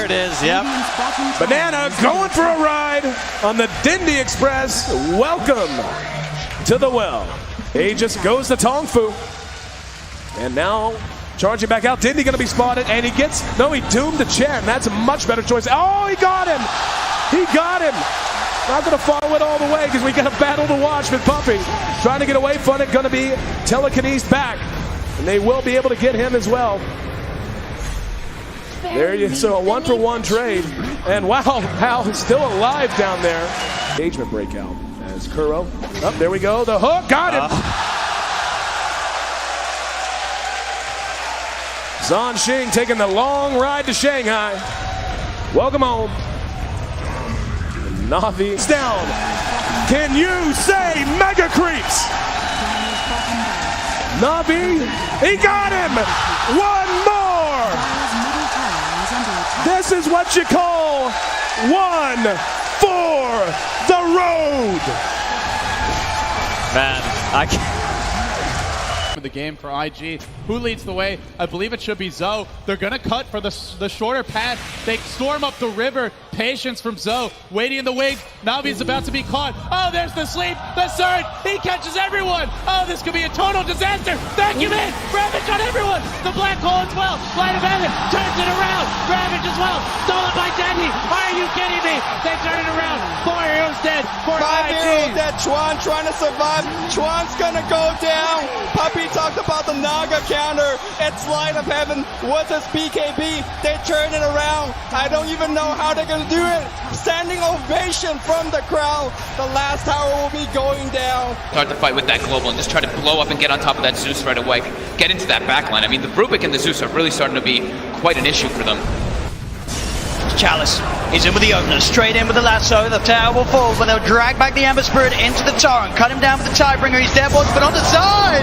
There it is, yep. Banana going for a ride on the Dindy Express. Welcome to the well. He just goes to Tong Fu. And now charging back out. Dindy gonna be spotted, and he doomed to Chen. That's a much better choice. Oh, he got him! He got him! Not gonna follow it all the way because we got a battle to watch with Puppy. Trying to get away from it, gonna be telekinesed back. And they will be able to get him as well. There you so a 1-for-1 trade. And wow, Hal is still alive down there. Engagement breakout as Kuro. Oh, there we go. The hook got him. Zhan Xing taking the long ride to Shanghai. Welcome home. Navi's down. Can you say mega creeps? Navi, he got him. One more. This is what you call one for the road. Man, I can't. The game for IG. Who leads the way? I believe it should be Zoe. They're gonna cut for the shorter path. They storm up the river. Patience from Zoe. Waiting in the wings. Navi's about to be caught. Oh, there's the sleep. The surge. He catches everyone. Oh, this could be a total disaster. Vacuum in. Ravage on everyone. The black hole as well. Light of heaven turns it around. Ravage as well. Stolen by Dendy. Are you kidding me? They turn it around. 4 heroes dead. 5 heroes dead. Chuan trying to survive. Chuan's gonna go down. Puppy talked about the Naga counter. It's Light of Heaven versus BKB. They turn it around. I don't even know how they're gonna do it. Standing ovation from the crowd. The last tower will be going down. Start the fight with that global and just try to blow up and get on top of that Zeus right away. Get into that backline. I mean, the Rubik and the Zeus are really starting to be quite an issue for them. Chalice is in with the opener, straight in with the lasso. The tower will fall, but they'll drag back the Ember Spirit into the torrent, cut him down with the Tidebringer. He's dead, but on the side,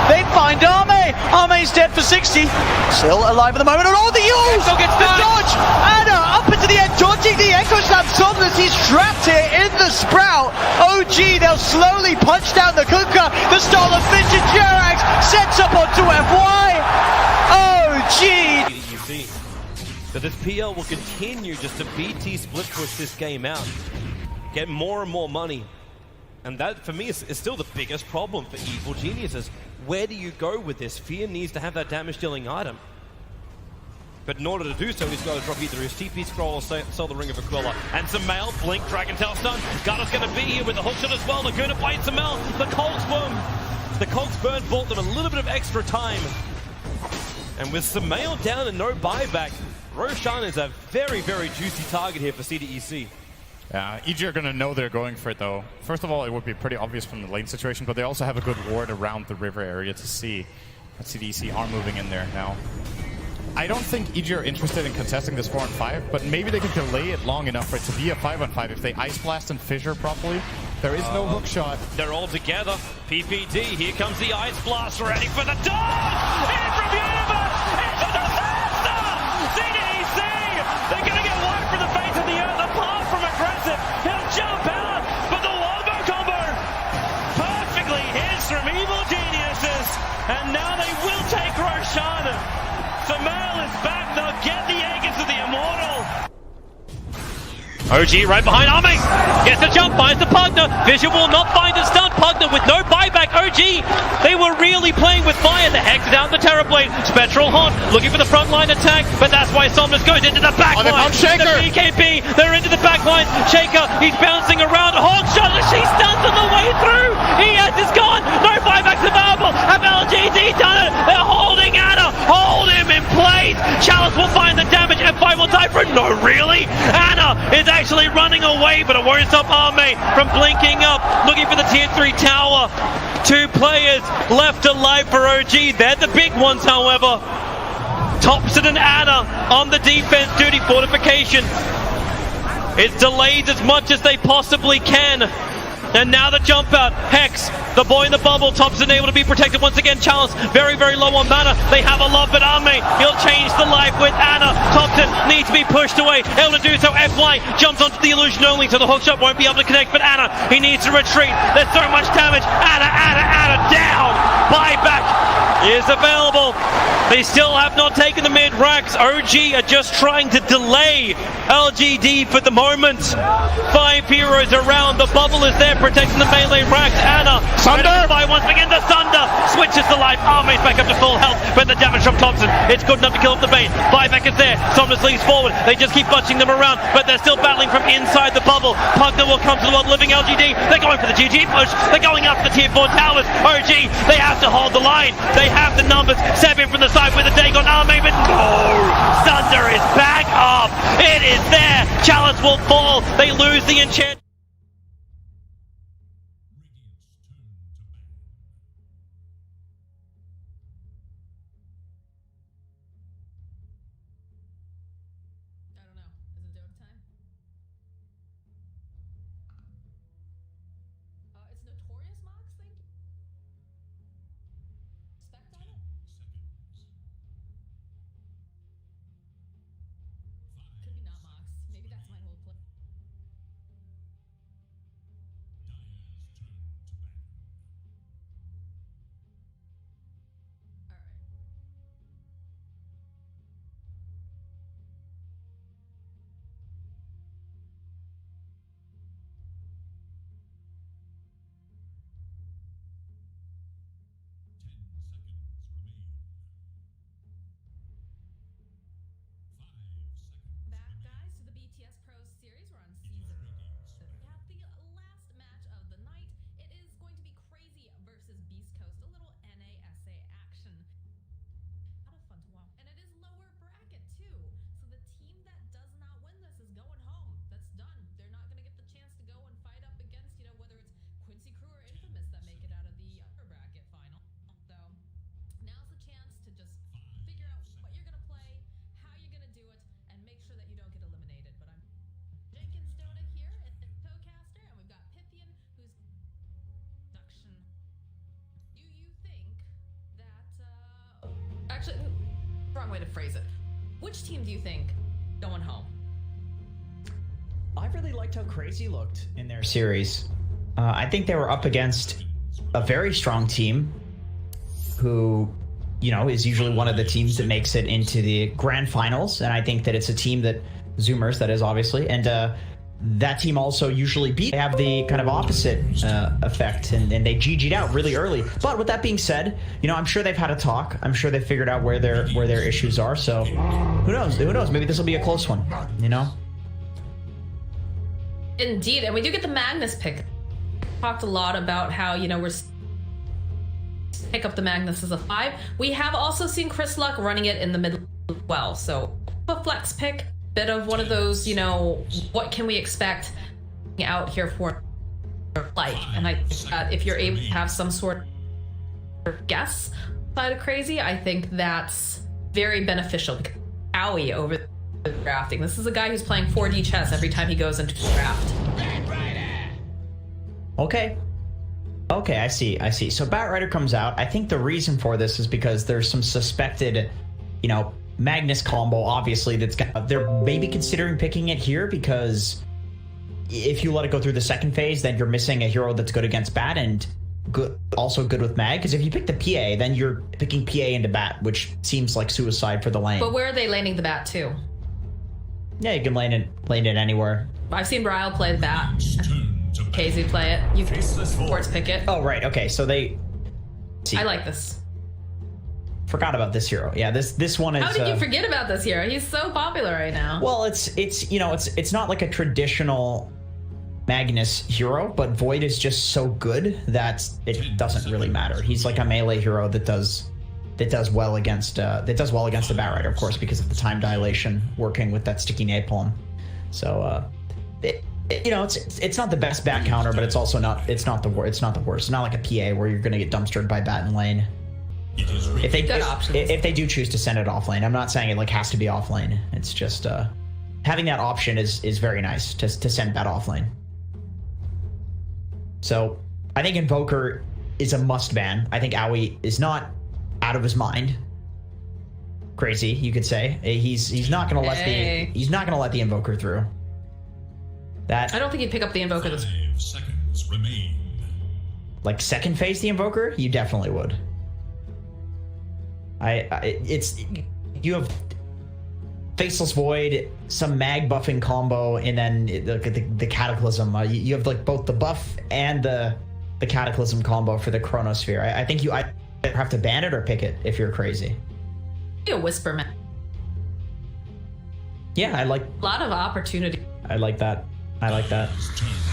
they find Arme. Arme's dead for 60. Still alive at the moment, and all the use! The dodge! Anna up into the end, dodging the Echo Slam. Somnus, he's trapped here in the Sprout. OG, they'll slowly punch down the Kuka. The stall of Finch and Jerax sets up onto FY. OG! But this PL will continue just to BT split push this game out, get more and more money. And that, for me, is still the biggest problem for Evil Geniuses. Where do you go with this? Fear needs to have that damage-dealing item. But in order to do so, he's got to drop either his TP scroll or sell the Ring of Aquila. And Samel, blink, Dragon Tail stun. Garda's going to be here with the hookshot as well. Laguna bites Samel. The Cogs burn bought them a little bit of extra time. And with Samel down and no buyback, Roshan is a very, very juicy target here for CDEC. Yeah, EG are going to know they're going for it, though. First of all, it would be pretty obvious from the lane situation, but they also have a good ward around the river area to see that CDEC are moving in there now. I don't think EG are interested in contesting this 4-on-5, but maybe they can delay it long enough for it to be a 5-on-5 if they Ice Blast and Fissure properly. There is no hook shot. They're all together. PPD, here comes the Ice Blast, ready for the dog! In from Universe! It's a disaster! CDEC! They're going to get wiped from the face of the earth, apart from aggressive. He'll jump out, but the Wombo combo perfectly hits from Evil Geniuses. And now they will take Roshan. Samel is back, they'll get the egg into the Immortal. OG right behind Arme, gets the jump, finds the Pugner. Vision will not find a stun. Pugner with no buyback. OG, they were really playing with fire. The Hex down the Terrorblade. Spectral Haunt looking for the frontline attack, but that's why Somnus goes into the backline. The BKB, they're into the backline. Shaker, he's bouncing around. Hawk shot, she stuns on the way through. ES is gone, no buybacks available. Have LGD done it? They're holding Anna, hold him in place. Chalice will find the damage, F5 will die for it. No, really? Anna is actually running away, but it won't stop Arme from blinking up, looking for the tier 3 tower. 2 players left alive for OG. They're the big ones, however. Thompson and Anna on the defense duty. Fortification is delayed as much as they possibly can. And now the jump out. Hex, the boy in the bubble. Thompson able to be protected once again. Chalice, very, very low on mana. They have a lot, but Arme, he'll change the life with Anna. Thompson needs to be pushed away. Able to do so. FY jumps onto the illusion only, so the hookshot won't be able to connect. But Anna, he needs to retreat. There's so much damage. Anna down. Buyback is available. They still have not taken the mid racks. OG are just trying to delay LGD for the moment. 5 heroes around. The bubble is there protecting the melee racks. Anna, Sunder by once again. The Sunder switches to life. Army's back up to full health, but the damage from Thompson, it's good enough to kill off the bait. Buyback is there. Somnus leads forward. They just keep bunching them around, but they're still battling from inside the bubble. Pugner will come to the world living LGD. They're going for the GG push. They're going up the tier 4 towers. OG, they have to hold the line. They have the numbers. Seven from the side with a Dagon army, but no! Sunder is back up. It is there. Chalice will fall. They lose the enchant. Back, guys, to the BTS Pro Series. We're on season. At the last match of the night, it is going to be Crazy versus Beastcoast. A little NASA action. A lot of fun to watch. And it is lower bracket, too. So the team that does not win this is going home. That's done. They're not going to get the chance to go and fight up against, you know, whether it's Quincy Crew or Infamous that make it out of the upper bracket final. So now's the chance to just figure out what you're going to play, how you're going to do it, and make sure that you don't get eliminated. But I'm Jenkins Dota here at the Towcaster, and we've got Pippian, who's production. Do you think that actually, wrong way to phrase it. Which team do you think going home? I really liked how Crazy looked in their series. I think they were up against a very strong team who, you know, is usually one of the teams that makes it into the grand finals. And I think that it's a team that Zoomers, that is obviously, and that team also usually beat. They have the kind of opposite effect, and they GG'd out really early. But with that being said, you know, I'm sure they've had a talk. I'm sure they've figured out where their issues are. So who knows? Who knows? Maybe this will be a close one, you know? Indeed, and we do get the Magnus pick. Talked a lot about how, you know, we're pick up the Magnus as a 5. We have also seen Chris Luck running it in the middle as well. So a flex pick, bit of one of those, you know, what can we expect out here for like? And I think that if you're able to have some sort of guess side of Crazy, I think that's very beneficial. Because Owie over the drafting. This is a guy who's playing 4D chess every time he goes into the draft. Okay. Okay, I see. So Batrider comes out. I think the reason for this is because there's some suspected, you know, Magnus combo, obviously, they're maybe considering picking it here because if you let it go through the second phase, then you're missing a hero that's good against Bat and also good with Mag. Because if you pick the PA, then you're picking PA into Bat, which seems like suicide for the lane. But where are they laning the Bat to? Yeah, you can lane it anywhere. I've seen Bryle play the Bat. KZ play it. You can sports pick it. Oh, right. Okay, so they... See. I like this. Forgot about this hero. Yeah, this one is... How did you forget about this hero? He's so popular right now. Well, it's you know, it's not like a traditional Magnus hero, but Void is just so good that it doesn't really matter. He's like a melee hero that does well against the Batrider, of course, because of the time dilation working with that sticky napalm. So you know, it's not the best back counter, but it's also not the worst. It's not like a PA where you're gonna get dumpstered by Bat and lane. If they do choose to send it off lane, I'm not saying it like has to be off lane. It's just having that option is very nice to send Bat off lane. So I think Invoker is a must ban. I think Owie is not out of his mind. Crazy, you could say. He's not gonna let the Invoker through. That I don't think he'd pick up the Invoker this. 5 seconds remain. Like second phase the Invoker, you definitely would. You have Faceless Void, some mag buffing combo, and then the Cataclysm. You have like both the buff and the Cataclysm combo for the Chronosphere. I think you either have to ban it or pick it if you're crazy. A Whisper man. Yeah, I like a lot of opportunity. I like that. I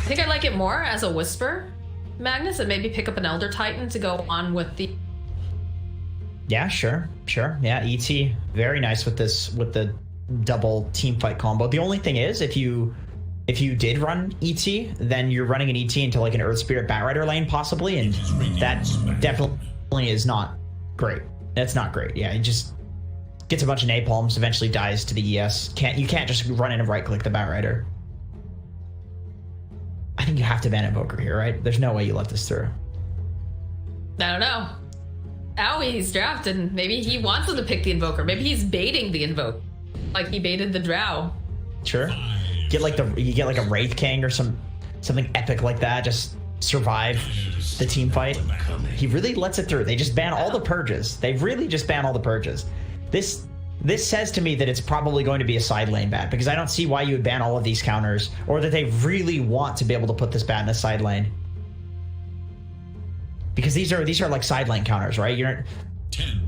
think I like it more as a Whisper Magnus, and maybe pick up an Elder Titan to go on with the. Yeah, sure. Yeah, ET, very nice with the double team fight combo. The only thing is, if you did run ET, then you're running an ET into like an Earth Spirit Batrider lane possibly, and that definitely is not great. That's not great. Yeah, it just gets a bunch of napalms, eventually dies to the ES. You can't just run in and right click the Batrider. I think you have to ban Invoker here, right? There's no way you let this through. I don't know. He's drafted. Maybe he wants him to pick the Invoker. Maybe he's baiting the Invoker, like he baited the Drow. Sure. You get like a Wraith King or something epic like that. Just survive the team fight. He really lets it through. They just ban all the purges. They really just ban all the purges. This says to me that it's probably going to be a side lane bat, because I don't see why you would ban all of these counters, or that they really want to be able to put this bat in a side lane. Because these are like side lane counters, right? You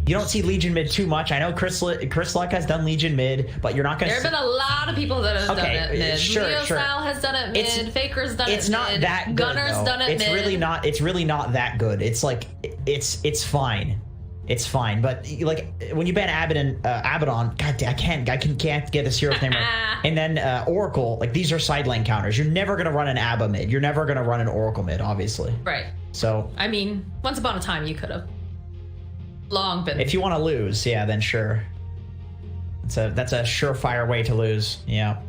don't see Legion mid too much. I know Chris Luck has done Legion mid, but you're not going to. There have been a lot of people that have done it mid. Sure. Style has done it mid. Faker's done it mid. It's not that good. Gunner's done it mid. It's really not that good. It's like it's fine. It's fine, but like when you ban Abaddon, God, I can't get this hero's name right. And then Oracle, like these are side lane counters. You're never gonna run an Abba mid. You're never gonna run an Oracle mid, obviously. Right. So I mean, once upon a time you could have. Long been. If you want to lose, yeah, then sure. That's a surefire way to lose. Yeah.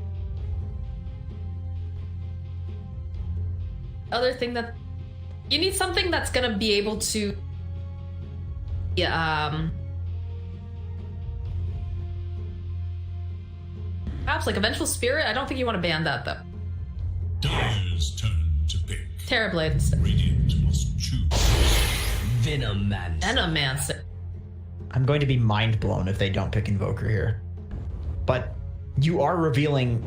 Other thing that you need something that's gonna be able to. Perhaps like a Vengeful Spirit. I don't think you want to ban that though. Dyer's turn to pick. Terrorblade. Radiant must choose. Venomancer. I'm going to be mind blown if they don't pick Invoker here. But you are revealing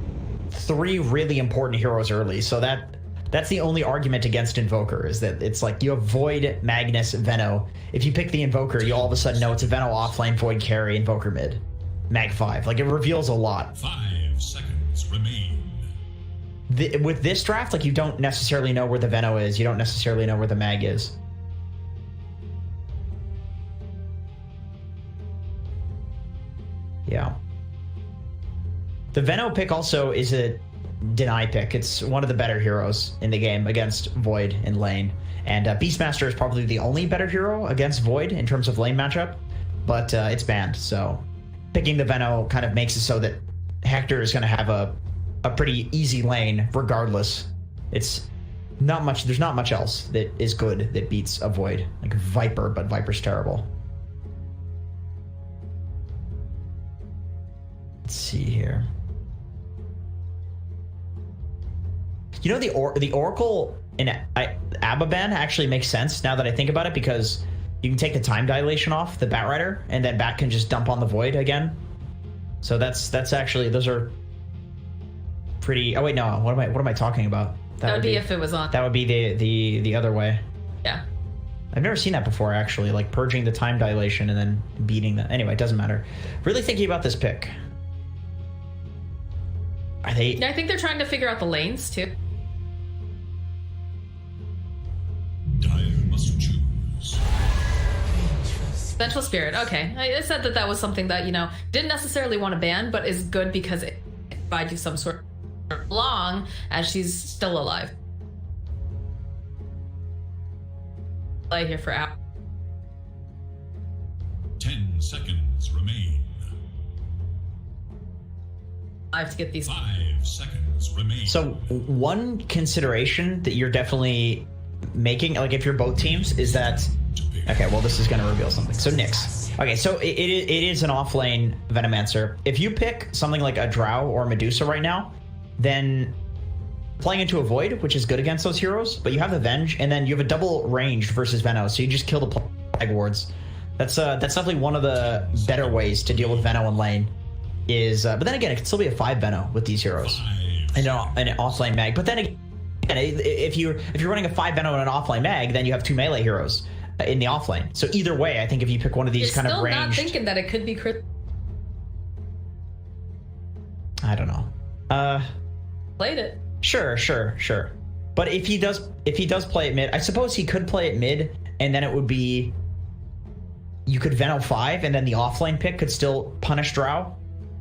3 really important heroes early, so that's the only argument against Invoker, is that it's like you have Void, Magnus, Veno. If you pick the Invoker, you all of a sudden know it's a Veno offlane, Void carry, Invoker mid. Mag 5. Like, it reveals a lot. 5 seconds remain. With this draft, like, you don't necessarily know where the Veno is. You don't necessarily know where the Mag is. Yeah. The Veno pick also is a deny pick. It's one of the better heroes in the game against Void in lane. And Beastmaster is probably the only better hero against Void in terms of lane matchup, but it's banned. So picking the Veno kind of makes it so that Hector is going to have a pretty easy lane regardless. It's not much. There's not much else that is good that beats a Void. Like Viper, but Viper's terrible. Let's see here. You know, the Oracle in Abba ban actually makes sense now that I think about it, because you can take the time dilation off the Batrider, and then Bat can just dump on the Void again. So that's actually, those are pretty. Oh wait, no. What am I talking about? That would be if it was on. That would be the other way. Yeah. I've never seen that before, actually. Like purging the time dilation and then beating the. Anyway, it doesn't matter. Really thinking about this pick. Are they? Yeah, I think they're trying to figure out the lanes too. Dyer must choose. Vengeful Spirit. Okay, I said that was something that, you know, didn't necessarily want to ban, but is good because it provides you some sort of long as she's still alive. Play here for hours. 10 seconds remain. I have to get these. 5 seconds remain. So one consideration that you're definitely making, like if you're both teams, is that okay? Well, this is going to reveal something. So Nyx. Okay, so it is an offlane Venomancer. If you pick something like a Drow or Medusa right now, then playing into a Void, which is good against those heroes, but you have the Venge, and then you have a double ranged versus Veno, so you just kill the Plague Wards. That's definitely one of the better ways to deal with Veno in lane. But then again, it can still be a 5 Veno with these heroes and an offlane mag. But then again, if you're running a 5 Veno and an offlane mag, then you have 2 melee heroes in the offlane. So either way, I think if you pick one of these kind of ranged, still not thinking that it could be crit. I don't know. Played it. Sure. But if he does play it mid, I suppose he could play it mid, and then it would be, you could Veno 5, and then the offlane pick could still punish Drow.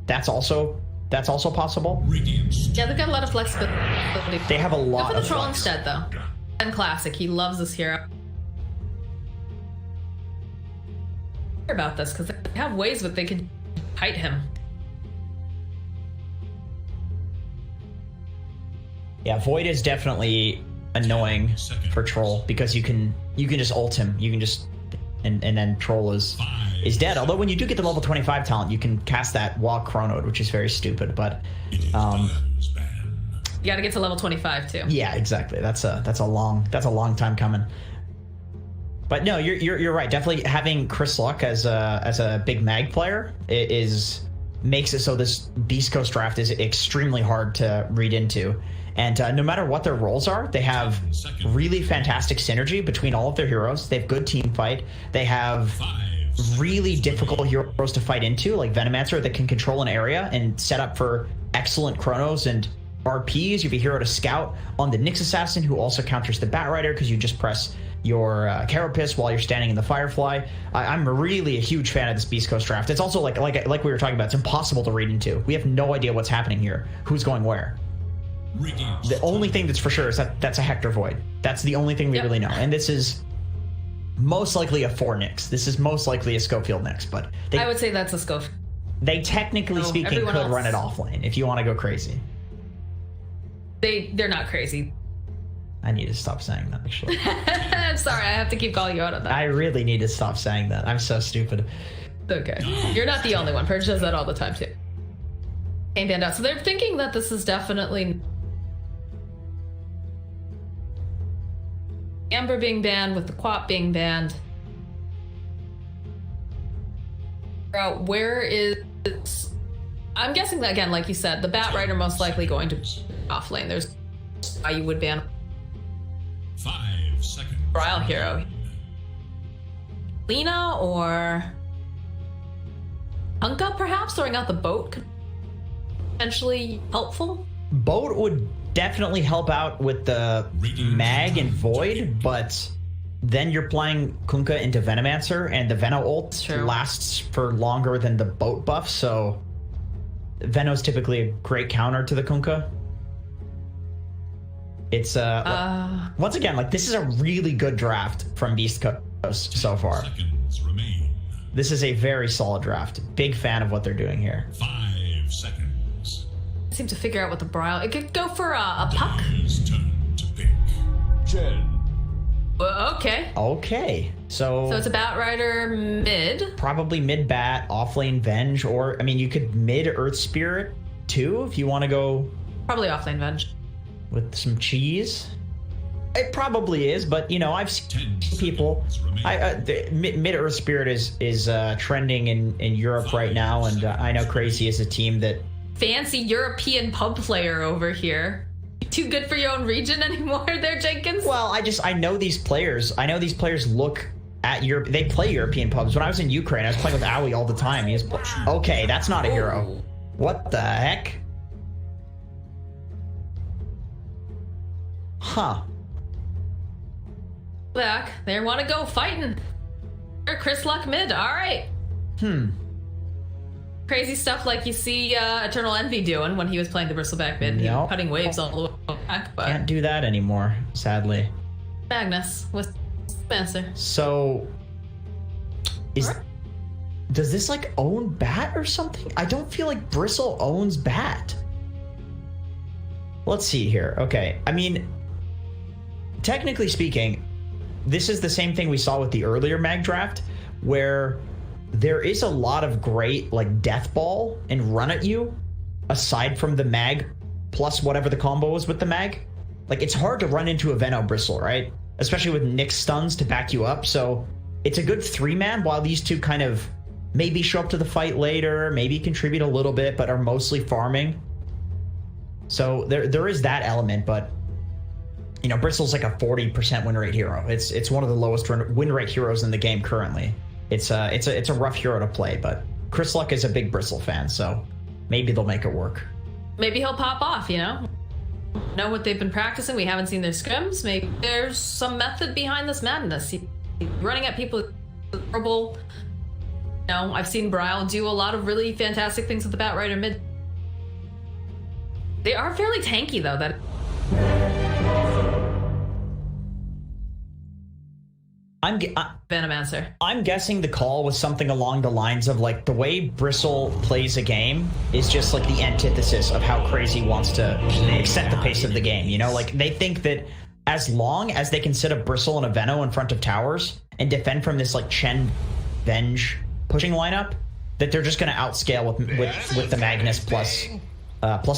That's also possible. Yeah, they've got a lot of flexibility. They have a lot. Go for the of troll flex. instead, though. And classic, he loves this hero. About this because they have ways that they could kite him. Yeah, Void is definitely annoying for Troll because you can just ult him. You can just and then Troll is dead. Although when you do get the level 25 talent, you can cast that while chronoed, which is very stupid. But you got to get to level 25 too. Yeah, exactly. That's a long time coming. But no, you're right. Definitely having Chris Luck as a big mag player makes it so this Beastcoast draft is extremely hard to read into. And no matter what their roles are, they have really fantastic synergy between all of their heroes. They have good team fight. They have really difficult heroes to fight into, like Venomancer that can control an area and set up for excellent chronos and RPs. You have a hero to scout on the Nyx Assassin who also counters the Batrider because you just press your Carapace while you're standing in the Firefly. I'm really a huge fan of this Beastcoast draft. It's also like we were talking about, it's impossible to read into. We have no idea what's happening here, who's going where. The only thing that's for sure is that's a Hector Void. That's the only thing we really know. And this is most likely a 4 Nyx. This is most likely a Schofield Nyx, but I would say that's a Schofield. They technically speaking could run it offlane if you want to go crazy. They're not crazy. I need to stop saying that, actually. I'm sorry, I have to keep calling you out on that. I really need to stop saying that. I'm so stupid. Okay. You're not the only one. Purge does that all the time, too. Came banned out. So they're thinking that this is definitely Amber being banned with the Quap being banned. Where is... I'm guessing that, again, like you said, the Batrider most likely going to offlane. There's why you would ban 5 seconds. Trial hero. Lena or Hunka, perhaps? Throwing out the boat could potentially helpful? Boat would definitely help out with the mag and Void, but then you're playing Kunkka into Venomancer, and the Veno ult lasts for longer than the boat buff, so Veno's typically a great counter to the Kunkka. It's once again, like, this is a really good draft from Beastcoast so far. This is a very solid draft. Big fan of what they're doing here. 5 seconds. I seem to figure out what the Brile. It could go for a puck. Turn to pick. 10. Well, okay. Okay. So it's a Batrider mid. Probably mid bat, offlane Venge, or I mean you could mid Earth Spirit too if you want to go. Probably offlane Venge. With some cheese. It probably is, but you know, I've seen people. Mid Earth Spirit is trending in Europe right now, and I know Crazy is a team that. Fancy European pub player over here. Too good for your own region anymore, there, Jenkins? Well, I know these players. I know these players look at Europe. They play European pubs. When I was in Ukraine, I was playing with Owie all the time. He was okay. That's not a hero. What the heck? Huh. Back. They want to go fighting. Chris Luck mid. All right. Crazy stuff like you see Eternal Envy doing when he was playing the Bristleback mid. Nope. Cutting waves all the way back. But Can't do that anymore, sadly. Magnus with Spencer. So, does this like own Bat or something? I don't feel like Bristle owns Bat. Let's see here. Okay, I mean, technically speaking, this is the same thing we saw with the earlier mag draft, where there is a lot of great like Death Ball and Run at You, aside from the mag, plus whatever the combo is with the mag. Like, it's hard to run into a Veno Bristle, right? Especially with Nyx stuns to back you up. So it's a good 3-man while these two kind of maybe show up to the fight later, maybe contribute a little bit, but are mostly farming. So there is that element, but you know, Bristle's like a 40% win rate hero. It's one of the lowest win rate heroes in the game currently. It's a rough hero to play, but Chris Luck is a big Bristle fan, so maybe they'll make it work. Maybe he'll pop off, you know? Know what they've been practicing. We haven't seen their scrims. Maybe there's some method behind this madness. He's running at people with horrible. You know, I've seen Bryle do a lot of really fantastic things with the Batrider mid. They are fairly tanky though. That Venomancer. I'm guessing the call was something along the lines of like the way Bristle plays a game is just like the antithesis of how Crazy wants to set the pace of the game. You know, like they think that as long as they can set up Bristle and a Veno in front of towers and defend from this like Chen Venge pushing lineup, that they're just going to outscale with the Magnus plus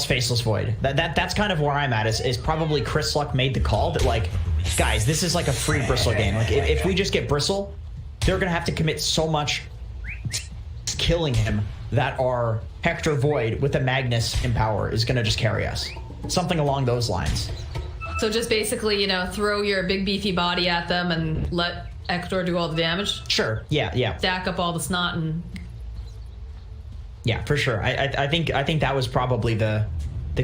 Faceless Void. That's kind of where I'm at. Is probably Chris Luck made the call that like, guys, this is like a free Bristle game. Like if we just get Bristle, they're gonna have to commit so much killing him that our Hector Void with the Magnus in power is gonna just carry us. Something along those lines. So just basically, you know, throw your big beefy body at them and let Hector do all the damage. Sure. Yeah. Stack up all the snot and. Yeah, for sure. I think that was probably the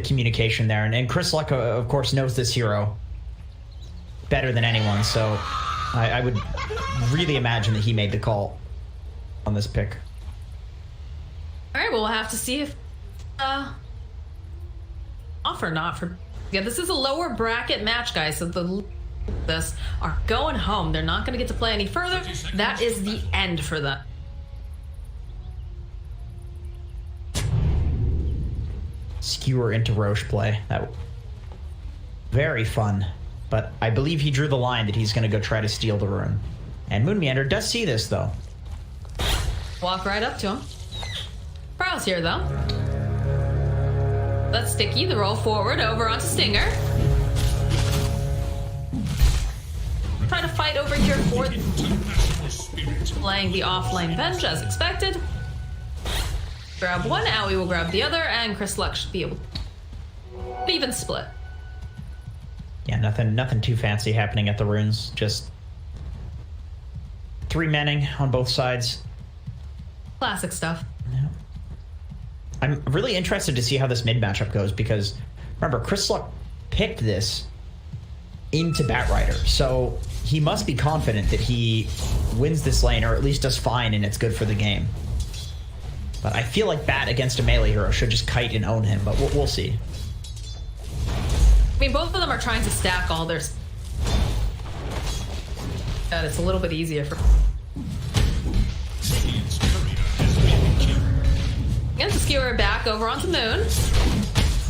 communication there, and Chris Luck, of course, knows this hero better than anyone, so I would really imagine that he made the call on this pick. All right, well, we'll have to see if off or not for. Yeah, this is a lower bracket match, guys. So this are going home. They're not going to get to play any further. That is the end for them. Skewer into Roche play. That very fun. But I believe he drew the line that he's going to go try to steal the rune. And Moonmeander does see this, though. Walk right up to him. Prowl's here, though. That's Sticky, the roll forward over onto Stinger. Trying to fight over here for playing the offlane Venge as expected. Grab one, Owie will grab the other, and Chris Luck should be able to even split. Yeah, nothing too fancy happening at the runes. Just 3-manning on both sides. Classic stuff. Yeah. I'm really interested to see how this mid matchup goes because remember, Chris Luck picked this into Batrider, so he must be confident that he wins this lane or at least does fine and it's good for the game. But I feel like Bat against a melee hero should just kite and own him, but we'll see. I mean, both of them are trying to stack all their... But it's a little bit easier for... Again, to skewer back over onto Moon.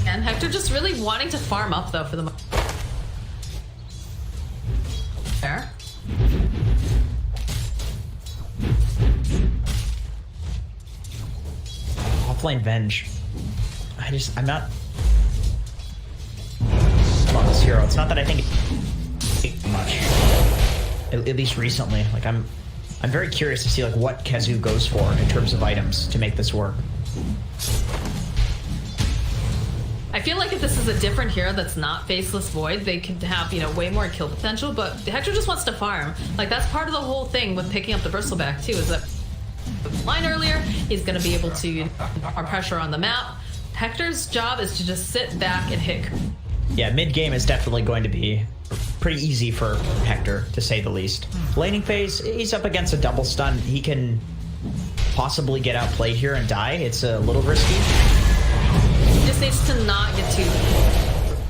And Hector just really wanting to farm up, though, for the... There. Offlane Venge. I'm not on this hero. It's not that I think it's much, at least recently. Like I'm very curious to see like what Khezu goes for in terms of items to make this work. I feel like if this is a different hero that's not Faceless Void, they could have, you know, way more kill potential, but Hector just wants to farm. Like, that's part of the whole thing with picking up the Bristleback, too, is that line earlier, he's going to be able to put pressure on the map. Hector's job is to just sit back and hit. Yeah, mid-game is definitely going to be pretty easy for Hector, to say the least. Laning phase, he's up against a double stun. He can possibly get outplayed here and die. It's a little risky. He just needs to not get too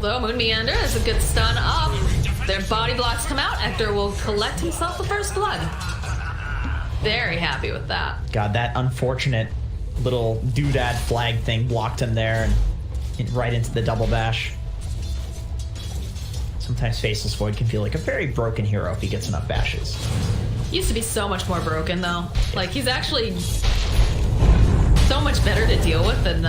low. Moon Meander is a good stun up. Their body blocks come out. Hector will collect himself the first blood. Very happy with that. God, that unfortunate little doodad flag thing blocked him there and right into the double bash. Sometimes Faceless Void can feel like a very broken hero if he gets enough bashes. He used to be so much more broken, though. Like, he's actually so much better to deal with than...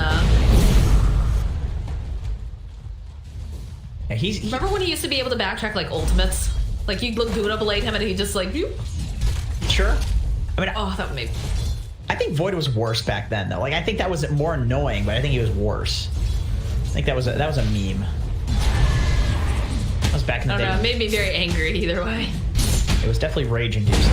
Yeah, remember when he used to be able to backtrack, like, ultimates? Like, you'd Double-elimitate him and he'd just, like... Whoop. Sure. I mean, Oh, that would make... I think Void was worse back then, though. Like, I think that was more annoying, but I think he was worse. I think that was a meme. That was back in the day. I don't know, it made me very angry either way. It was definitely rage-inducing.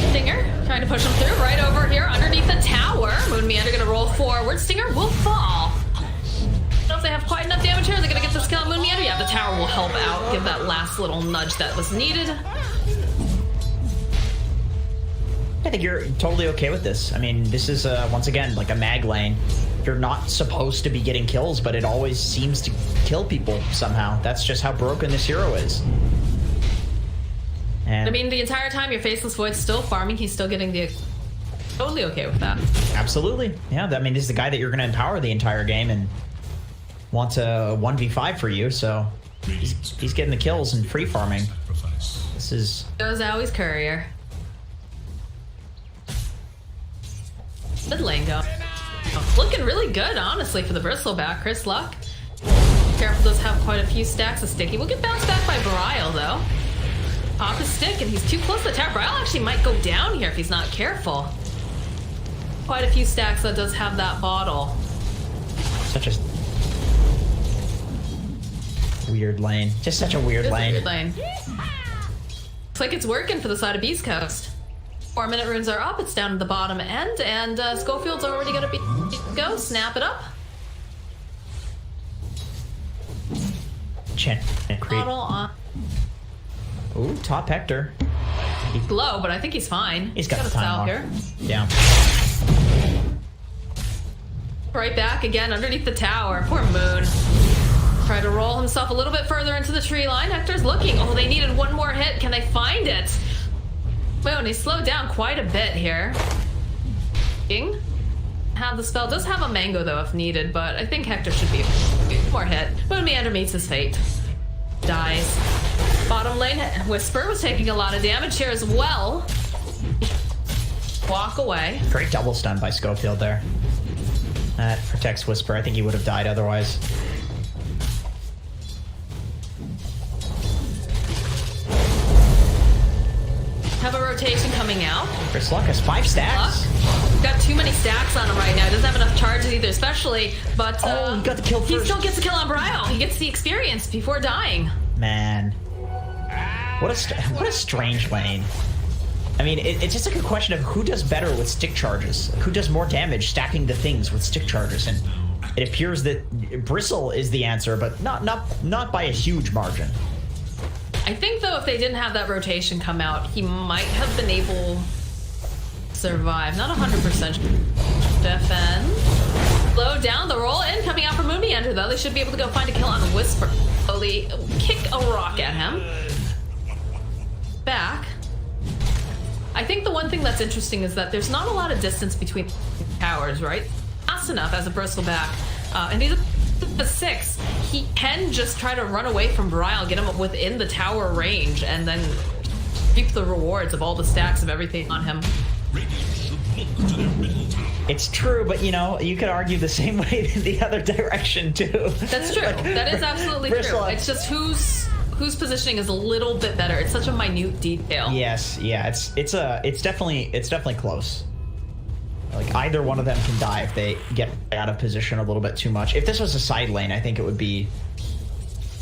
Stinger trying to push him through right over here underneath the tower. Moon Meander gonna roll forward. Stinger will fall. I don't know if they have quite enough damage here. They're gonna get the skill on Moon Meander. Yeah, the tower will help out, give that last little nudge that was needed. I think you're totally okay with this. I mean, this is, once again, like a mag lane. You're not supposed to be getting kills, but it always seems to kill people somehow. That's just how broken this hero is. And I mean, the entire time your Faceless Void's still farming, he's still getting the... Totally okay with that. Absolutely. Yeah, I mean, this is the guy that you're going to empower the entire game and wants a 1v5 for you, so he's getting the kills and free farming. This is... Goes Zowie's courier. Mid lane go. Oh, looking really good, honestly, for the Bristleback. Chris Luck. Careful, does have quite a few stacks of sticky. We'll get bounced back by Brile, though. Pop his stick, and he's too close to the tower. Brile actually might go down here if he's not careful. Quite a few stacks that does have that bottle. Such a weird lane. Just such a weird lane. Looks like it's working for the side of Beastcoast. 4-minute runes are up. It's down at the bottom end, and Schofield's already gonna go. Snap it up. Chin and creep. Bottle on. Ooh, top Hector. He's low, but I think he's fine. He's got the a time foul lock. here. Yeah. Right back again underneath the tower. Poor Moon. Try to roll himself a little bit further into the tree line. Hector's looking. Oh, they needed one more hit. Can they find it? Moon, he slowed down quite a bit here. Have the spell. Does have a mango, though, if needed, but I think Hector should be more hit. Moon Meander meets his fate. Dies. Bottom lane, Whisper was taking a lot of damage here as well. Walk away. Great double stun by Schofield there. That protects Whisper. I think he would have died otherwise. Have a rotation coming out. Chris Luck has 5 stacks. Luck. Got too many stacks on him right now. Doesn't have enough charges either, especially. But oh, he got the kill first. He still gets a kill on Brile. He gets the experience before dying. Man, what a strange lane. I mean, it's just like a question of who does better with stick charges. Who does more damage stacking the things with stick charges? And it appears that Bristle is the answer, but not by a huge margin. I think, though, if they didn't have that rotation come out, he might have been able to survive. Not 100%. Defend. Slow down the roll in. Coming out from Moon Meander, though. They should be able to go find a kill on Whisper. Slowly kick a rock at him. Back. I think the one thing that's interesting is that there's not a lot of distance between towers, right? Fast enough as a Bristleback. And he's a 6. He can just try to run away from Brile, get him within the tower range, and then reap the rewards of all the stacks of everything on him. It's true, but you know, you could argue the same way in the other direction too. That's true. Like, that is absolutely true. It's just whose positioning is a little bit better. It's such a minute detail. Yes, yeah, it's definitely close. Like either one of them can die if they get out of position a little bit too much. If this was a side lane, I think there would be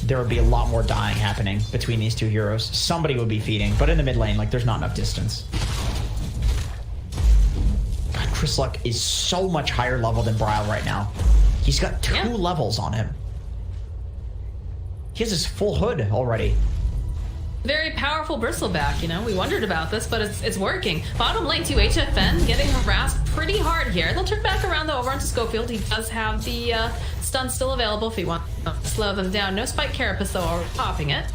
a lot more dying happening between these two heroes. Somebody would be feeding, but in the mid lane, like there's not enough distance. God, Chris Luck is so much higher level than Brile right now. He's got 2 levels on him. He has his full hood already. Very powerful Bristleback, you know. We wondered about this, but it's working. Bottom lane to HFN, getting harassed pretty hard here. They'll turn back around, though, over onto Schofield. He does have the stun still available if he wants to slow them down. No Spike Carapace, though, already popping it.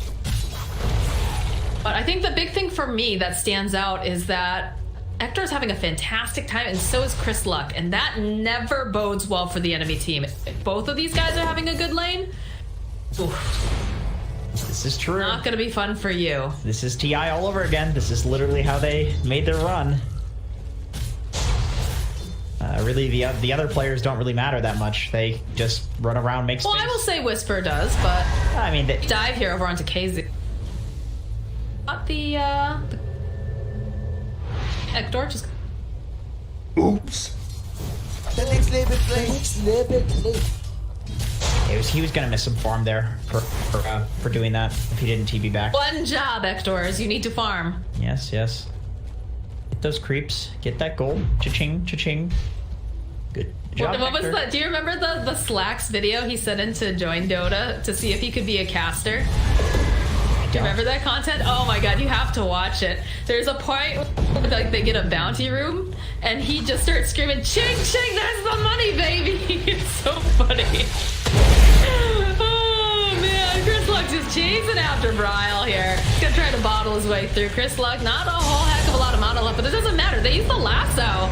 But I think the big thing for me that stands out is that Hector's having a fantastic time, and so is Chris Luck, and that never bodes well for the enemy team. If both of these guys are having a good lane, oof. This is true. Not gonna be fun for you. This is TI all over again. This is literally how they made their run. Really, the other players don't really matter that much. They just run around, make space. Well, I will say Whisper does, but I mean, dive here over onto KZ. Got the Hector just. Oops. He was gonna miss some farm there for doing that if he didn't TB back. One job, Hectors. You need to farm. Yes, yes. Get those creeps. Get that gold. Cha-ching, cha-ching. Good job, What was Hector. that? Do you remember the Slacks video he sent in to join Dota to see if he could be a caster? Do you remember that content? Oh my god, you have to watch it. There's a point where like they get a bounty room and he just starts screaming, "Ching ching, there's the money, baby!" It's so funny. Oh man, Chris Luck just chasing after Bryle here. He's gonna try to bottle his way through. Chris Luck, not a whole heck of a lot of mana left, but it doesn't matter. They use the lasso.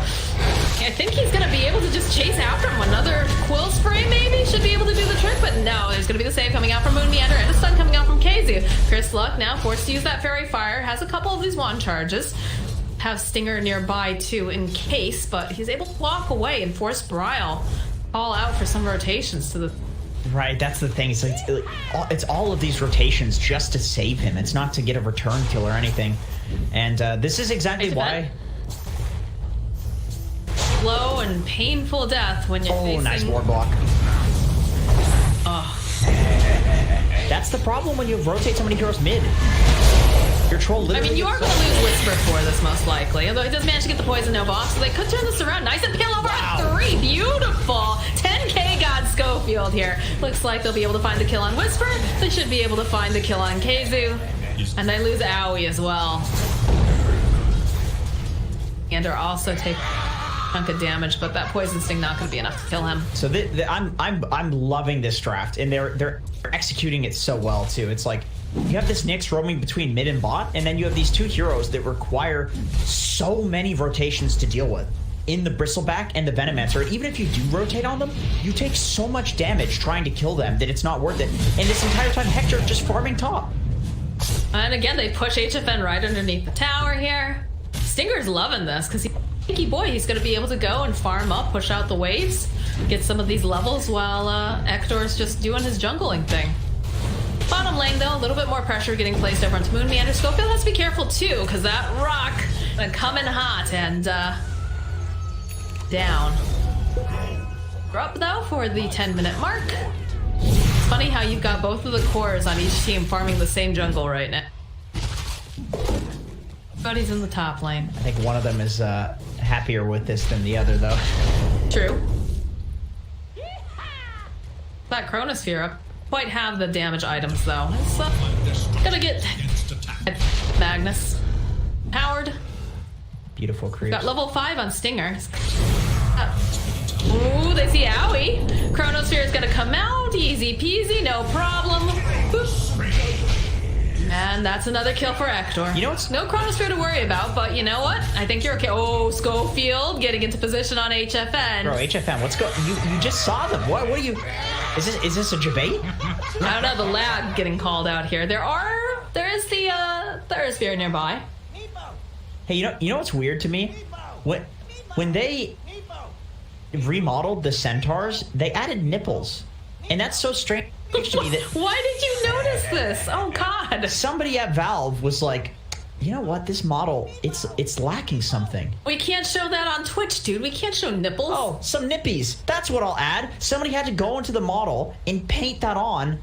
I think he's gonna be able to just chase after him. Another quill spray maybe should be able to do the trick, but no, there's gonna be the save coming out from Moon Meander and a stun coming out from KZ. Chris Luck now forced to use that Fairy Fire, has a couple of these wand charges. Have Stinger nearby too in case, but he's able to walk away and force Bryle all out for some rotations to the. Right, that's the thing. It's all of these rotations just to save him. It's not to get a return kill or anything. And this is exactly why. Slow and painful death when you're facing... nice ward block. Oh. That's the problem when you rotate so many heroes mid. Your troll literally... I mean, you are going to lose Whisper for this, most likely. Although he does manage to get the poison no box, so they could turn this around. Nice and peel over at 3. Beautiful. 10k God Schofield here. Looks like they'll be able to find the kill on Whisper. They should be able to find the kill on Keizu. And they lose Aoi as well. And are also taking a chunk of damage, but that poison sting not going to be enough to kill him. So I'm loving this draft, and they're executing it so well too. It's like you have this Nyx roaming between mid and bot, and then you have these two heroes that require so many rotations to deal with in the Bristleback and the Venomancer. And even if you do rotate on them, you take so much damage trying to kill them that it's not worth it. And this entire time, Hector just farming top. And again, they push HFN right underneath the tower here. Stinger's loving this because he's a sneaky boy. He's going to be able to go and farm up, push out the waves, get some of these levels while Hector's just doing his jungling thing. Bottom lane, though, a little bit more pressure getting placed over onto Moon Meander. Schofield has to be careful, too, because that rock coming hot and down. We're up, though, for the 10-minute mark. It's funny how you've got both of the cores on each team farming the same jungle right now. Everybody's in the top lane. I think one of them is happier with this than the other, though. True. That Chronosphere up. Quite have the damage items, though. It's gonna get Magnus. Howard. Beautiful creep. Got level 5 on Stinger. Ooh, they see Aoi. Chronosphere is gonna come out. Easy peasy, no problem. Boop. And that's another kill for Hector. You know what's... No Chronosphere to worry about, but you know what? I think you're okay. Oh, Schofield getting into position on HFN. Bro, HFN, what's going... You just saw them. What are you... Is this a debate? I don't know, the lag getting called out here. There is the Therasphere nearby. Hey, you know what's weird to me? When they remodeled the centaurs, they added nipples. And that's so strange to me that... Why did you notice this? Oh, God. Somebody at Valve was like, you know what, this model, it's lacking something. We can't show that on Twitch, dude. We can't show nipples. Oh, some nippies. That's what I'll add. Somebody had to go into the model and paint that on.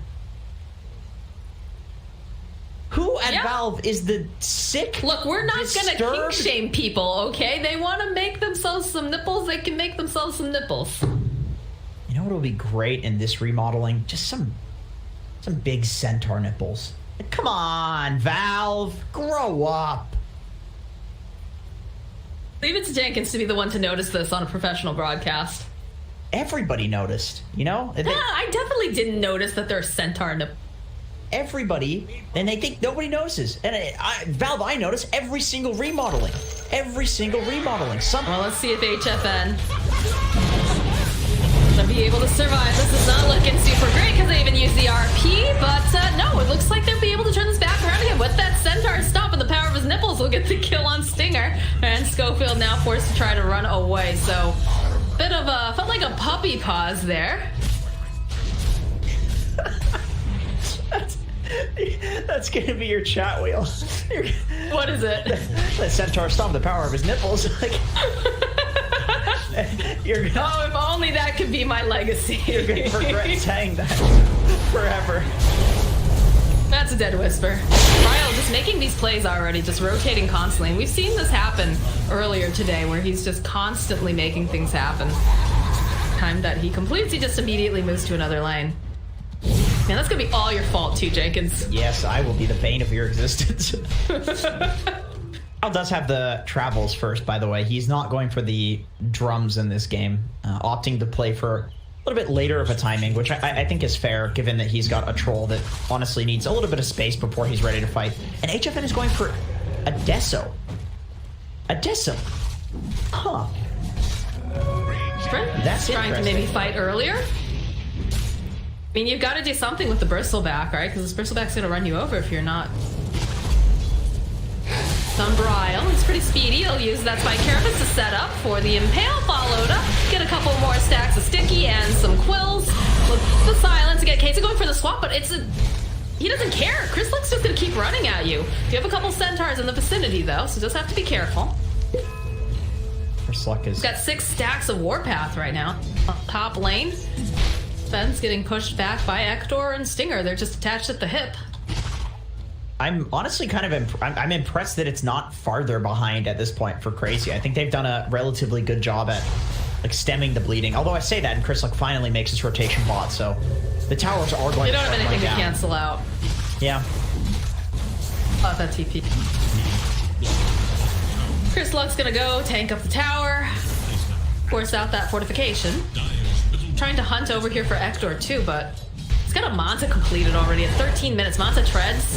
Who at Valve is the sick? Look, we're not gonna kink shame people, okay? They want to make themselves some nipples. They can make themselves some nipples. You know what will be great in this remodeling? Just some big centaur nipples. Come on, Valve, grow up. Leave it to Jenkins to be the one to notice this on a professional broadcast. Everybody noticed, you know? Yeah, I definitely didn't notice that they're centaur nipples. Everybody, and they think nobody notices. And Valve, I notice every single remodeling. Every single remodeling. Well, let's see if HFN will be able to survive. This is not looking super great because they even use the RP, but no, it looks like they'll be able to turn this back around again with that centaur stop, and the power of his nipples will get the kill on Stinger. And Schofield now forced to try to run away. So, bit of a, felt like a puppy pause there. That's gonna be your chat wheel. What is it? The Centaur stomped the power of his nipples. Like, oh, if only that could be my legacy. You're going to regret saying that forever. That's a dead whisper. Ryle just making these plays already, just rotating constantly. And we've seen this happen earlier today where he's just constantly making things happen. Time that he completes, he just immediately moves to another lane. Man, that's gonna be all your fault too, Jenkins. Yes, I will be the bane of your existence. Al does have the travels first, by the way. He's not going for the drums in this game, opting to play for a little bit later of a timing, which I think is fair, given that he's got a troll that honestly needs a little bit of space before he's ready to fight. And HFN is going for a Deso. A Deso. Huh. That's trying to maybe fight earlier. I mean, you've got to do something with the bristleback, right? Because this bristleback's going to run you over if you're not. Sunbrile, he's pretty speedy. He'll use that Spike Carapace to set up for the Impale followed up. Get a couple more stacks of Sticky and some Quills. With the silence to get Casey going for the swap, but it's a... He doesn't care. Chris Luck's just going to keep running at you. You have a couple Centaurs in the vicinity, though, so just have to be careful. Chris Luck is... He's got 6 stacks of Warpath right now. Top lane. Ben's getting pushed back by Ector and Stinger. They're just attached at the hip. I'm honestly kind of I'm impressed that it's not farther behind at this point for Crazy. I think they've done a relatively good job at like stemming the bleeding. Although I say that, and Chris Luck finally makes his rotation bot, so the towers are going. They don't have anything to cancel out. Yeah. Oh, that TP. Chris Luck's gonna go tank up the tower, force out that fortification. Trying to hunt over here for Ector too, but he's got a Manta completed already at 13 minutes. Manta treads.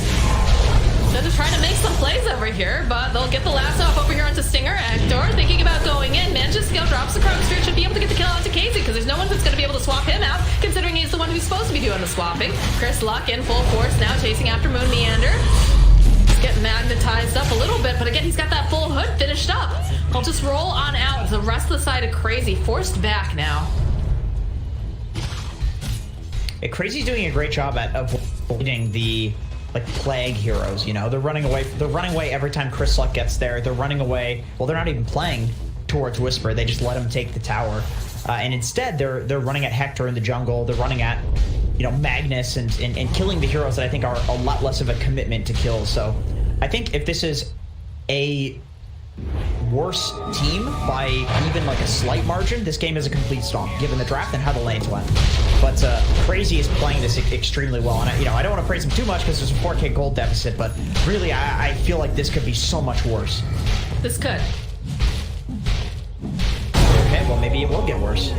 They're just trying to make some plays over here, but they'll get the lasso off over here onto Stinger. Ector thinking about going in. Manages to go, drops the Chronosphere, should be able to get the kill onto Casey because there's no one who's going to be able to swap him out, considering he's the one who's supposed to be doing the swapping. Chris Luck in full force now, chasing after Moon Meander. Getting magnetized up a little bit, but again, he's got that full hood finished up. I'll just roll on out. The rest of the side of Crazy forced back now. Yeah, Crazy's doing a great job at avoiding the like plague heroes. You know, they're running away. They're running away every time Chris Luck gets there. They're running away. Well, they're not even playing towards Whisper. They just let him take the tower, and instead they're running at Hector in the jungle. They're running at, you know, Magnus and killing the heroes that I think are a lot less of a commitment to kill. So I think if this is a worse team by even like a slight margin, this game is a complete stomp given the draft and how the lanes went. But Crazy is playing this extremely well, and I don't want to praise him too much because there's a 4K gold deficit, but really I feel like this could be so much worse. This could. Okay, well maybe it will get worse.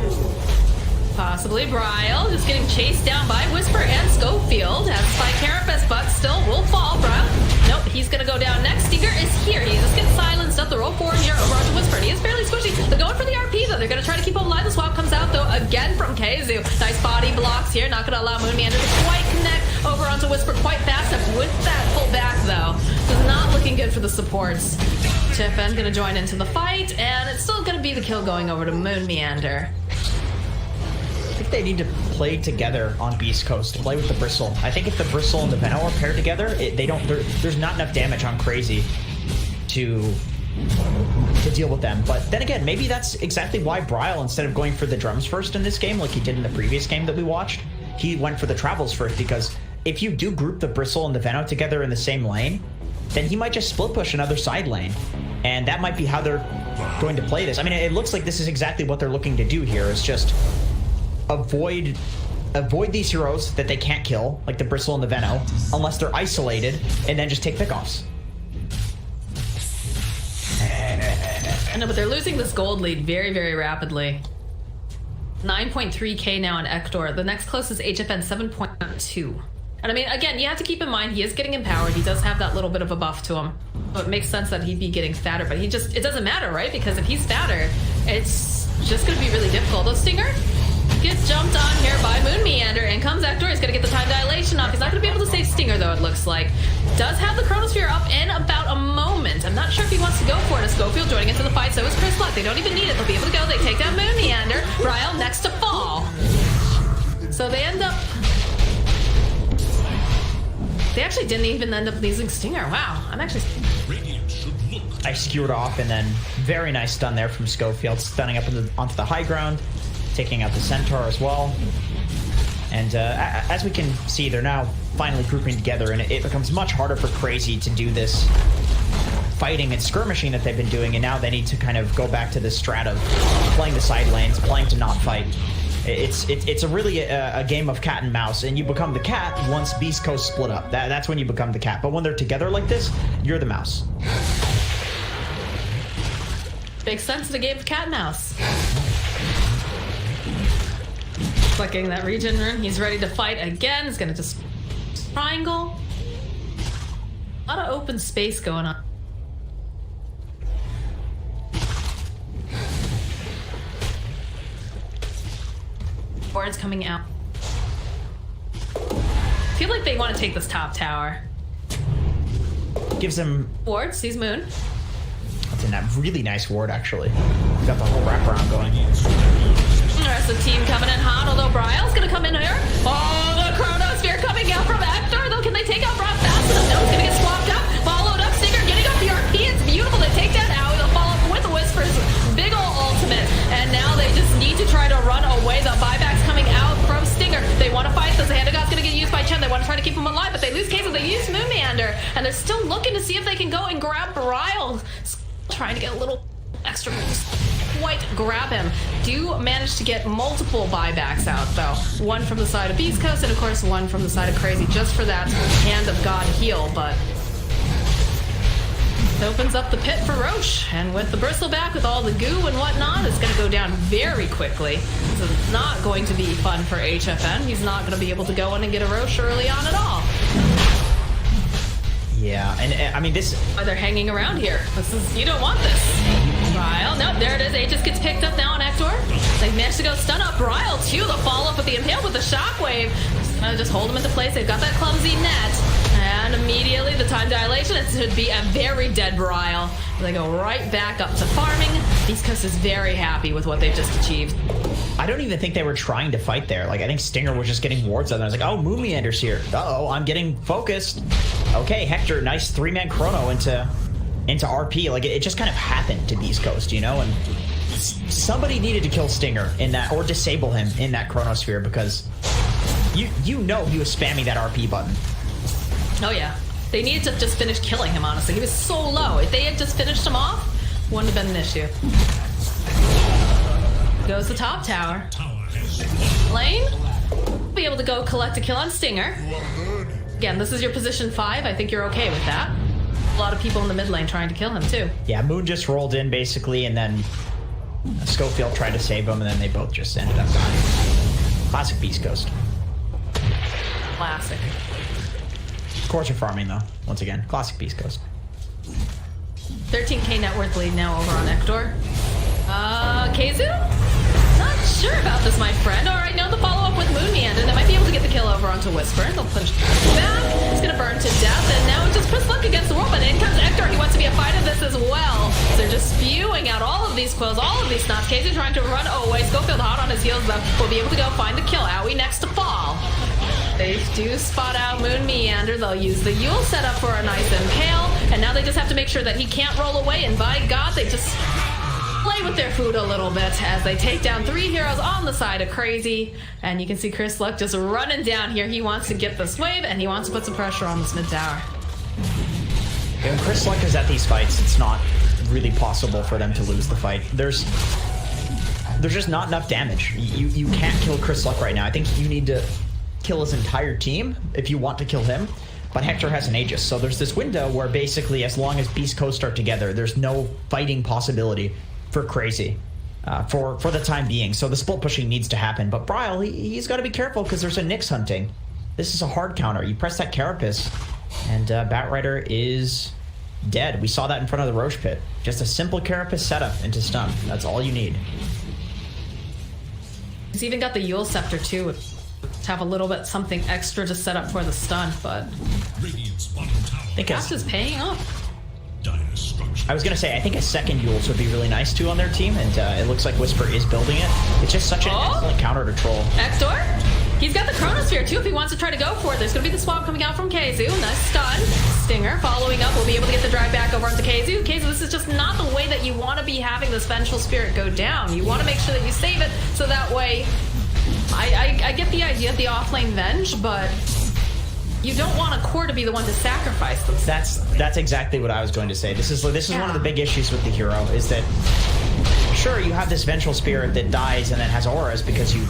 Possibly. Bryle just getting chased down by Whisper and Schofield. Has Spike Carapace, but still will fall. Bryle. Nope, he's gonna go down next. Stinger is here. He just gets silenced up the roll forward here over onto Whisper. And he is fairly squishy. They're going for the RP though. They're gonna try to keep him alive. The swap comes out though again from Keizu. Nice body blocks here. Not gonna allow Moon Meander to quite connect over onto Whisper quite fast enough with that pull back though. It's not looking good for the supports. Chiffen gonna join into the fight, and it's still gonna be the kill going over to Moon Meander. I think they need to play together on Beastcoast, play with the Bristle. I think if the Bristle and the Veno are paired together, there's not enough damage on Crazy to deal with them. But then again, maybe that's exactly why Bryle, instead of going for the drums first in this game, like he did in the previous game that we watched, he went for the travels first, because if you do group the Bristle and the Veno together in the same lane, then he might just split push another side lane. And that might be how they're going to play this. I mean, it looks like this is exactly what they're looking to do here, is just avoid these heroes that they can't kill, like the Bristle and the Veno, unless they're isolated, and then just take pickoffs. I know, but they're losing this gold lead very, very rapidly. 9.3k now on Ector. The next closest HFN 7.2. And I mean, again, you have to keep in mind he is getting empowered. He does have that little bit of a buff to him. So it makes sense that he'd be getting fatter, but it doesn't matter, right? Because if he's fatter, it's just going to be really difficult. Though Stinger gets jumped on here by Moon Meander, and comes Ector. He's going to get the time dilation off. He's not going to be able to save Stinger, though, it looks like. Does have the Chronosphere up in about a moment. I'm not sure if he wants to go for it. Schofield joining into the fight, so is Chris Luck. They don't even need it. They'll be able to go. They take down Moon Meander. Bryle next to fall. So they end up They actually didn't even end up using Stinger. Wow, I'm actually... I skewered off, and then very nice stun there from Schofield, stunning up onto the high ground, taking out the Centaur as well. And as we can see, they're now finally grouping together, and it becomes much harder for Crazy to do this fighting and skirmishing that they've been doing, and now they need to kind of go back to this strat of playing the side lanes, playing to not fight. It's really a game of cat and mouse, and you become the cat once Beastcoast split up. That's when you become the cat. But when they're together like this, you're the mouse. Makes sense in a game of cat and mouse. Clicking that regen rune. He's ready to fight again. He's gonna just triangle. A lot of open space going on. Boards coming out. I feel like they want to take this top tower. Gives him Ward, sees Moon. That's in that really nice ward, actually. Got the whole wraparound going. The rest of the team coming in hot, although Bryle's gonna come in here. Oh, the Chronosphere coming out from Hector, though. Can they take out Brock fast enough? No, he's gonna get swapped up. Followed up, Stinger getting up the RP. It's beautiful. They take that out. They'll follow up with Whisper's big ol' ultimate. And now they just need to try to run away. The buyback's coming out from Stinger. They want to fight this. The Handagod's gonna get used by Chen. They want to try to keep him alive, but they lose cases. They use Moon Meander, and they're still looking to see if they can go and grab Bryle. Trying to get a little extra moves. Quite grab him. Do manage to get multiple buybacks out, though. One from the side of Beastcoast, and of course one from the side of Crazy, just for that Hand of God heal, but it opens up the pit for Roche, and with the bristleback, with all the goo and whatnot, it's going to go down very quickly. So it's not going to be fun for HFN. He's not going to be able to go in and get a Roche early on at all. Yeah, and I mean, this... Why they're hanging around here. This is... You don't want this. Bryle, nope, there it is. Aegis gets picked up now on Hector. They managed to go stun up Bryle, too. The follow-up with the Impale with the Shockwave. Just hold him into place. They've got that clumsy net. And immediately, the time dilation, it should be a very dead Bryle. They go right back up to farming. Beastcoast is very happy with what they've just achieved. I don't even think they were trying to fight there. Like, I think Stinger was just getting wards on them. I was like, oh, Moon Meander's here. Uh-oh, I'm getting focused. Okay, Hector, nice 3-man chrono into RP. Like, it just kind of happened to Beastcoast, you know? And somebody needed to kill Stinger in that, or disable him in that chronosphere, because you know he was spamming that RP button. Oh, yeah. They needed to just finish killing him, honestly. He was so low. If they had just finished him off, wouldn't have been an issue. Goes the top tower. Lane, be able to go collect a kill on Stinger. Again, this is your position 5. I think you're okay with that. A lot of people in the mid lane trying to kill him, too. Yeah, Moon just rolled in, basically, and then Schofield tried to save him, and then they both just ended up dying. Classic Beastcoast. Classic. Of course you're farming, though. Once again, classic Beastcoast. 13k net worth lead now over on Hector. KZU? Not sure about this, my friend. Alright, now the follow-up with Moon Meander. They might be able to get the kill over onto Whisper. They'll push back. He's gonna burn to death, and now it's just Chris Luck against the world, but in comes Hector. He wants to be a fight of this as well. So they're just spewing out all of these quills, all of these snots. KZU trying to run away. Schofield hot on his heels, though. Will be able to go find the kill. Owie next to fall. They do spot out Moon Meander. They'll use the Yule setup for a nice impale, and now they just have to make sure that he can't roll away, and by God, they just play with their food a little bit as they take down 3 heroes on the side of Crazy, and you can see Chris Luck just running down here. He wants to get this wave, and he wants to put some pressure on this mid tower. When Chris Luck is at these fights, it's not really possible for them to lose the fight. There's just not enough damage. You can't kill Chris Luck right now. I think you need to kill his entire team if you want to kill him, but Hector has an Aegis, so there's this window where basically as long as Beastcoast are together, there's no fighting possibility for Crazy for the time being. So the split pushing needs to happen, but Bryle, he's got to be careful because there's a Nyx hunting. This is a hard counter. You press that Carapace, and Batrider is dead. We saw that in front of the Roche pit. Just a simple Carapace setup into stun. That's all you need. He's even got the Yule Scepter too, to have a little bit something extra to set up for the stun, but I think Ash is paying off. I was gonna say, I think a second Yules would be really nice too on their team, and it looks like Whisper is building it. It's just such an excellent counter to troll. Hector? He's got the Chronosphere Sphere too if he wants to try to go for it. There's going to be the swap coming out from KheZu. Nice stun. Stinger following up will be able to get the drag back over onto KheZu. KheZu, this is just not the way that you want to be having this Vengeful Spirit go down. You want to make sure that you save it so that way... I get the idea of the offlane Venge, but you don't want a core to be the one to sacrifice them. That's exactly what I was going to say. This is one of the big issues with the hero, is that sure, you have this Vengeful Spirit that dies and then has auras because you...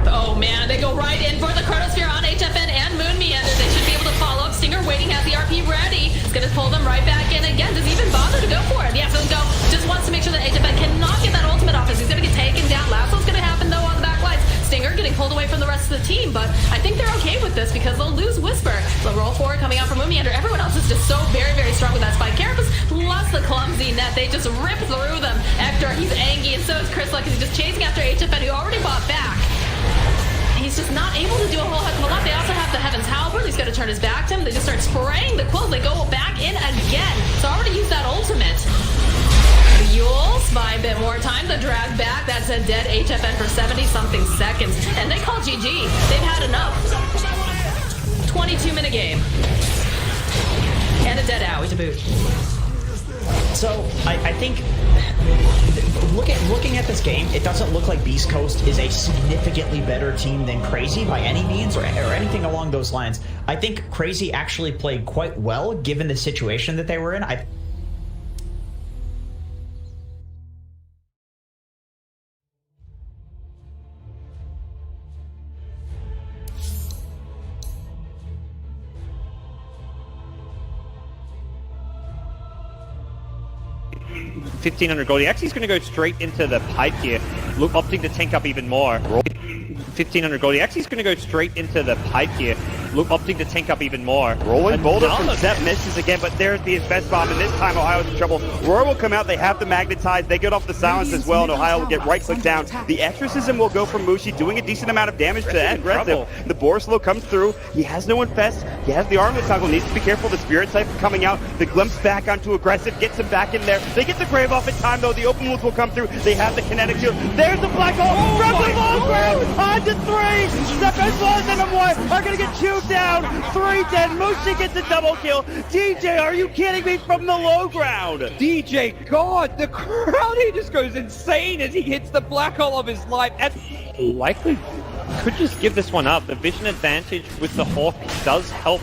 Oh man, they go right in for the Chronosphere on HFN and Moon Meander. They should be able to follow up. Stinger waiting, has the RP ready. It's going to pull them right back in again. Does he even bother to go for it? Yeah, so go. Just wants to make sure that HFN cannot get that ultimate off as he's going to get taken down. Lasso's going to happen though on the back lines. Stinger getting pulled away from the rest of the team, but I think they're okay with this because they'll lose Whisper. The roll forward coming out from Moon Meander. Everyone else is just so very, very strong with that Spike Carapace plus the clumsy net. They just rip through them. Hector, he's angry, and so is Chris because he's just chasing after HFN who already bought back. He's just not able to do a whole heck of a lot. They also have the Heaven's Halberd. He's going to turn his back to him. They just start spraying the quills. They go back in again. So already used that ultimate. The Yules buy a bit more time. The drag back. That's a dead HFN for 70-something seconds. And they call GG. They've had enough. 22-minute game. And a dead owie to boot. So I think looking at this game, it doesn't look like Beastcoast is a significantly better team than CR4ZY by any means or anything along those lines. I think CR4ZY actually played quite well given the situation that they were in. 1,500 gold. He actually is going to go straight into the pipe here, opting to tank up even more. 1,500 gold. He actually is going to go straight into the pipe here, opting to tank up even more. Rolling boulder from Zep misses again, but there's the invest bomb, and this time Ohio's in trouble. Roar will come out, they have the magnetize, they get off the silence as well, and Ohio will get right click down. The exorcism will go from Mushi, doing a decent amount of damage to aggressive. The Borslow comes through, he has no infest, he has the armlet toggle, needs to be careful, the Spirit Cypher coming out, the glimpse back onto aggressive, gets him back in there. They get the Grave off in time though, the open wounds will come through, they have the kinetic shield. There's the black hole from the low ground, on to 3, Zep as well as NM1 are gonna get chewed down. 3 dead, Mushi gets a double kill. DJ, are you kidding me, from the low ground? DJ, God, the crowd, he just goes insane as he hits the black hole of his life. And Likely could just give this one up. The vision advantage with the Hawk does help.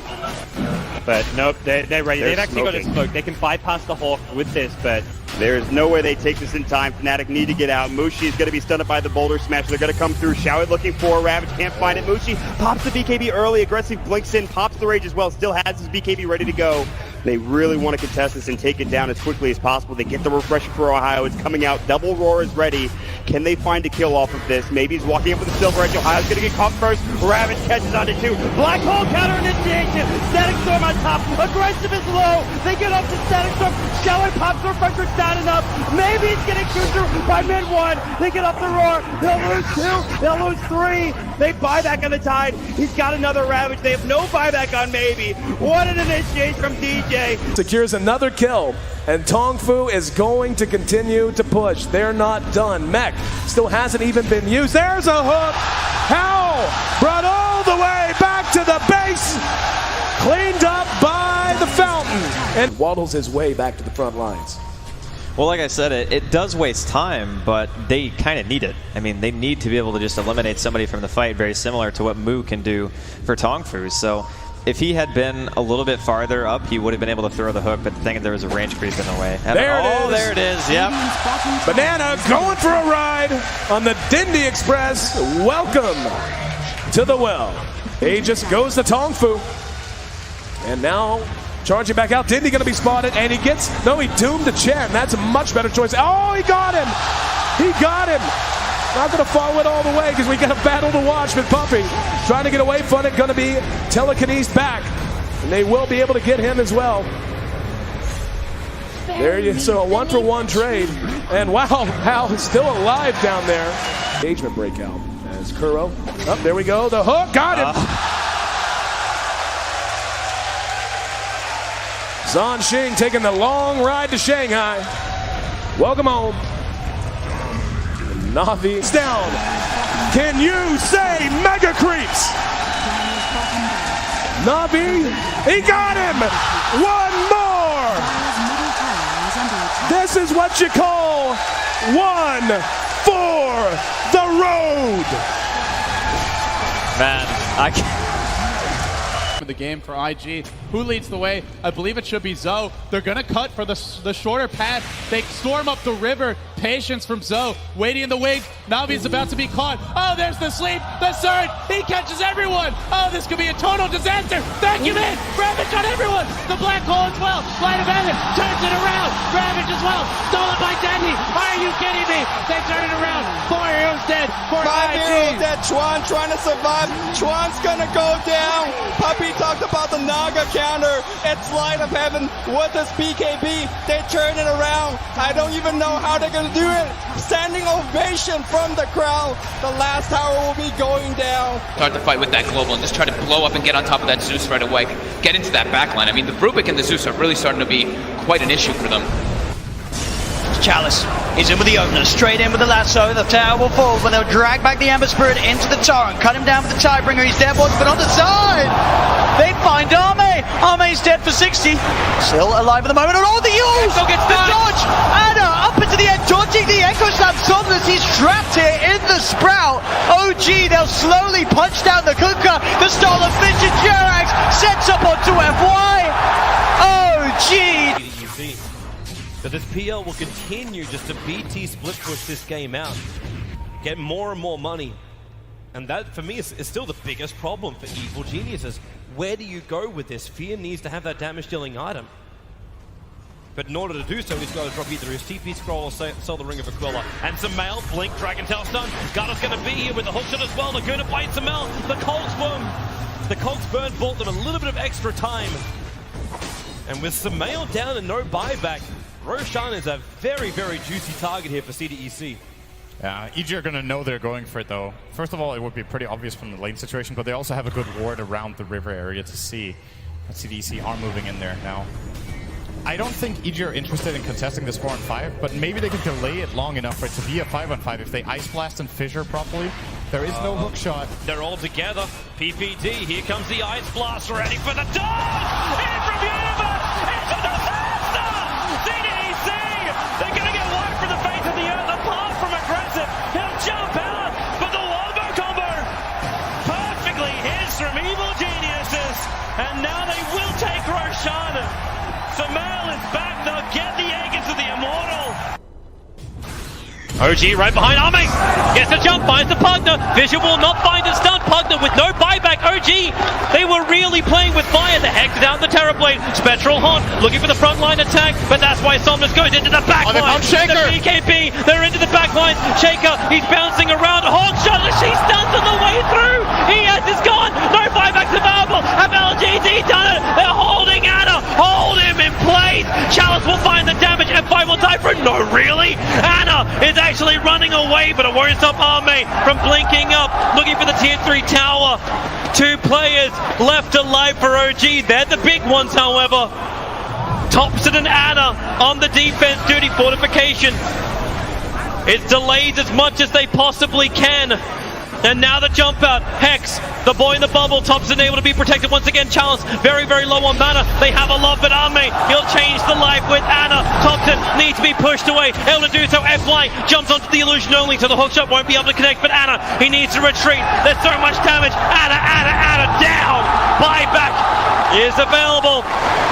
But nope, they're ready. They've actually got a smoke. They can bypass the Hawk with this, but there's no way they take this in time. Fnatic need to get out. Mushi is going to be stunned up by the boulder smash. They're going to come through. Shower looking for a Ravage. Can't find it. Mushi pops the BKB early. Aggressive blinks in. Pops the Rage as well. Still has his BKB ready to go. They really want to contest this and take it down as quickly as possible. They get the refresher for Ohio. It's coming out. Double Roar is ready. Can they find a kill off of this? Maybe he's walking up with the Silver Edge. Ohio's going to get caught first. Ravage catches onto 2. Black Hole counter initiation. Static Storm on top. Aggressive is low. They get up to Static Storm. Shower pops the refresher. Not enough. Maybe he's getting chewed through by mid 1. They get up the Roar. They'll lose 2. They'll lose 3. They buy back on the Tide. He's got another Ravage. They have no buyback on Maybe. What an initiation from DJ. Secures another kill, and Tongfu is going to continue to push. They're not done. Mech still hasn't even been used. There's a hook. How? Brought all the way back to the base. Cleaned up by the fountain. And waddles his way back to the front lines. Well, like I said, it does waste time, but they kind of need it. I mean, they need to be able to just eliminate somebody from the fight, very similar to what Mu can do for Tongfu. So if he had been a little bit farther up, he would have been able to throw the hook, but the thing is there was a range creep in the way. There it is, yep. Banana going for a ride on the Dindy Express. Welcome to the well. Aegis goes to Tongfu. And now charging back out. Dindy going to be spotted, and he gets, no, he doomed the Chen. That's a much better choice. Oh, he got him. He got him. Not going to follow it all the way because we got a battle to watch with Puppy. Trying to get away from it, going to be telekinesed back. And they will be able to get him as well. There you so a 1-for-1 trade. And wow, Hal is still alive down there. Engagement breakout as Kuro. Oh, there we go. The hook, got him. Zhan Xing taking the long ride to Shanghai. Welcome home. Navi is down. Can you say mega creeps? Na'Vi, he got him! One more! This is what you call one for the road! Man, I can't. The game for IG. Who leads the way? I believe it should be Zoe. They're going to cut for the shorter path. They storm up the river. Patience from Zoe. Waiting in the wings. Navi's about to be caught. Oh, there's the sleep. The surge. He catches everyone. Oh, this could be a total disaster. Vacuum in. Ravage on everyone. The black hole as well. Light of heaven turns it around. Ravage as well. Stolen by Dendy. Are you kidding me? They turn it around. 4 heroes dead. 5 heroes dead. Chuan trying to survive. Chuan's gonna go down. Puppy talked about the Naga counter. It's light of heaven. What does BKB? They turn it around. I don't even know how they're gonna do it. Standing ovation from the crowd. The last tower will be going down. Start the fight with that global and just try to blow up and get on top of that Zeus right away. Get into that backline. I mean, the Rubik and the Zeus are really starting to be quite an issue for them. Chalice is in with the opener, straight in with the lasso. The tower will fall, but they'll drag back the Ember Spirit into the torrent, cut him down with the Tidebringer. He's dead, but on the side. They find Arme. Arme's dead for 60. Still alive at the moment. Oh, the use! The dodge! Anna up into the end, dodging the Echo Slam. Somnus, he's trapped here in the Sprout. OG, they'll slowly punch down the Kuka. The stolen Vision Jerax sets up onto FY. OG! But this PL will continue just to BT split push this game out, get more and more money, and that for me is still the biggest problem for Evil Geniuses. Where do you go with this? Fear needs to have that damage dealing item, but in order to do so, he's got to drop either his TP scroll or sell the Ring of Aquila. And Samel, Blink, Dragon Tail stun. Garda's going to be here with the hookshot as well. They're going to bite Samel. The Colt's burn bought them a little bit of extra time, and with Samel down and no buyback, Roshan is a very, very juicy target here for CDEC. Yeah, EG are going to know they're going for it, though. First of all, it would be pretty obvious from the lane situation, but they also have a good ward around the river area to see. CDEC are moving in there now. I don't think EG are interested in contesting this 4-on-5, but maybe they can delay it long enough for it to be a 5-on-5 if they Ice Blast and Fissure properly. There is no hook shot. They're all together. PPD, here comes the Ice Blast, ready for the dog! In from Universe! It's a disaster! CDEC! They're going to get wiped from the face of the earth, apart from aggressive. He'll jump out, but the Wombo combo perfectly hits from Evil Geniuses, and now they will take Roshan. Samel is back, they'll get the egg into the Immortal. OG right behind Arme. Gets a jump, finds the Pugner. Vision will not find the stun. Pugner with no buyback. OG, they were really playing with fire. The Hex down the Terrorblade. Spectral Haunt looking for the frontline attack, but that's why Somnus goes into the backline. Oh, Shaker. The BKB, they're into the backline. Shaker, he's bouncing around. Hawk shot, she stuns on the way through. Is gone. No buybacks available. Have LGD done it? They're holding Anna. Hold him in place. Chalice will find the damage. F5 will die for it. No, really? Anna is actually running away, but it won't stop Arme from blinking up, looking for the tier 3 tower. 2 players left alive for OG. They're the big ones, however. Thompson and Anna on the defense duty. Fortification. It's delayed as much as they possibly can. And now the jump out. Hex, the boy in the bubble. Thompson able to be protected once again. Chalice very, very low on mana. They have a love, but Arme, he'll change the life with Anna. Thompson needs to be pushed away. Able to do so. FY jumps onto the illusion only, so the hookshot won't be able to connect. But Anna, he needs to retreat. There's so much damage. Anna down. Buyback is available.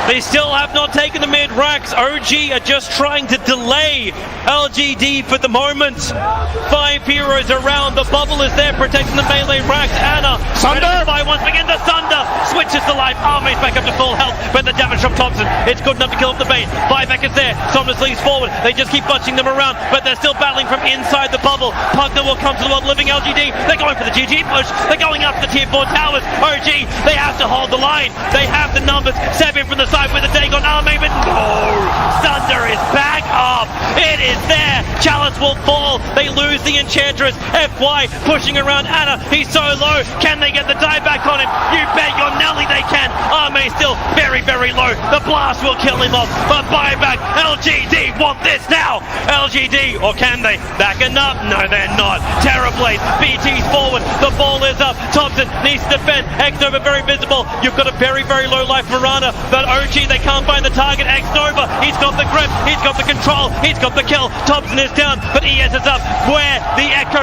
They still have not taken the mid racks. OG are just trying to delay LGD for the moment. 5 heroes around. The bubble is there protecting the melee racks. Anna, Sunder by once again. The Sunder switches to life. Arme's back up to full health, but the damage from Thompson, it's good enough to kill off the bait. Buyback is there. Somnus leads forward. They just keep bunching them around, but they're still battling from inside the bubble. Pugner will come to the world living LGD. They're going for the GG push. They're going up the tier 4 towers. OG, they have to hold the line. They have the numbers. 7 from the side with a take on Arme, but no! Sunder is back up. It is there. Chalice will fall. They lose the Enchantress. FY pushing around Anna. He's so low. Can they get the dieback on him? You bet your Nelly. they can. Arme still very, very low. The blast will kill him off, but buyback. LGD want this now. LGD, or can they? Backing up? No, they're not. Terrorblade, BT's forward. The ball is up. Thompson needs to defend. Xnova very visible. You've got a very, very low life Mirana, but OG, they can't find the target. Xnova, he's got the grip, he's got the control, he's got the kill. Thompson is down, but ES is up. Where the Echo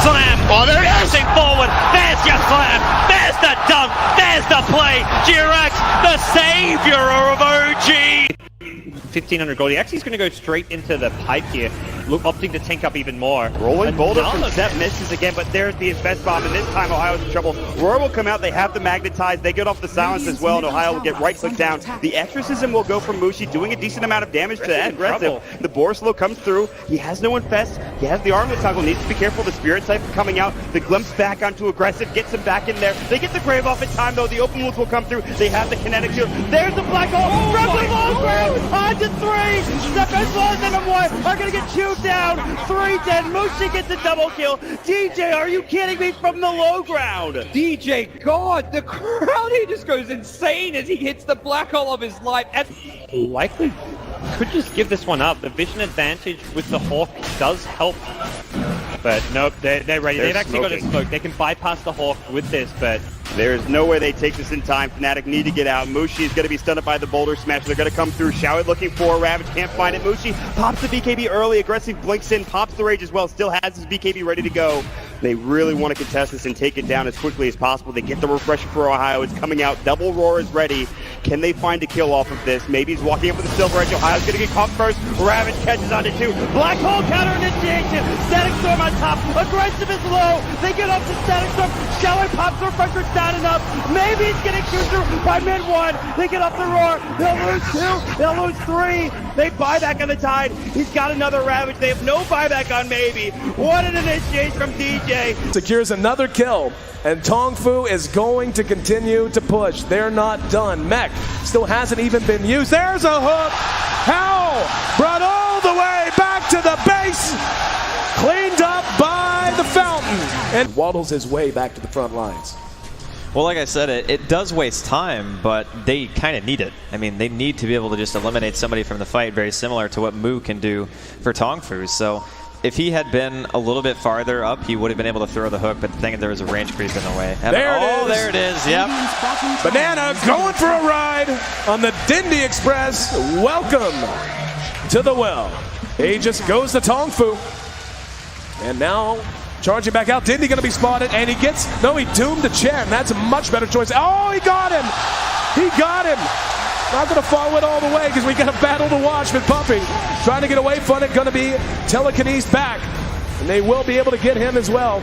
slam. Oh, there it is. Pushing forward. There's your slam. There's the dunk. There's the play. Jirax, the savior of OG. 1500 gold. He actually is going to go straight into the pipe here. Look, opting to tank up even more. Rolling boulder from Zep misses again, but there's the invest bomb, and this time Ohio's in trouble. Roar will come out, they have the magnetize, they get off the silence as well, and Ohio will get right click down. The exorcism will go from Mushi, doing a decent amount of damage to that aggressive. The Borslow comes through, he has no infest, he has the armlet toggle, needs to be careful, the Spirit Cypher coming out, the glimpse back onto aggressive, gets him back in there. They get the Grave off in time though, the open wounds will come through, they have the kinetic shield. There's the black hole, from the low ground, on to 3, Zep as well as M1 are gonna get chewed down. 3 dead. Mushi gets a double kill. DJ, are you kidding me? From the low ground. DJ, God, the crowd, he just goes insane as he hits the black hole of his life. And Likely could just give this one up. The vision advantage with the Hawk does help. But nope, they're ready. They've actually got a smoke. They can bypass the Hawk with this, but there's no way they take this in time. Fnatic need to get out. Mushi is going to be stunned by the boulder smash. They're going to come through. Showit looking for Ravage. Can't find it. Mushi pops the BKB early. Aggressive blinks in. Pops the rage as well. Still has his BKB ready to go. They really want to contest this and take it down as quickly as possible. They get the refresher for Ohio. It's coming out. Double Roar is ready. Can they find a kill off of this? Maybe he's walking up with the Silver Edge. Ohio's going to get caught first. Ravage catches onto 2. Black Hole counter initiation. Static Storm on top. Aggressive is low. They get up to Static Storm. Showit pops the refresher. Not enough. Maybe he's getting chewed through by mid 1. They get off the Roar. They'll lose 2. They'll lose 3. They buy back on the Tide. He's got another Ravage. They have no buyback on Maybe. What an initiation from DJ. Secures another kill, and Tongfu is going to continue to push. They're not done. Mech still hasn't even been used. There's a hook. Howl brought all the way back to the base. Cleaned up by the fountain. And waddles his way back to the front lines. Well, like I said, it does waste time, but they kind of need it. I mean, they need to be able to just eliminate somebody from the fight, very similar to what Mu can do for Tongfu. So if he had been a little bit farther up, he would have been able to throw the hook, but the thing is there was a range creep in the way. And there it is, yep. Banana going for a ride on the Dindy Express. Welcome to the well. Aegis goes to Tongfu. And now charging back out. Dindy going to be spotted, and he gets, no, he doomed the Chen. That's a much better choice. Oh, he got him. He got him. Not going to follow it all the way because we got a battle to watch with Puppy. Trying to get away from it, going to be telekinesis back. And they will be able to get him as well.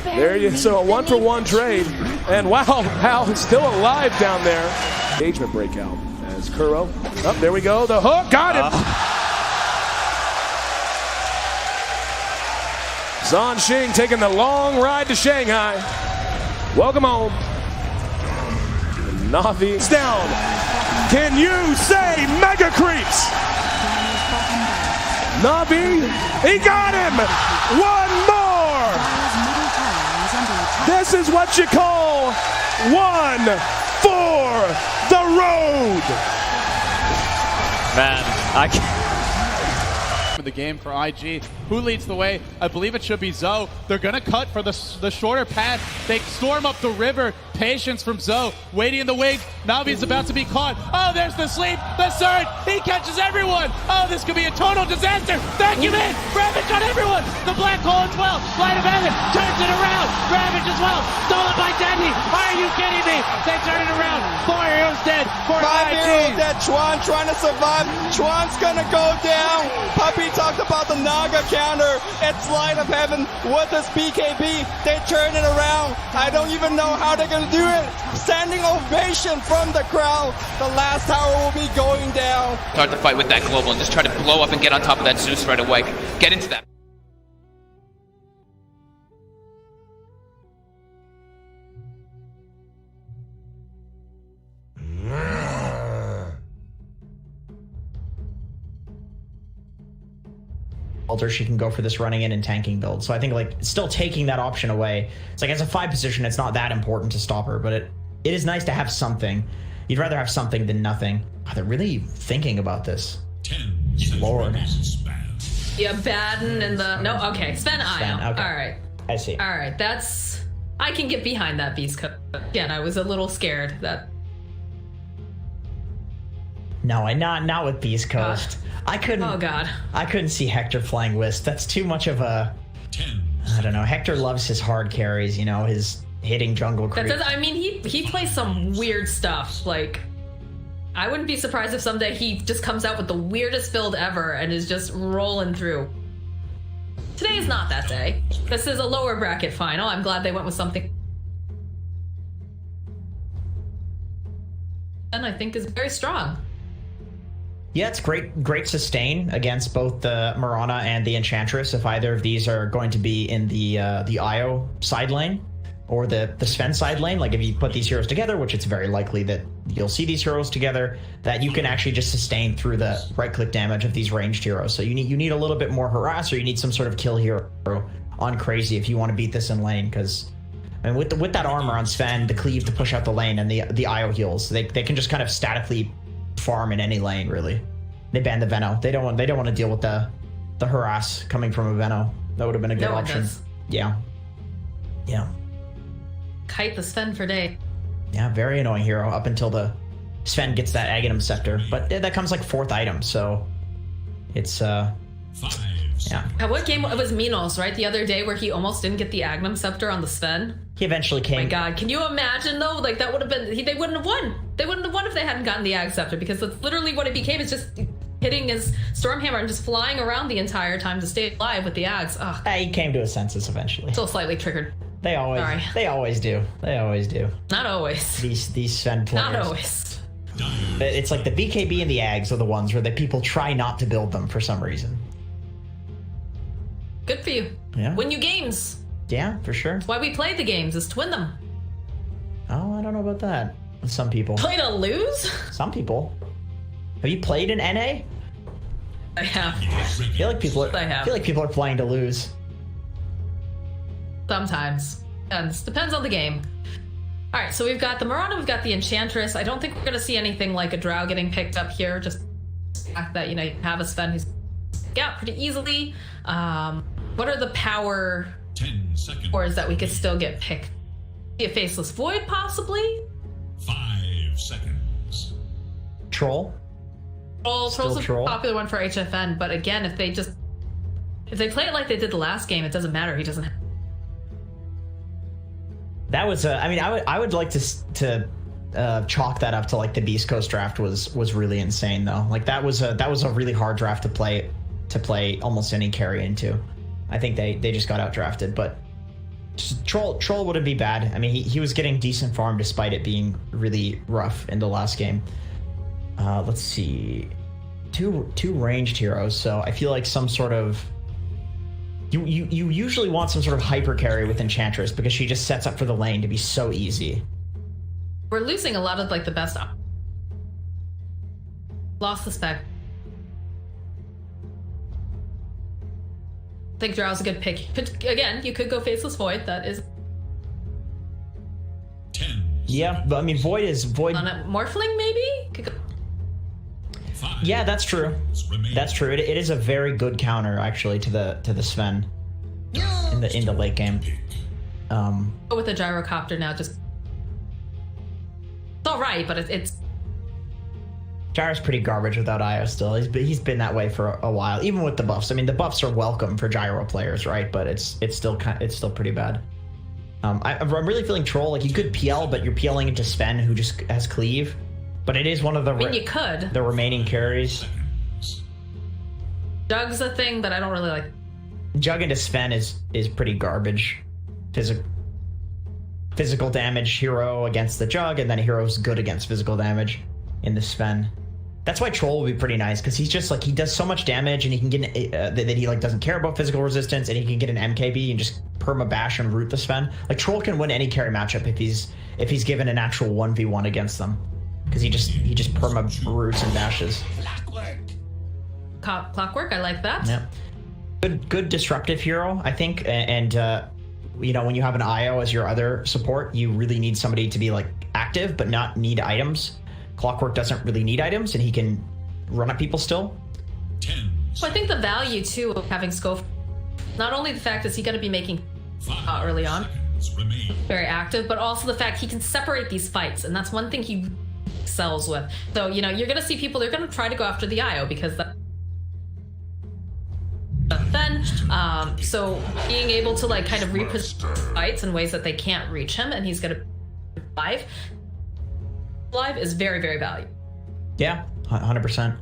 There you so a 1-for-1 trade. And wow, Hal is still alive down there. Engagement breakout as Kuro. Oh, there we go. The hook, got him. Zhan Xing taking the long ride to Shanghai. Welcome home. Navi down. Can you say mega creeps? Navi, he got him. One more. This is what you call one for the road. Man, I can't. The game for IG. Who leads the way? I believe it should be Zoe. They're gonna cut for the shorter path. They storm up the river. Patience from Zoe. Waiting in the wings. Navi's about to be caught. Oh, there's the sleep. The surge. He catches everyone. Oh, this could be a total disaster. Vacuum in. Ravage on everyone. The black hole as well. Light of heaven turns it around. Ravage as well. Stolen by Dandy. Are you kidding me? They turn it around. 4 heroes dead. 5 heroes dead. Chuan trying to survive. Chuan's gonna go down. Puppy talked about the Naga counter. It's Light of Heaven with his BKB. They turn it around. I don't even know how they're gonna do it. Standing ovation from the crowd. The last tower will be going down. Start the fight with that global and just try to blow up and get on top of that Zeus right away. Get into that. or she can go for this running in and tanking build. So I think like still taking that option away. It's like as a 5 position, it's not that important to stop her, but it is nice to have something. You'd rather have something than nothing. Oh, they're really thinking about this. Lord. Yeah, Baden and the okay, Sven Ion. Okay. All right. I see. All right, I can get behind that Beastcoast. Again, I was a little scared that. No, not with Beastcoast. I couldn't. Oh God. I couldn't see Hector playing Wisp. That's too much of a. I don't know. Hector loves his hard carries. You know, his hitting jungle creep. I mean, he plays some weird stuff. Like, I wouldn't be surprised if someday he just comes out with the weirdest build ever and is just rolling through. Today is not that day. This is a lower bracket final. I'm glad they went with something. And I think is very strong. Yeah, it's great sustain against both the Mirana and the Enchantress if either of these are going to be in the Io side lane or the Sven side lane. Like if you put these heroes together, which it's very likely that you'll see these heroes together, that you can actually just sustain through the right-click damage of these ranged heroes. So you need a little bit more harass, or you need some sort of kill hero on Crazy if you want to beat this in lane, because I mean, with that armor on Sven, the cleave to push out the lane, and the Io heals, they can just kind of statically farm in any lane, really. They banned the Veno. They don't want to deal with the harass coming from a Veno. That would have been a good option. Does. Yeah. Kite the Sven for day. Yeah, very annoying hero up until the Sven gets that Aghanim Scepter, but that comes like 4th item, so it's yeah. At what game? It was Minos, right? The other day where he almost didn't get the Aghanim Scepter on the Sven. He eventually came. Oh my God, can you imagine though? Like that would have been, they wouldn't have won. They wouldn't have won if they hadn't gotten the Ag Scepter, because that's literally what it became. Is just hitting his Stormhammer and just flying around the entire time to stay alive with the Ags. Ugh. He came to his senses eventually. Still slightly triggered. They always do. They always do. Not always. These Sven players. Not always. It's like the BKB and the Ags are the ones where the people try not to build them for some reason. Good for you. Yeah. Win you games. Yeah, for sure. That's why we play the games, is to win them. Oh, I don't know about that. Some people. Play to lose? Some people. Have you played in NA? I have. I feel like people are playing to lose. Sometimes. And it depends on the game. Alright, so we've got the Mirana, we've got the Enchantress. I don't think we're going to see anything like a Drow getting picked up here. Just the fact that, you have a Sven who's out pretty easily. What are the power 10 seconds. Or is that we could still get picked? See a Faceless Void, possibly? 5 seconds. Troll? Troll's a popular one for HFN, but again, if they play it like they did the last game, it doesn't matter. He doesn't. That was I would like to chalk that up to like the Beastcoast draft was really insane though. Like that was a really hard draft to play almost any carry into. I think they just got out drafted, but Troll wouldn't be bad. I mean, he was getting decent farm despite it being really rough in the last game. Let's see, two ranged heroes, so I feel like some sort of you usually want some sort of hyper carry with Enchantress because she just sets up for the lane to be so easy. We're losing a lot of like the best. Lost the spec. I think Drow's a good pick. Again, you could go Faceless Void. That is. 10. Yeah, but I mean, Void. On a Morphling, maybe? Could go. Yeah, that's true. That's true. It is a very good counter actually to the Sven in the late game. Go with the Gyrocopter now. Just it's all right, but it's. Gyro's pretty garbage without Io still. He's been that way for a while, even with the buffs. I mean, the buffs are welcome for Gyro players, right? But it's still pretty bad. I'm really feeling Troll. Like you could PL, but you're PLing into Sven, who just has cleave. But it is one of the you could. The remaining carries. Jug's a thing, but I don't really like. Jug into Sven is pretty garbage. Physical damage hero against the Jug, and then a hero's good against physical damage in the Sven. That's why Troll will be pretty nice, because he's just like, he does so much damage, and he can get that he like doesn't care about physical resistance, and he can get an MKB and just perma bash and root the Sven. Like Troll can win any carry matchup if he's given an actual 1v1 against them, because he just perma roots and bashes. Clockwork, I like that. Yeah. good disruptive hero, I think, and you know, when you have an IO as your other support, you really need somebody to be like active but not need items. Clockwork doesn't really need items, and he can run at people still. Well, I think the value too of having Scope, not only the fact is he going to be making early on very active, but also the fact he can separate these fights, and that's one thing he excels with. So, you know, you're going to see people, they're going to try to go after the IO because so being able to like kind of reposition fights in ways that they can't reach him, and he's going to live is very, very valuable. Yeah, 100%.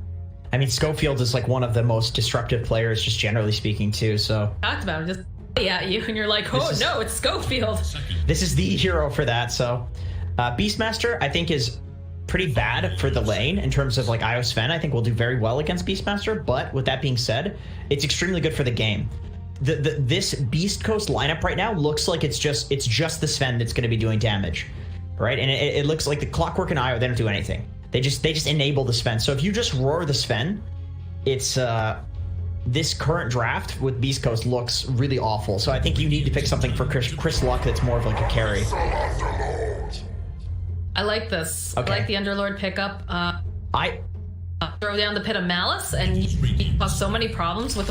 I mean, Schofield is like one of the most disruptive players, just generally speaking, too. So talked about him just at you, and you're like, oh no, it's Schofield. This is the hero for that. So Beastmaster, I think, is pretty bad for the lane in terms of like IO Sven. I think will do very well against Beastmaster, but with that being said, it's extremely good for the game. This Beastcoast lineup right now looks like it's just the Sven that's going to be doing damage, right? And it looks like the Clockwork and IO, they don't do anything. They just enable the Sven. So if you just roar the Sven, it's this current draft with Beastcoast looks really awful. So I think you need to pick something for Chris Luck that's more of like a carry. I like this. Okay. I like the Underlord pickup. I throw down the Pit of Malice, and you cause so many problems with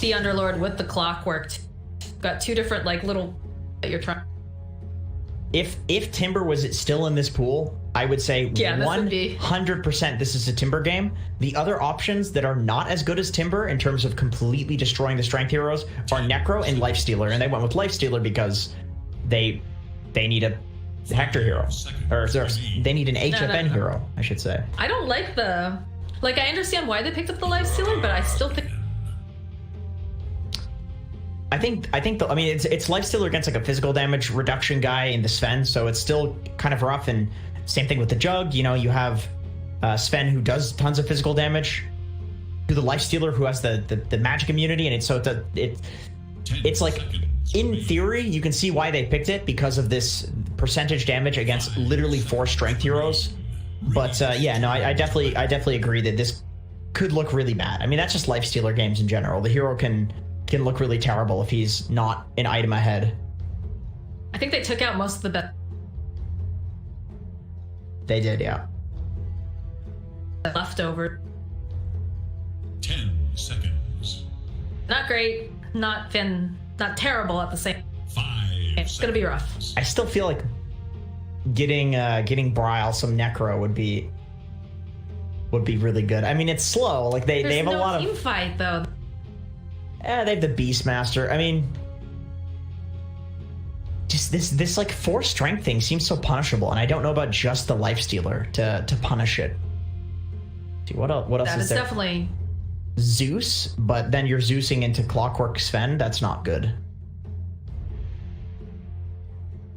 the Underlord with the Clockwork. Got two different like little that you're trying. If Timber was still in this pool, I would say 100% this is a Timber game. The other options that are not as good as Timber in terms of completely destroying the strength heroes are Necro and Lifestealer, and they went with Lifestealer because they need a Hector hero, or they need an HFN hero, I should say. I don't like I understand why they picked up the Lifestealer, but I still think. I think it's Lifestealer against like a physical damage reduction guy in the Sven, so it's still kind of rough. And same thing with the Jug. You know, you have Sven who does tons of physical damage to the Lifestealer who has the magic immunity, and it's like, in theory, you can see why they picked it because of this percentage damage against literally 4 strength heroes. But yeah, no, I definitely agree that this could look really bad. I mean, that's just Lifestealer games in general. The hero can look really terrible if he's not an item ahead. I think they took out most of the best. They did, yeah. Leftover. 10 seconds. Not great, not terrible at the same. 5 It's gonna be rough. I still feel like getting Brile some Necro would be really good. I mean, it's slow. Like they have a lot of team fight though. They have the Beastmaster. I mean, just this like 4 strength thing seems so punishable, and I don't know about just the Lifestealer to punish it. See, what else That is is there? definitely Zeus, but then you're Zeusing into Clockwork Sven. That's not good.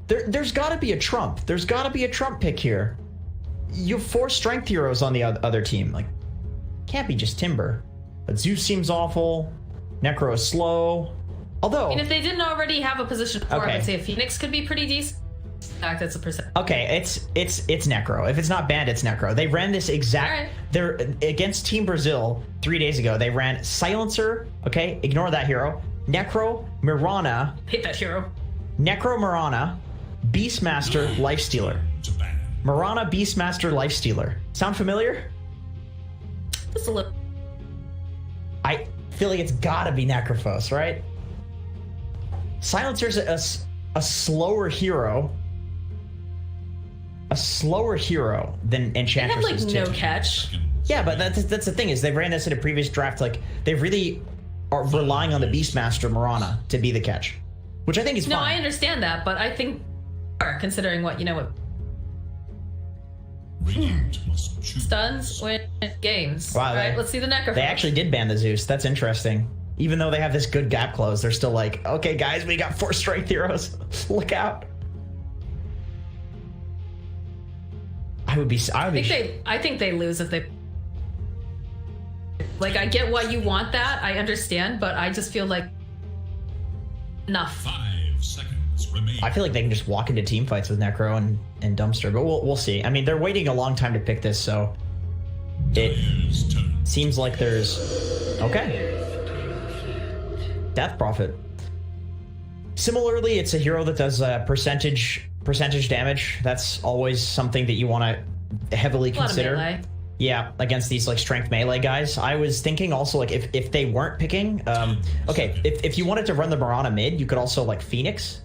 There's got to be a trump. There's got to be a trump pick here. You have 4 strength heroes on the other team. Like, can't be just Timber. But Zeus seems awful. Necro is slow. Although, and if they didn't already have a position for Okay. it, I'd say a Phoenix could be pretty decent. In fact, that's a percent. okay, it's Necro. If it's not banned, it's Necro. They ran this exact. They're against Team Brazil 3 days ago. They ran Silencer. Okay, ignore that hero. Necro, Mirana. Hate that hero. Necro, Mirana, Beastmaster, Lifestealer. Mirana, Beastmaster, Lifestealer. Sound familiar? Just a little. I feel like it's gotta be Necrophos, right? Silencer's a slower hero. A slower hero than Enchantress They have is like too. no catch. Yeah, but that's the thing is they ran this in a previous draft. Like they really are relying on the Beastmaster Mirana to be the catch, which I think is No, fine. I understand that, but I think considering what stuns win games. Wow, All right, let's see the Necrophos. They actually did ban the Zeus. That's interesting. Even though they have this good gap close, they're still like, okay, guys, we got 4 strength heroes. Look out. I think they lose if they. Like, I get why you want that. I understand, but I just feel like enough. 5 seconds remain. I feel like they can just walk into team fights with Necro and Dumpster, but we'll see. I mean, they're waiting a long time to pick this, so it seems like there's okay. Death Prophet. Similarly, it's a hero that does percentage damage. That's always something that you want to heavily consider. Yeah, against these like strength melee guys. I was thinking also like if they weren't picking, okay, if you wanted to run the Mirana mid, you could also like Phoenix.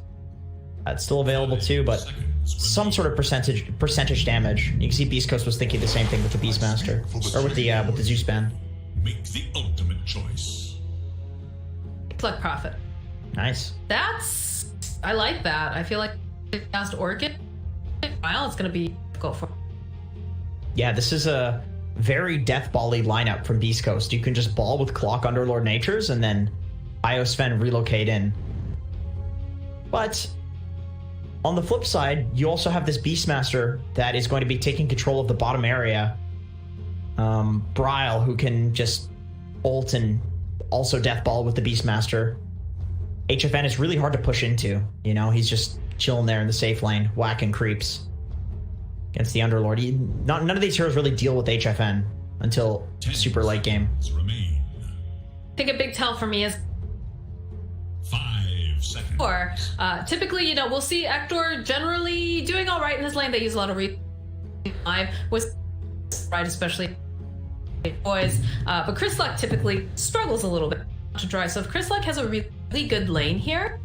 It's still available too, but some sort of percentage damage. You can see Beastcoast was thinking the same thing with the Beastmaster or with the Zeus ban. Make the ultimate choice. Select Prophet. Nice. I like that. I feel like if cast Orchid, while it's gonna be difficult for. Yeah, this is a very death ball-y lineup from Beastcoast. You can just ball with Clock Underlord Natures and then Iosven relocate in. But on the flip side, you also have this Beastmaster that is going to be taking control of the bottom area. Bryle, who can just ult and also death ball with the Beastmaster. HFN is really hard to push into. You know, he's just chilling there in the safe lane, whacking creeps against the Underlord. None of these heroes really deal with HFN until super late game. I think a big tell for me is 5 seconds. Or typically, you know, we'll see Ector generally doing all right in his lane. They use a lot of live with right, especially boys. But Chris Luck typically struggles a little bit to drive. So if Chris Luck has a really good lane here,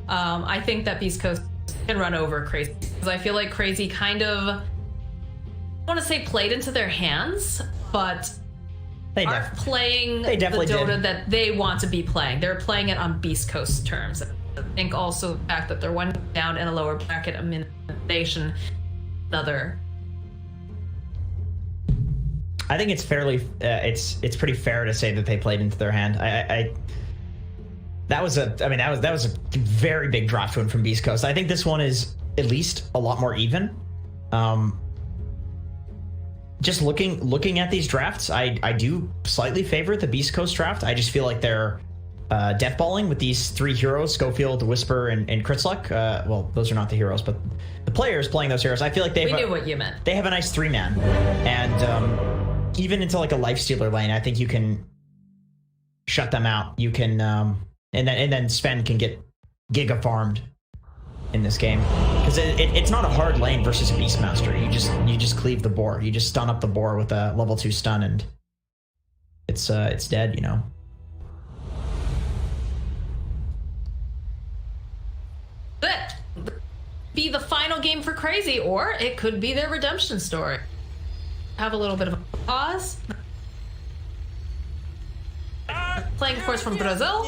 I think that Beastcoast can run over Crazy. Because I feel like Crazy kind of, I want to say played into their hands, but they aren't playing the Dota that they want to be playing. They're playing it on Beastcoast terms. I think also the fact that they're one down in a lower bracket elimination, another. I think it's fairly, it's pretty fair to say that they played into their hand. That was a very big draft win from Beastcoast. I think this one is at least a lot more even. Just looking at these drafts, I do slightly favor the Beastcoast draft. I just feel like they're deathballing with these three heroes, Schofield, Whisper, and Kritzluck. Well, those are not the heroes, but the players playing those heroes. I feel like we knew what you meant. They have a nice 3-man, and even into like a Lifestealer lane, I think you can shut them out. You can, and then Sven can get giga farmed in this game, because it's not a hard lane versus a Beastmaster. You just cleave the boar. You just stun up the boar with a level 2 stun, and it's dead. You know. But be the final game for Crazy, or it could be their redemption story. Have a little bit of a pause. Playing, of course, from Brazil.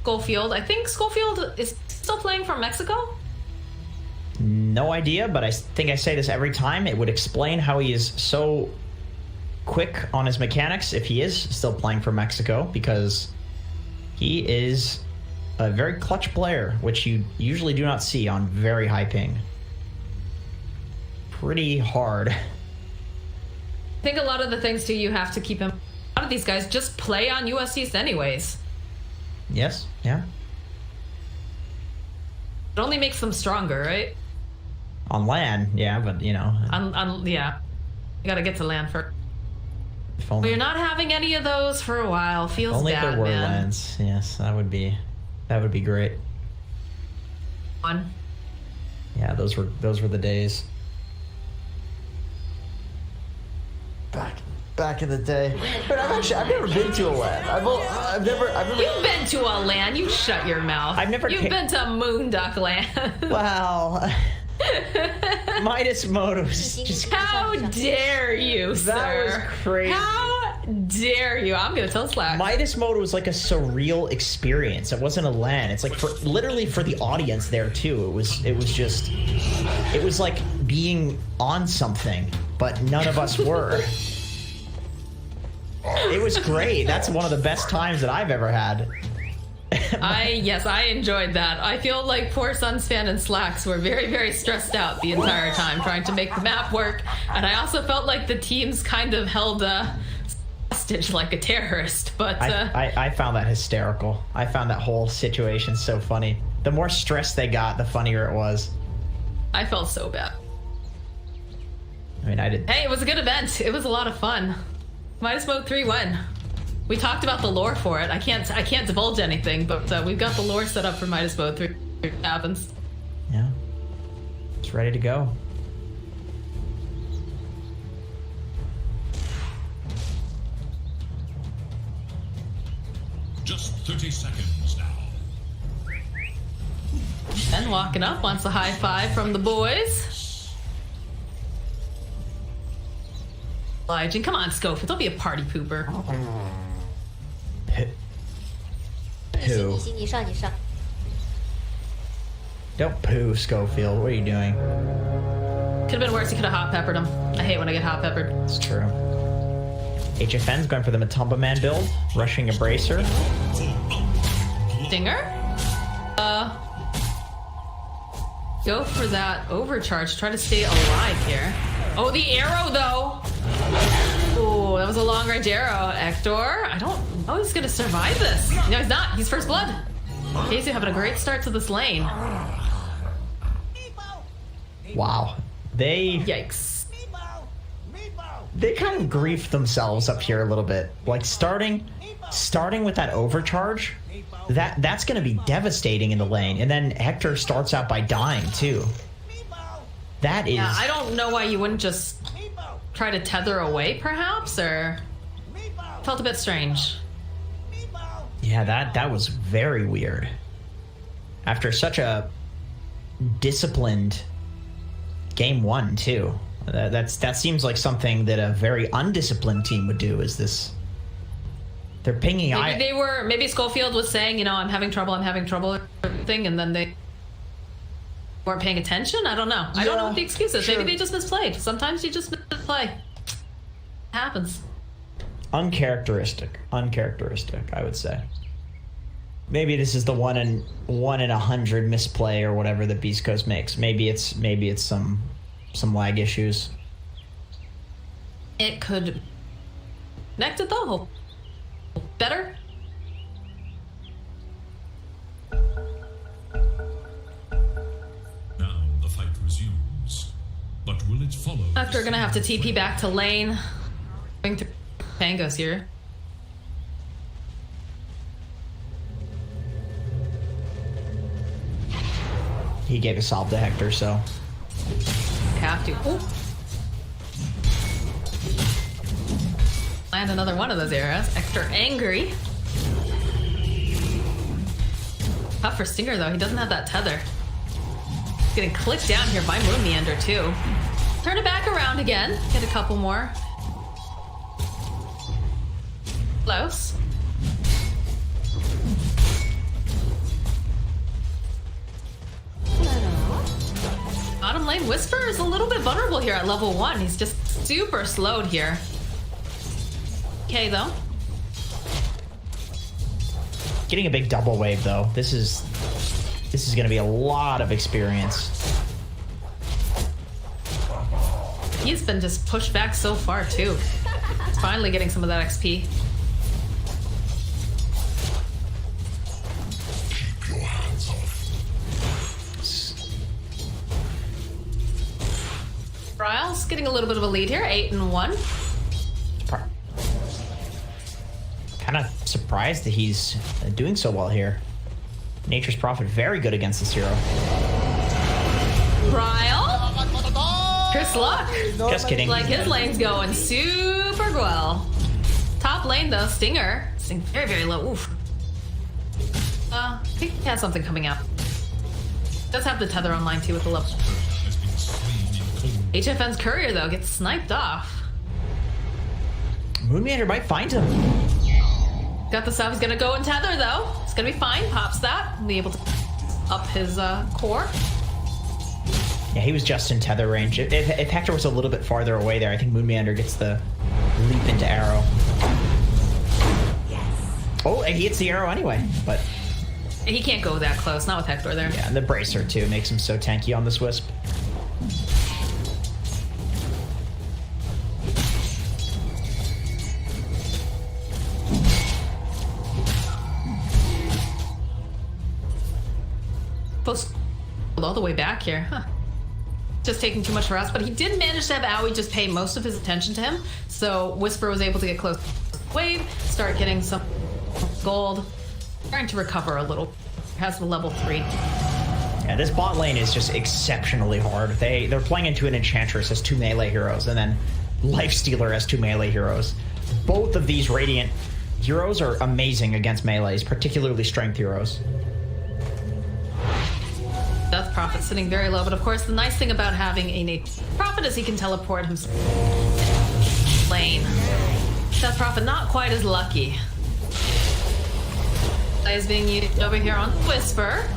Schofield. I think Schofield is still playing from Mexico. No idea, but I think I say this every time. It would explain how he is so quick on his mechanics if he is still playing for Mexico, because he is a very clutch player, which you usually do not see on very high ping. Pretty hard. I think a lot of the things too, you have to keep in. A lot of these guys just play on US East anyways. Yes, yeah. It only makes them stronger, right? On LAN, yeah, but you know. Yeah. You gotta get to LAN first. But you're not having any of those for a while. Feels only bad, if there were man. LANs. Yes, that would be great. One. Yeah, those were the days. Back in the day. But I've never been to a LAN. I've never. You've been to a LAN. You shut your mouth. You've been to Moonduck LAN. Wow. Midas Mode was just. How dare you, sir? That was crazy. How dare you? I'm gonna tell Slack. Midas Mode was like a surreal experience. It wasn't a LAN. It's like literally for the audience there too. It was like being on something, but none of us were. It was great. That's one of the best times that I've ever had. I enjoyed that. I feel like poor Suns fan and Slacks were very, very stressed out the entire time trying to make the map work, and I also felt like the teams kind of held hostage like a terrorist. But I found that hysterical. I found that whole situation so funny. The more stress they got, the funnier it was. I felt so bad. I mean, I did. Hey, it was a good event. It was a lot of fun. Midas Mode 3 won. We talked about the lore for it. I can't divulge anything, but we've got the lore set up for Midas Bo3. It happens. Yeah. It's ready to go. Just 30 seconds now. Ben walking up, wants a high five from the boys. Obliging. Come on, Schofield, don't be a party pooper. Poo. Don't poo, Schofield. What are you doing? Could have been worse. He could have hot peppered him. I hate when I get hot peppered. It's true. HFN's going for the Matumba Man build, rushing a bracer. Stinger? Go for that overcharge. Try to stay alive here. Oh, the arrow though. Oh, that was a long range arrow. Hector, I don't know he's gonna survive this. No, he's not. He's first blood. Casey having a great start to this lane. Wow. Yikes. They kind of griefed themselves up here a little bit. Like starting with that overcharge, that's going to be devastating in the lane. And then Hector starts out by dying too. That is. Yeah, I don't know why you wouldn't just try to tether away, perhaps, or felt a bit strange. Yeah, that was very weird. After such a disciplined game one too. That seems like something that a very undisciplined team would do. Is this? They're pinging. Maybe Schofield was saying, you know, I'm having trouble thing, and then they weren't paying attention. I don't know. I don't know what the excuse is. Sure. Maybe they just misplayed. Sometimes you just misplay. It happens. Uncharacteristic, I would say. Maybe this is the 1 in 100 misplay or whatever that Beastcoast makes. Maybe it's some lag issues. It could connect it though. Better. Now the fight resumes. But will it follow? After gonna have to TP back to lane. Going through Tangos here. He gave a solve to Hector, so have to. Ooh. Land another one of those arrows. Hector angry. Tough for Stinger though. He doesn't have that tether. He's getting clicked down here by Moon Meander too. Turn it back around again. Get a couple more. Close. Bottom lane Whisper is a little bit vulnerable here at level 1. He's just super slowed here. Okay though. Getting a big double wave though. This is going to be a lot of experience. He's been just pushed back so far too. He's finally getting some of that XP. Keep your hands off. Riles getting a little bit of a lead here, 8-1. Kind of surprised that he's doing so well here. Nature's Prophet, very good against this hero. Ryle? Chris Luck. Just kidding. Like his lane's going super well. Top lane though, Stinger. Very, very low. Oof. I think he has something coming up. Does have the tether online too with the level. HFN's courier though gets sniped off. Moonmeander might find him. Got the sub. He's gonna go and tether though. It's gonna be fine. Pops that. Be able to up his core. Yeah, he was just in tether range. If Hector was a little bit farther away there, I think Moonmeander gets the leap into arrow. Yes. Oh, and he hits the arrow anyway, but he can't go that close. Not with Hector there. Yeah, and the bracer too makes him so tanky on this Wisp. Post all the way back here. Huh. Just taking too much for us, but he did manage to have Owie just pay most of his attention to him, so Whisper was able to get close. wave, start getting some gold, trying to recover a little. Has the level 3. Yeah, this bot lane is just exceptionally hard. They're playing into an Enchantress as 2 melee heroes, and then Lifestealer as 2 melee heroes. Both of these Radiant heroes are amazing against melees, particularly strength heroes. Death Prophet sitting very low, but of course the nice thing about having a Nate Prophet is he can teleport himself lane. Death Prophet not quite as lucky. Is being used over here on Whisper.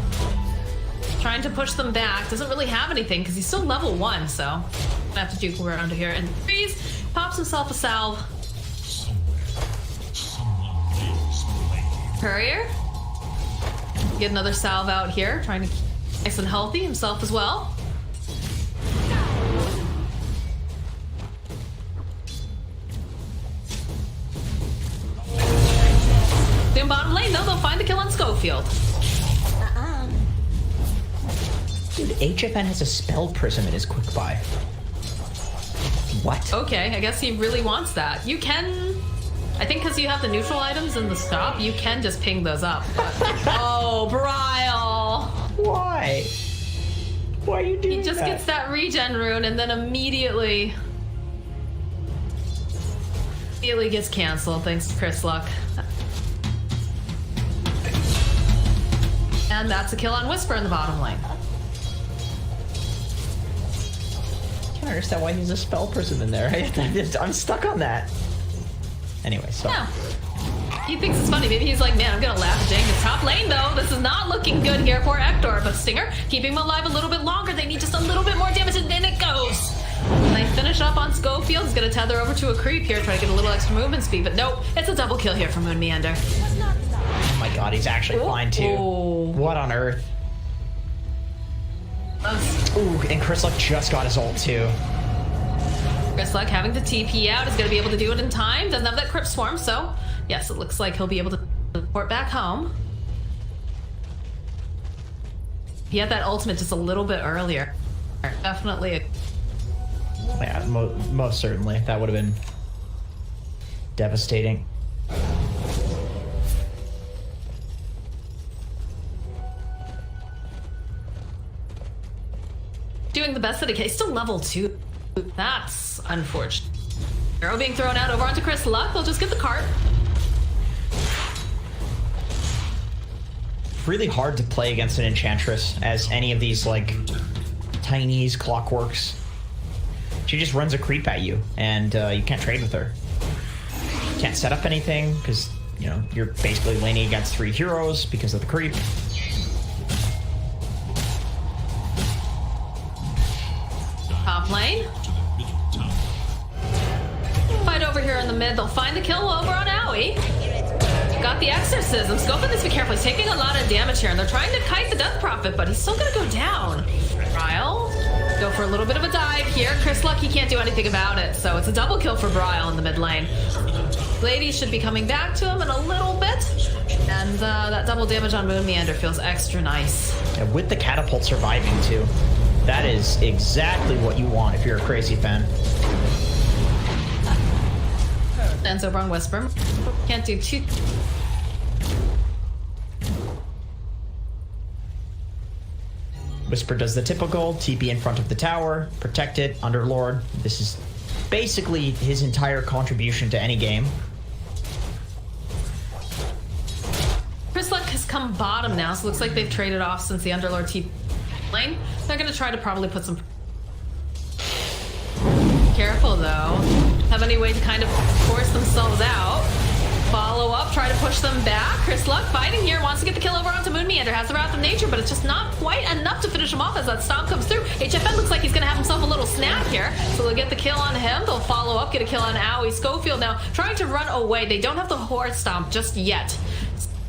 Trying to push them back. Doesn't really have anything because he's still level 1, so gonna have to juke around here. And freeze, pops himself a salve. Courier. Get another salve out here, trying to keep nice and healthy himself as well. In bottom lane, though, they'll find the kill on Schofield. Dude, HFN has a spell prism in his quick buy. What? Okay, I guess he really wants that. You can... I think because you have the neutral items in the stop, you can just ping those up. But... oh, Bryle! Why? Why are you doing that? He just gets that regen rune and then immediately gets canceled thanks to Chris Luck. And that's a kill on Whisper in the bottom lane. I can't understand why he's a spell prism in there. I'm stuck on that. Anyway, so. Yeah. He thinks it's funny. Maybe he's like, man, I'm gonna laugh at Jenkins. Top lane, though. This is not looking good here for Ektor. But Stinger, keeping him alive a little bit longer. They need just a little bit more damage, and then it goes. And they finish up on Schofield. He's gonna tether over to a creep here, try to get a little extra movement speed. But nope, it's a double kill here from Moon Meander. Oh my god, he's actually flying too. Ooh. What on earth? Ooh, and Chris Luck just got his ult too. Chris Luck having to TP out is going to be able to do it in time. Doesn't have that Crypt Swarm, so yes, it looks like he'll be able to report back home. He had that ultimate just a little bit earlier. Definitely. Yeah, most certainly. That would have been devastating. Doing the best that he can. He's still level 2. That's unfortunate. Arrow being thrown out over onto Chris Luck. They'll just get the cart. Really hard to play against an Enchantress as any of these, like, tinies, clockworks. She just runs a creep at you, and you can't trade with her. You can't set up anything, because, you know, you're basically laning against 3 heroes because of the creep. Top lane. Fight over here in the mid. They'll find the kill over on Owie. Got the exorcism. Scoping this, be careful. He's taking a lot of damage here, and they're trying to kite the Death Prophet, but he's still gonna go down. Bryle, go for a little bit of a dive here. Chris Luck, he can't do anything about it, so it's a double kill for Bryle in the mid lane. Lady should be coming back to him in a little bit, and that double damage on Moon Meander feels extra nice. And with the catapult surviving too. That is exactly what you want if you're a crazy fan. Stands over on Whisper. Can't do too. Whisper does the typical TP in front of the tower, protect it, Underlord. This is basically his entire contribution to any game. Chris Luck has come bottom now, so it looks like they've traded off since the Underlord TP lane. They're gonna try to probably put some. Careful though. Have any way to kind of force themselves out. Follow up, try to push them back. Chris Luck fighting here, wants to get the kill over onto Moon Meander, has the Wrath of Nature, but it's just not quite enough to finish him off as that stomp comes through. HFN looks like he's gonna have himself a little snap here, so they'll get the kill on him. They'll follow up, get a kill on Owie. Schofield now trying to run away. They don't have the Horde Stomp just yet.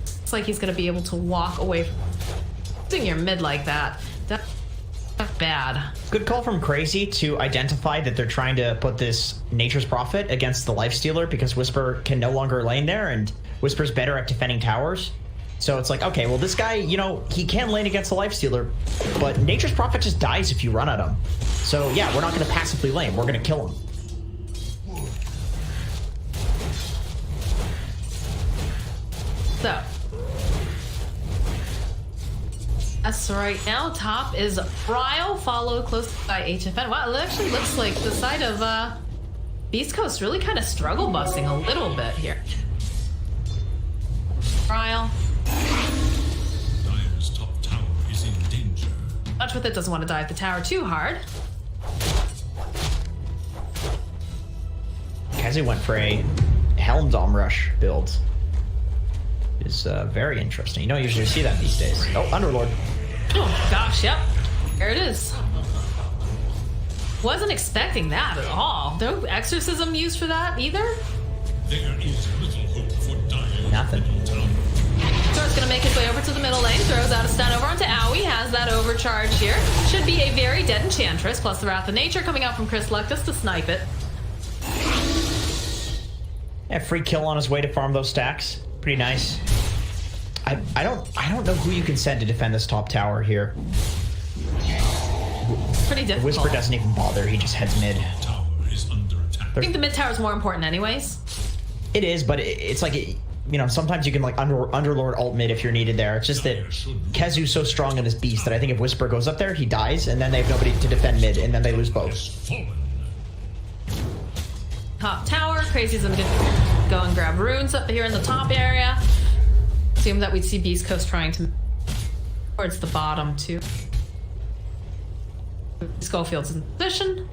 It's like he's gonna be able to walk away from using your mid like that. That's bad. Good call from Crazy to identify that they're trying to put this Nature's Prophet against the Lifestealer because Whisper can no longer lane there, and Whisper's better at defending towers. So it's like, okay, well, this guy, you know, he can lane against the Lifestealer, but Nature's Prophet just dies if you run at him. So yeah, we're not going to passively lane. We're going to kill him. So. That's right now. Top is Ryle, followed close by HFN. Wow, it actually looks like the side of Beastcoast really kind of struggle busing a little bit here. Ryle. Dire's top tower is in danger. Much with it doesn't want to dive the tower too hard. CR4ZY went for a Helm Dom Rush build. It's very interesting. You don't usually see that these days. Oh, Underlord. Oh gosh, yep. There it is. Wasn't expecting that at all. No exorcism used for that either? There is little hope for Dire. Nothing. Thor's gonna make his way over to the middle lane, throws out a stun over onto Owie, has that overcharge here. Should be a very dead Enchantress, plus the Wrath of Nature coming out from CR4ZY just to snipe it. Yeah, free kill on his way to farm those stacks. Pretty nice. I don't know who you can send to defend this top tower here. Pretty difficult. Whisper doesn't even bother, he just heads mid. Tower is under attack. I think the mid tower is more important anyways. It is, but it's like, you know, sometimes you can like Underlord ult mid if you're needed there. It's just that CR4ZY's so strong in this beast that I think if Whisper goes up there, he dies, and then they have nobody to defend mid, and then they lose both. Top tower, CR4ZY's gonna go and grab runes up here in the top area. Assume that we'd see Beastcoast trying to towards the bottom too. Schofield's in position.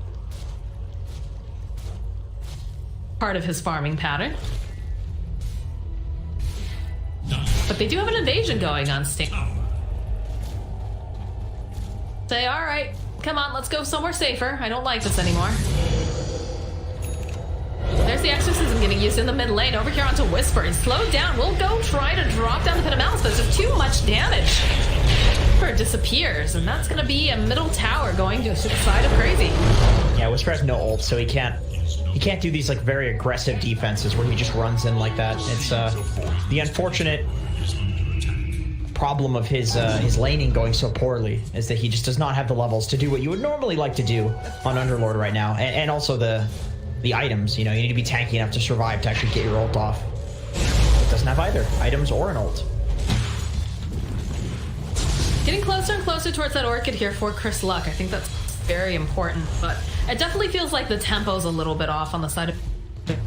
Part of his farming pattern. But they do have an invasion going on Sting. Say, alright, come on, let's go somewhere safer. I don't like this anymore. There's the exorcism getting used in the mid lane. Over here onto Whisper. He's slowed down. We'll go try to drop down the Pit of Malice, but there's just too much damage. Whisper disappears, and that's gonna be a middle tower going to the side of CR4ZY. Yeah, Whisper has no ult, so he can't do these like very aggressive defenses where he just runs in like that. It's the unfortunate problem of his laning going so poorly is that he just does not have the levels to do what you would normally like to do on Underlord right now, and also the items. You know, you need to be tanky enough to survive to actually get your ult off. It doesn't have either items or an ult. Getting closer and closer towards that Orchid here for CR4ZY. I think that's very important, but it definitely feels like the tempo's a little bit off on the side of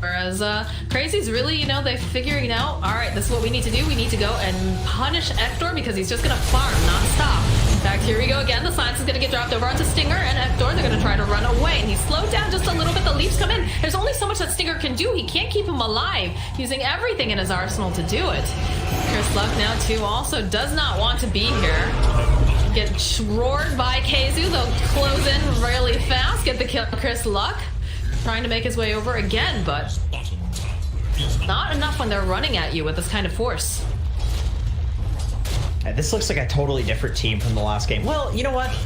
whereas CR4ZY's really, you know, they're figuring out, all right, this is what we need to do. We need to go and punish Ektor because he's just gonna farm non-stop. In fact, here we go again. The science is gonna get dropped over onto Stinger and Ektor. They're gonna try to run away, and he's slowed down just a little bit. The leaps come in. There's only so much that Stinger can do. He can't keep him alive, using everything in his arsenal to do it. CR4ZY now too also does not want to be here. Get roared by CR4ZY. They'll close in really fast, get the kill. CR4ZY trying to make his way over again, but not enough when they're running at you with this kind of force. This looks like a totally different team from the last game. Well, you know what?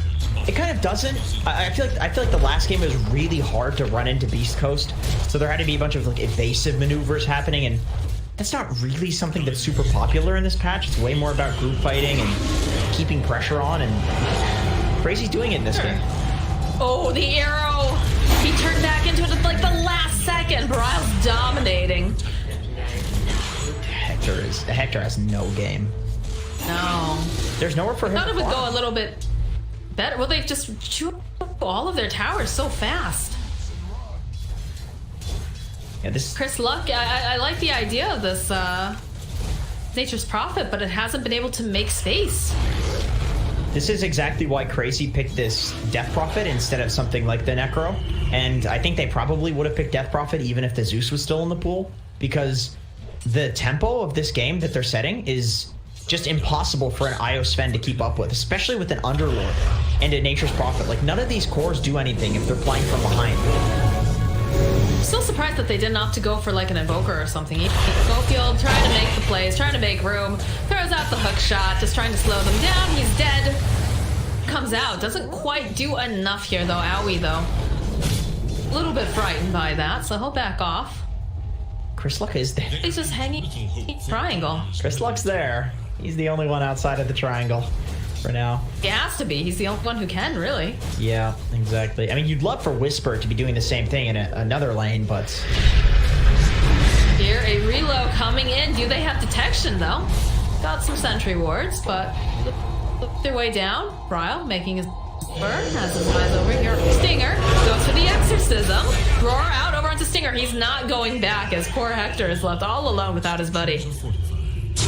It kind of doesn't. I feel like the last game was really hard to run into Beastcoast, so there had to be a bunch of like evasive maneuvers happening, and that's not really something that's super popular in this patch. It's way more about group fighting and keeping pressure on, and CR4ZY's doing it in this game. Oh, the arrow! He turned back into it at like the last second. Bryle's dominating. Hector has no game. No. There's nowhere for him. I thought it would go a little bit better. Well, they've just chewed up all of their towers so fast. Yeah, this CR4ZY, I like the idea of this Nature's Prophet, but it hasn't been able to make space. This is exactly why CR4ZY picked this Death Prophet instead of something like the Necro. And I think they probably would have picked Death Prophet even if the Zeus was still in the pool, because the tempo of this game that they're setting is just impossible for an IO Sven to keep up with, especially with an Underlord and a Nature's Prophet. Like, none of these cores do anything if they're playing from behind. I'm still surprised that they didn't opt to go for like an Invoker or something. Schofield trying to make the plays, trying to make room, throws out the hook shot, just trying to slow them down. He's dead. Comes out. Doesn't quite do enough here though. Owie though. A little bit frightened by that, so he'll back off. CR4ZY is there. He's just hanging triangle. CR4ZY's there. He's the only one outside of the triangle for now. He has to be. He's the only one who can, really. Yeah, exactly. I mean, you'd love for Whisper to be doing the same thing in another lane, but... Here, a reload coming in. Do they have detection, though? Got some sentry wards, but look their way down. Bryle making his burn, has his eyes over here. Stinger goes for the exorcism. Roar out over onto Stinger. He's not going back as poor Hector is left all alone without his buddy.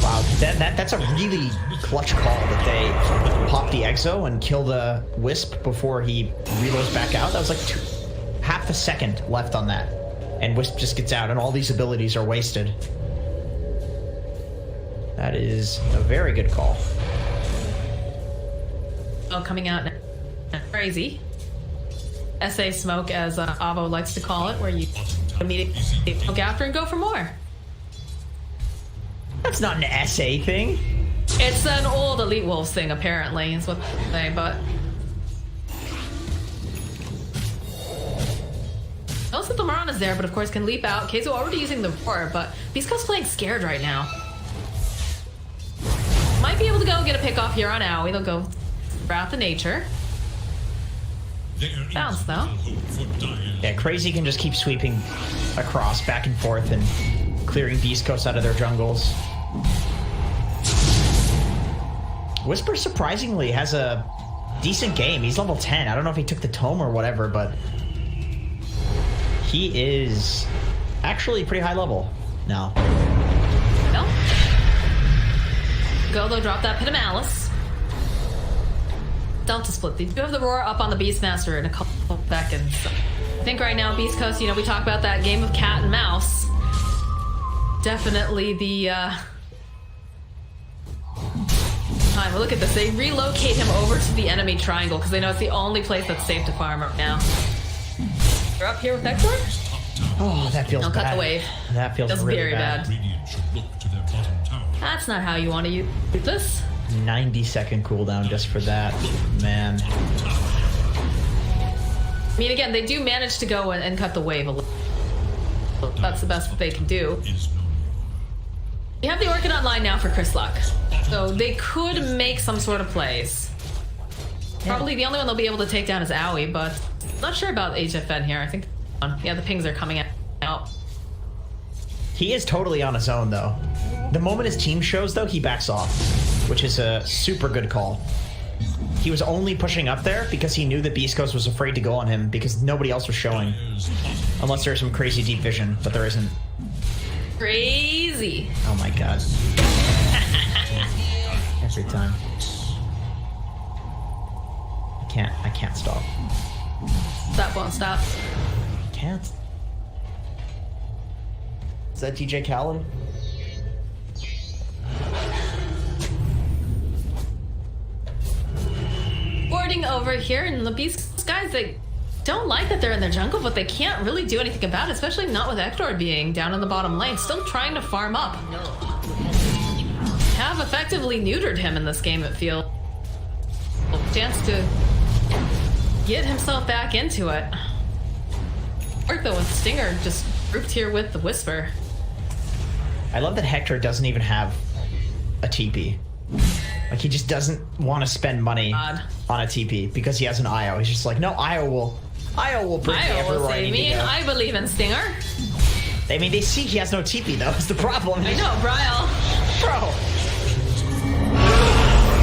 Wow, that's a really clutch call that they pop the Exo and kill the Wisp before he reloads back out. That was like half a second left on that. And Wisp just gets out and all these abilities are wasted. That is a very good call. Oh, coming out now. Crazy. SA smoke, as Avo likes to call it, where you immediately poke after and go for more. That's not an SA thing. It's an old Elite Wolves thing, apparently, is what they say, but... Most of the Maran is there, but of course can leap out. Keizo already using the roar, but Beastcoast playing scared right now. Might be able to go get a pick off here on Aoi. They'll go Wrath of Nature. Bounce, though. Yeah, Crazy can just keep sweeping across, back and forth, and clearing Beastcoast out of their jungles. Whisper surprisingly has a decent game. He's level 10. I don't know if he took the tome or whatever, but he is actually pretty high level now. No. Goldo dropped that Pit of Malice. Delta split. They do have the roar up on the Beastmaster in a couple seconds. I think right now, Beastcoast, you know, we talk about that game of cat and mouse. Definitely the time. Well, look at this. They relocate him over to the enemy triangle because they know it's the only place that's safe to farm right now. They're up here with Hector? Oh, that feels bad. Cut the wave. That feels really very bad. That's not how you want to use this. 90-second cooldown just for that, man. I mean, again, they do manage to go and cut the wave a little. That's the best that they can do. You have the Orchid online now for Chris Luck, so they could make some sort of plays. Probably the only one they'll be able to take down is Aoi, but not sure about HFN here. I think, yeah, the pings are coming out. He is totally on his own, though. The moment his team shows, though, he backs off, which is a super good call. He was only pushing up there because he knew that Beastcoast was afraid to go on him because nobody else was showing. Unless there's some crazy deep vision, but there isn't. Crazy. Oh my god. Every time. I can't stop. That won't stop. Can't. Is that DJ Khaled? Boarding over here, and the Beast guys, they don't like that they're in their jungle, but they can't really do anything about it, especially not with Hector being down in the bottom lane, still trying to farm up. Have effectively neutered him in this game, it feels. Chance to get himself back into it. Work though with Stinger just grouped here with the Whisper. I love that Hector doesn't even have a TP. Like, he just doesn't want to spend money on a TP because he has an IO. He's just like, no, IO will bring me everywhere I need to go. I believe in Stinger. I mean, they see he has no TP, though. Is the problem. I know, Bryle. Bro.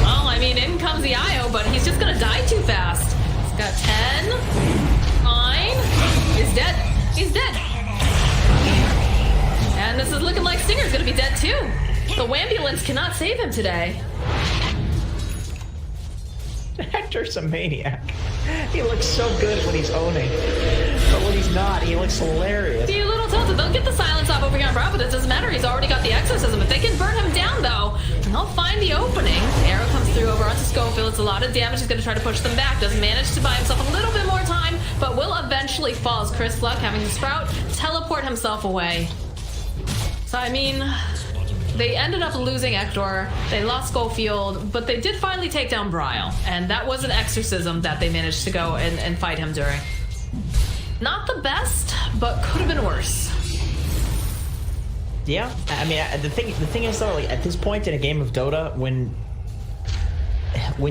Well, I mean, in comes the IO, but he's just gonna die too fast. He's got 10, 9. He's dead. He's dead. And this is looking like Stinger's gonna be dead too. The Wambulance cannot save him today. Hector's a maniac. He looks so good when he's owning. But when he's not, he looks hilarious. See, a little tilted. They'll get the silence off over here on Bravo, but it doesn't matter. He's already got the exorcism. If they can burn him down, though, they'll find the opening. Arrow comes through over onto Schofield. It's a lot of damage. He's going to try to push them back. Doesn't manage to buy himself a little bit more time, but will eventually fall as Chris Luck, having to Sprout, teleport himself away. So, I mean, they ended up losing Hector, they lost Schofield, but they did finally take down Bryle, and that was an exorcism that they managed to go and fight him during. Not the best, but could have been worse. Yeah, I mean, the thing is though, like, at this point in a game of Dota, when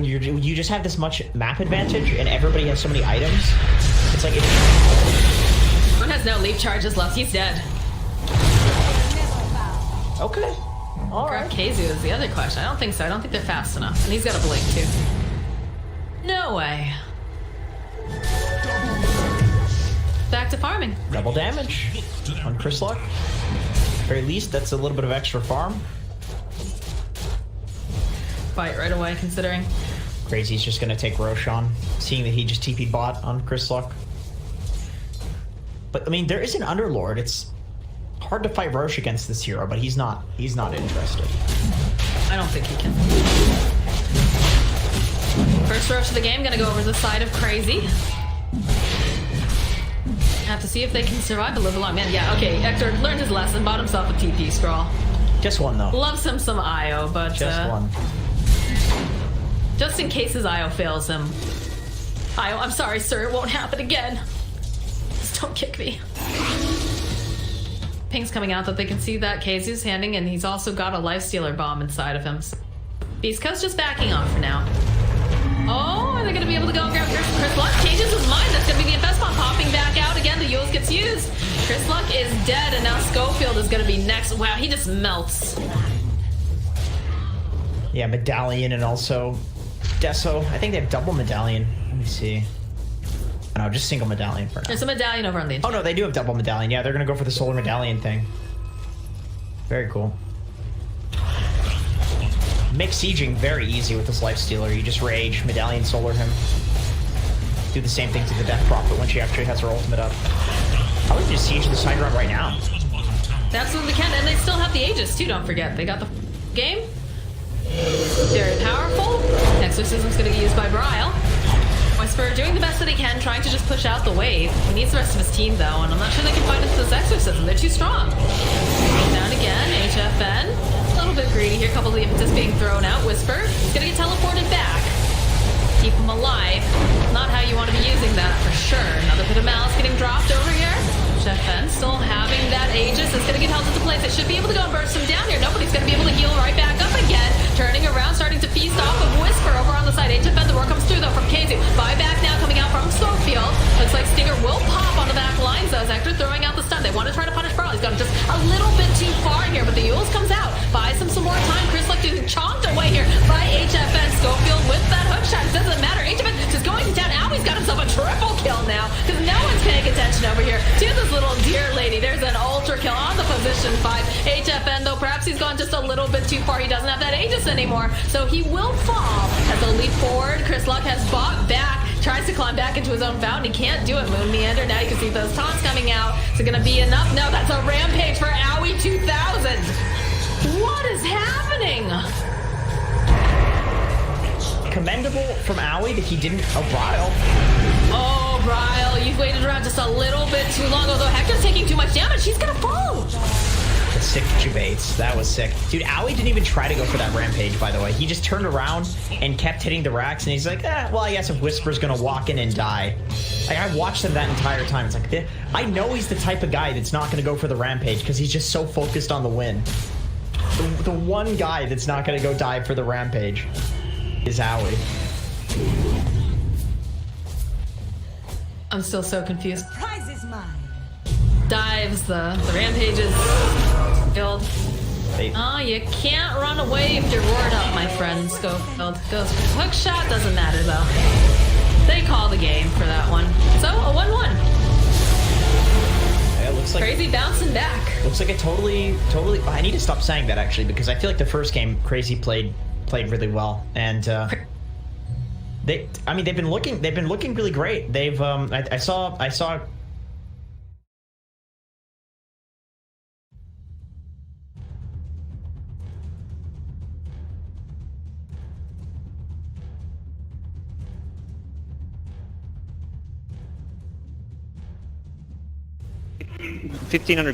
you just have this much map advantage and everybody has so many items, it's like One has no leap charges left. He's dead. Okay. All right. KZY is the other question. I don't think so. I don't think they're fast enough. And he's got a blink too. No way. Back to farming. Double damage on Chris Luck. At the very least, that's a little bit of extra farm. Fight right away, considering. Crazy's just going to take Roshan, seeing that he just TP'd bot on Chris Luck. But, I mean, there is an Underlord. It's hard to fight Roche against this hero, but he's not interested. I don't think he can. First Roche of the game, gonna go over to the side of CR4ZY. Have to see if they can survive a little long. Man, yeah, okay, Hector learned his lesson, bought himself a TP scroll. Just one, though. Loves him some IO, but... Just one. Just in case his IO fails him. IO, I'm sorry, sir, it won't happen again. Just don't kick me. Ping's coming out that they can see that KZY's handing, and he's also got a Lifestealer bomb inside of him. Beastcoast just backing off for now. Oh, are they going to be able to go and grab Chris Luck? Changes his mind. That's going to be the FS bomb popping back out again. The Yules gets used. Chris Luck is dead, and now Schofield is going to be next. Wow, he just melts. Yeah, Medallion and also Deso. I think they have double Medallion. Let me see. No, just single Medallion for now. There's a Medallion over on the Oh, no, they do have double Medallion. Yeah, they're going to go for the Solar Medallion thing. Very cool. Make sieging very easy with this Lifestealer. You just rage, Medallion Solar him. Do the same thing to the Death Prophet when she actually has her ultimate up. I would just siege the side run right now. They absolutely can, and they still have the Aegis too, don't forget. They got the game. Very powerful. Exorcism's going to get used by Bryle. Whisper doing the best that he can, trying to just push out the wave. He needs the rest of his team, though, and I'm not sure they can fight into this Exorcism. They're too strong. Down again, HFN. A little bit greedy here, a couple of the impetus being thrown out. Whisper is going to get teleported back. Keep him alive. Not how you want to be using that, for sure. Another bit of malice getting dropped over here. HFN still having that Aegis. It's going to get held into place. It should be able to go and burst him down here. Nobody's going to be able to heal right back up again. Turning around, starting to feast off of Whisper over on the side. HFN, the roar comes through, though, from KZY. Buyback now coming out from Schofield. Looks like Stinger will pop on the back lines, though. Hector throwing out the stun. They want to try to punish Farrell. He's gone just a little bit too far here, but the Yules comes out. Buys him some more time. Chris Luck getting chomped away here by HFN. Schofield with that hook shot. It doesn't matter. HFN just going to town. Owie's got himself a triple kill now, because no one's paying attention over here to this little deer lady. There's an ultra kill on the position 5. HFN, though, perhaps he's gone just a little bit too far. He doesn't have that Aegis anymore, so he will fall as a leap forward. Chris Luck has bought back, tries to climb back into his own fountain. He can't do it. Moon Meander, now you can see those taunts coming out. Is it going to be enough? No, that's a rampage for Owie 2000. What is happening? Commendable from Owie that he didn't... Oh, Bryle. Oh, Bryle, you've waited around just a little bit too long, although Hector's taking too much damage. He's going to fall. The sick Jubates. That was sick. Dude, Owie didn't even try to go for that rampage, by the way. He just turned around and kept hitting the racks, and he's like, well, I guess if Whisper's going to walk in and die. Like, I watched him that entire time. It's like, I know he's the type of guy that's not going to go for the rampage because he's just so focused on the win. The one guy that's not going to go die for the rampage is Owie. I'm still so confused. Prize is mine. Dives, the rampage is killed. Oh, you can't run away if you're roared up, my friend. Schofield goes for hook shot, doesn't matter though. They call the game for that one. So, a 1-1. Yeah, it looks like CR4ZY bouncing back. Looks like a totally. I need to stop saying that actually, because I feel like the first game CR4ZY played really well, and they've been looking really great. They've I saw 1,500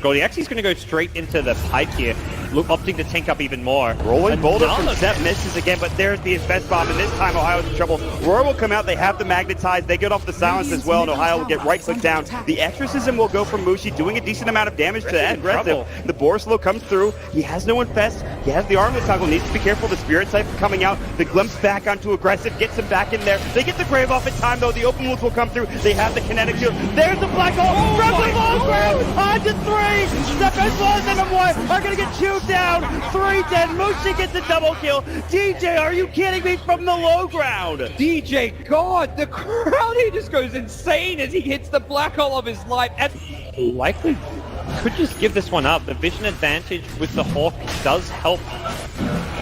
gold. He actually is going to go straight into the pipe here, opting to tank up even more. Rolling boulder from Zep misses again, but there's the best bomb, and this time Ohio's in trouble. Roar will come out, they have the magnetize, they get off the silence as well, and Ohio will get right click down. The Exorcism will go from Mushi, doing a decent amount of damage to Aggressive. The Borslow comes through, he has no infest, he has the armless toggle, needs to be careful, the Spirit Siphon coming out, the glimpse back onto Aggressive, gets him back in there. They get the Grave off in time though, the open wounds will come through, they have the kinetic shield. There's the black hole from the long ground. On to 3. Step as well as number 1 are going to get chewed down. 3 dead. Mushi gets a double kill. DJ, are you kidding me, from the low ground? DJ, God, the crowd here just goes insane as he hits the black hole of his life. And likely could just give this one up. The vision advantage with the Hawk does help.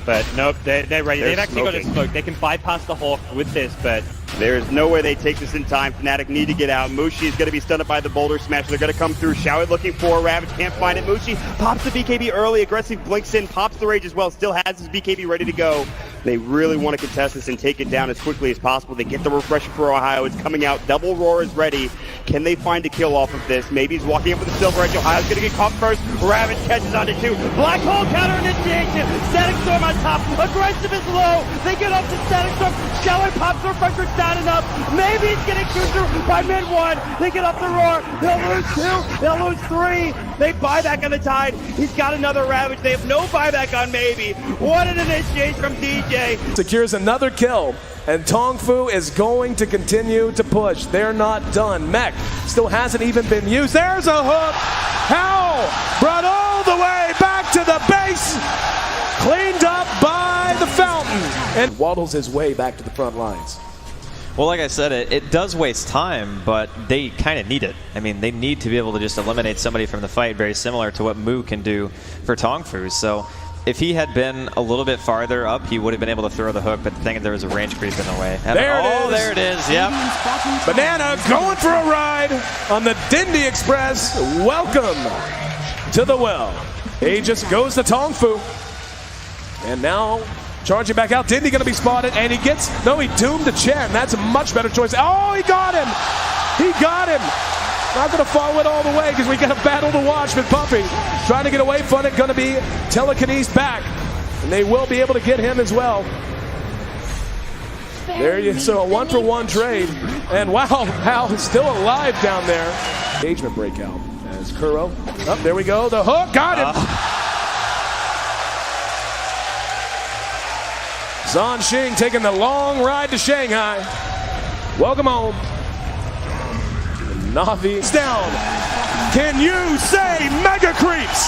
But nope, they're ready. They've actually got a smoke. They can bypass the Hawk with this, but there's no way they take this in time. Fnatic need to get out. Mushi is going to be stunned up by the boulder smash. They're going to come through. Shower looking for Ravage. Can't find it. Mushi pops the BKB early. Aggressive blinks in. Pops the rage as well. Still has his BKB ready to go. They really want to contest this and take it down as quickly as possible. They get the refresher for Ohio. It's coming out. Double Roar is ready. Can they find a kill off of this? Maybe he's walking up with the Silver Edge. Ohio's going to get caught first. Ravage catches onto 2. Black Hole counter initiation. Static Storm on top. Aggressive is low. They get up to Static Storm. Shower pops the refresher. It's not enough. Maybe he's getting chewed through by mid 1. They get up the Roar. They'll lose 2. They'll lose 3. They buy back on the Tide. He's got another Ravage. They have no buyback on Maybe. What an initiation from DJ. Secures another kill, and Tongfu is going to continue to push. They're not done. Mech still hasn't even been used. There's a hook. How? Brought all the way back to the base. Cleaned up by the fountain. And waddles his way back to the front lines. Well, like I said, it does waste time, but they kind of need it. I mean, they need to be able to just eliminate somebody from the fight, very similar to what Mu can do for Tongfu. So if he had been a little bit farther up, he would have been able to throw the hook, but the thing is there was a range creep in the way. There it is, yep. Banana going for a ride on the Dindy Express. Welcome to the well. Aegis goes to Tongfu. And now charging back out. Dindy going to be spotted, and he doomed to Chen. That's a much better choice. Oh, he got him. He got him. Not going to follow it all the way because we got a battle to watch with Puppy. Trying to get away from it, going to be telekinesed back. And they will be able to get him as well. There you so a 1-for-1 trade. And wow, Hal is still alive down there. Engagement breakout as Kuro. Oh, there we go. The hook got him. Zhan Xing taking the long ride to Shanghai. Welcome home. Na'Vi is down. Can you say mega creeps?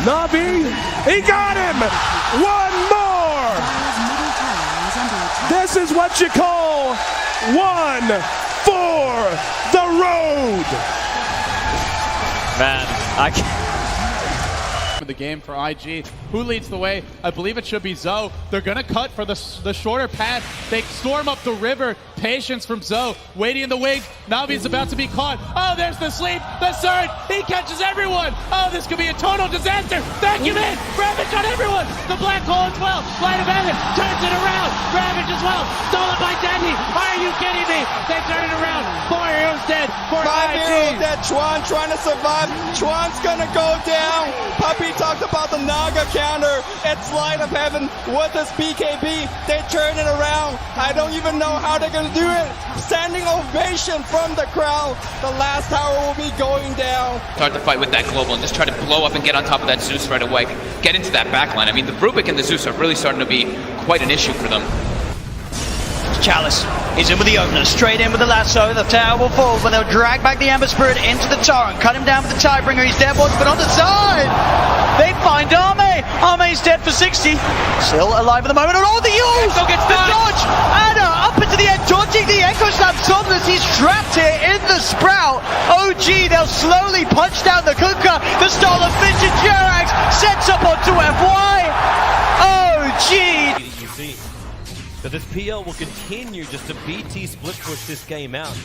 Na'Vi, he got him. One more. This is what you call one for the road. Man, I can't. The game for IG. Who leads the way? I believe it should be Zoe. They're going to cut for the shorter path. They storm up the river. Patience from Zoe. Waiting in the wings. Navi's about to be caught. Oh, there's the sleep. The surge. He catches everyone. Oh, this could be a total disaster. Vacuum in. Ravage on everyone. The black hole as well. Light of heaven turns it around. Ravage as well. Stolen by Dandy. Are you kidding me? They turn it around. 4 heroes dead. 5 heroes dead. Chuan trying to survive. Chuan's gonna go down. Puppy talked about the Naga counter. It's Light of Heaven with his BKB. They turn it around. I don't even know how they're gonna do it. Standing ovation from the crowd. The last tower will be going down. Start the fight with that global and just try to blow up and get on top of that Zeus right away. Get into that backline. I mean, the Rubik and the Zeus are really starting to be quite an issue for them. Chalice is in with the opener, straight in with the lasso. The tower will fall, but they'll drag back the Ember Spirit into the torrent, cut him down with the Tidebringer. He's dead, but on the side, they find Arme. Arme's dead for 60, still alive at the moment. And all the use, the dodge, Anna up into the end, dodging the Echo Slam. Somnus, he's trapped here in the Sprout. OG, they'll slowly punch down the Kuka. The stolen Vision Jerax sets up onto FY. OG. That this PL will continue just to BT split push this game out,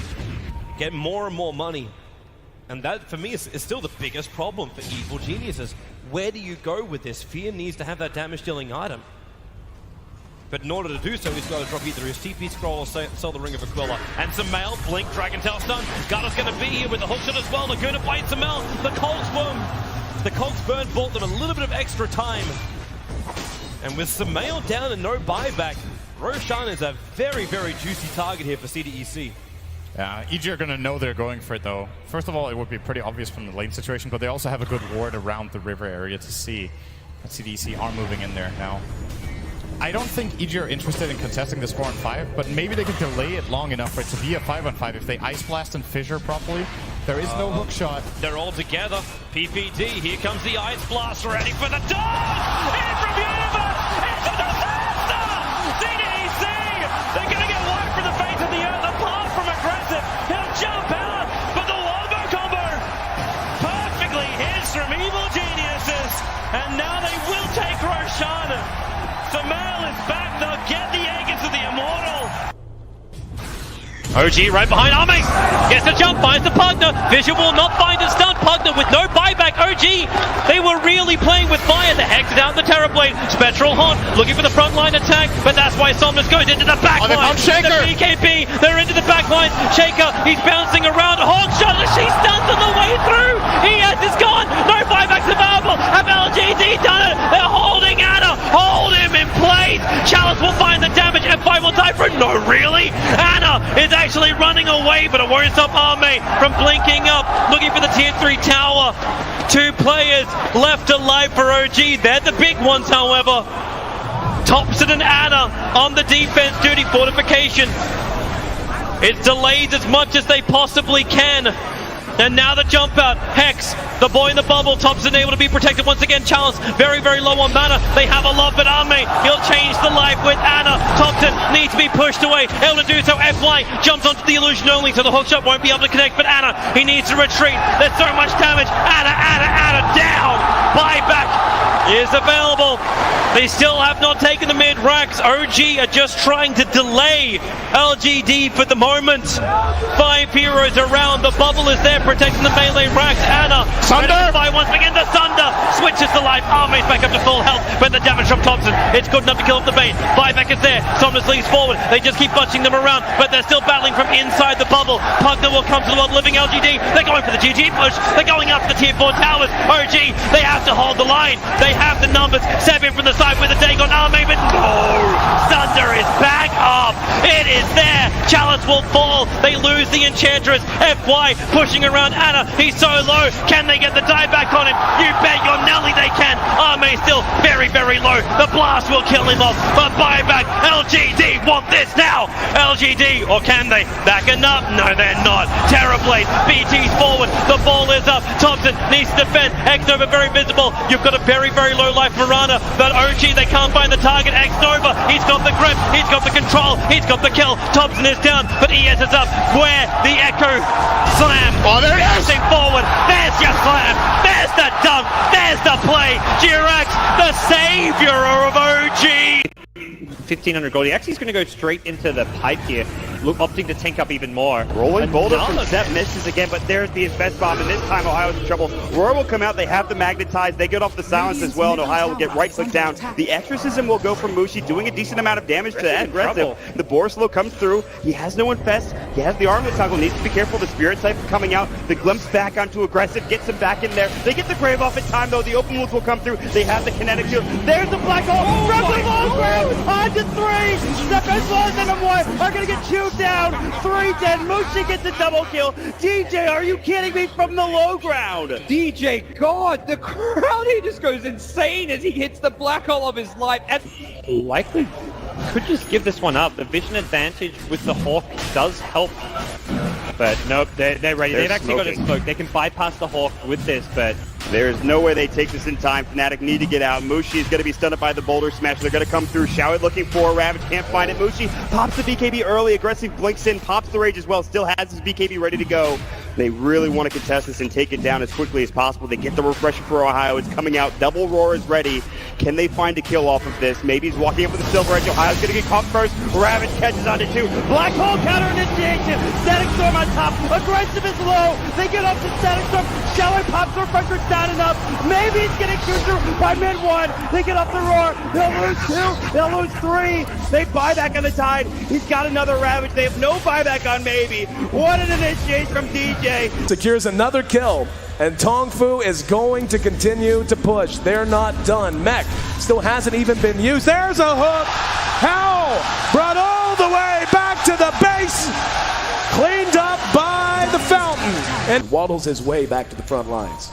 get more and more money, and that for me is still the biggest problem for Evil Geniuses. Where do you go with this? Fear needs to have that damage dealing item, but in order to do so he's got to drop either his TP scroll or sell the Ring of Aquila. And Sumail, blink, Dragon Tail stun. Garda's going to be here with the hookshot as well. They're going to fight Sumail. The Colt's Burn bought them a little bit of extra time, and with Sumail down and no buyback, Roshan is a very, very juicy target here for CDEC. Yeah, EG are going to know they're going for it, though. First of all, it would be pretty obvious from the lane situation, but they also have a good ward around the river area to see that CDEC are moving in there now. I don't think EG are interested in contesting this 4-on-5, but maybe they can delay it long enough for it to be a 5-on-5 if they Ice Blast and Fissure properly. There is no hook shot. They're all together. PPD, here comes the Ice Blast, ready for the dog! In from Universe! It's a disaster! DDEC! They're going to get wiped from the face of the earth, apart from aggressive. He'll jump out, but the wombo combo perfectly hits from Evil Geniuses. And now they will take Roshan. Samael is back, they'll get the egg into the Immortal. OG right behind Ame. Gets the jump, finds the Pugner. Vision will not find a stun. Pugner with no buyback. OG, they were really playing with fire. The Hex down the Terrorblade. Spectral Haunt looking for the front line attack, but that's why Somnus goes into the back line. Shaker. The BKB, they're into the back line. Shaker, he's bouncing around. Hawk shot, she stuns on the way through. ES is gone. No buybacks available. Have LGD done it? They're holding Anna. Hold him in place. Chalice will find the damage. F5 will die for it. No, really? Anna is actually running away, but it won't stop Arme from blinking up, looking for the tier 3 tower. 2 players left alive for OG. They're the big ones, however. Thompson and Anna on the defense duty. Fortification. It's delayed as much as they possibly can. And now the jump out. Hex, the boy in the bubble. Thompson able to be protected once again. Chalice very, very low on mana. They have a lot, but Arme, he'll change the life with Anna. Thompson needs to be pushed away. Able to do so. FY jumps onto the illusion only, so the hookshot won't be able to connect. But Anna, he needs to retreat. There's so much damage. Anna down. Buyback is available. They still have not taken the mid racks. OG are just trying to delay LGD for the moment. 5 heroes around. The bubble is there protecting the melee racks. Anna, Sunder by once again. The Sunder switches to life. Arme's back up to full health, but the damage from Thompson, it's good enough to kill off the bait. Buyback is there. Somnus leads forward. They just keep bunching them around, but they're still battling from inside the bubble. Pugner will come to the world living LGD. They're going for the GG push. They're going up the tier 4 towers. OG, they have to hold the line. They have the numbers. 7 from the side with a take on Arme, but no! Sunder is back up. It is there. Chalice will fall. They lose the Enchantress. FY pushing around Anna. He's so low. Can they get the dieback on him? You bet your Nelly they can. Arme still very, very low. The blast will kill him off. But buyback. LGD want this now. LGD, or can they? Backing up? No, they're not. Terrorblade. BT's forward. The ball is up. Thompson needs to defend. X-Nova very visible. You've got a very, very low life Marana. But OG, they can't find the target. X-Nova, he's got the grip. He's got the control. He's got the kill. Thompson is down, but ES is up. Where the Echo slam. Oh, there it is. Pushing forward. There's your slam. There's the dunk. There's the play. Jirax, the savior of OG. 1500 gold. He actually is going to go straight into the pipe here. Look, opting to tank up even more. Rolling boulder from Zep misses again, but there's the invest bomb, and this time Ohio's in trouble. Roar will come out, they have the magnetize, they get off the silence as well, and Ohio will get right click down. The exorcism will go from Mushi, doing a decent amount of damage to that aggressive. The Borslow comes through, he has no infest, he has the armlet toggle, needs to be careful, the spirit cypher coming out, the glimpse back onto aggressive, gets him back in there. They get the grave off in time though, the open wounds will come through, they have the kinetic shield. There's the black hole, from the low ground, on to 3, Zep as well as NM1 are gonna get chewed down. 3 dead. Mushi gets a double kill. DJ, are you kidding me? From the low ground. DJ, God, the crowd, he just goes insane as he hits the black hole of his life. And Likely could just give this one up. The vision advantage with the Hawk does help. But nope, they're ready. They've actually got a smoke. They can bypass the Hawk with this, but there's no way they take this in time. Fnatic need to get out. Mushi is going to be stunned by the boulder smash. They're going to come through. Showit looking for a Ravage. Can't find it. Mushi pops the BKB early. Aggressive blinks in. Pops the rage as well. Still has his BKB ready to go. They really want to contest this and take it down as quickly as possible. They get the refresher for Ohio. It's coming out. Double Roar is ready. Can they find a kill off of this? Maybe he's walking up with the Silver Edge. Ohio's going to get caught first. Ravage catches onto 2. Black Hole counter initiation. Static Storm on top. Aggressive is low. They get up to Static Storm. Showit pops the refresher. Not enough. Maybe he's getting chewed through by mid 1. They get off the Roar. They'll lose 2. They'll lose 3. They buy back on the Tide. He's got another Ravage. They have no buyback on Maybe. What an initiation from DJ. Secures another kill, and Tongfu is going to continue to push. They're not done. Mech still hasn't even been used. There's a hook. How? Brought all the way back to the base. Cleaned up by the fountain. And waddles his way back to the front lines.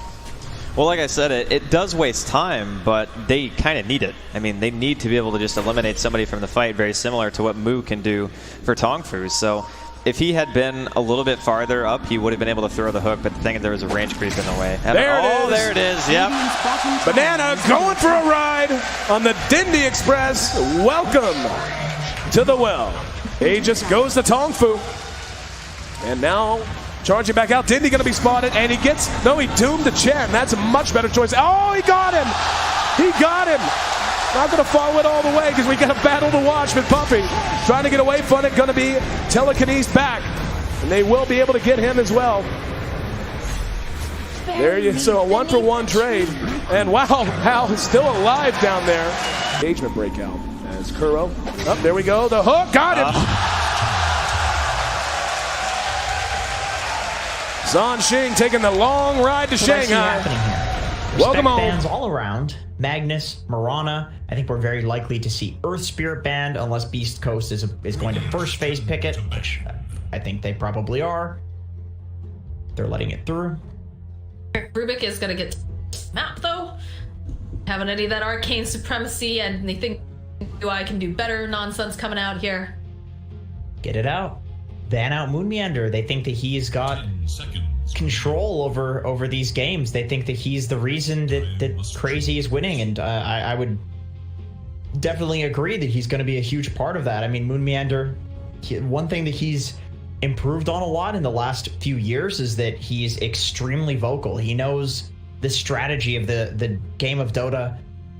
Well, like I said, it does waste time, but they kind of need it. I mean, they need to be able to just eliminate somebody from the fight, very similar to what Mu can do for Tongfu. So if he had been a little bit farther up, he would have been able to throw the hook, but the thing is there was a range creep in the way. And there it is, yep. Banana going for a ride on the Dindy Express. Welcome to the well. Aegis goes to Tong Fu. And now charging back out. Dindy going to be spotted, and he gets, no, he doomed to Chen. That's a much better choice. Oh, he got him. He got him. Not going to follow it all the way because we got a battle to watch with Puppy. Trying to get away from it. Going to be telekinesis back. And they will be able to get him as well. There you so a 1-for-1 trade. And wow, Hal is still alive down there. Engagement breakout as Kuro. Oh, there we go. The hook. Got him. Zhan Xing taking the long ride to Shanghai. Welcome home. Bans all around. Magnus, Mirana. I think we're very likely to see Earth Spirit banned unless Beastcoast is going to first phase pick it, which I think they probably are. They're letting it through. Rubik is going to get map though. Having any of that arcane supremacy, and they think UI can do better nonsense coming out here. Get it out. Ban out Moon Meander. They think that he's got control over these games. They think that he's the reason that Crazy is winning, and I would definitely agree that he's going to be a huge part of that. I mean, Moon Meander, one thing that he's improved on a lot in the last few years is that he's extremely vocal. He knows the strategy of the game of Dota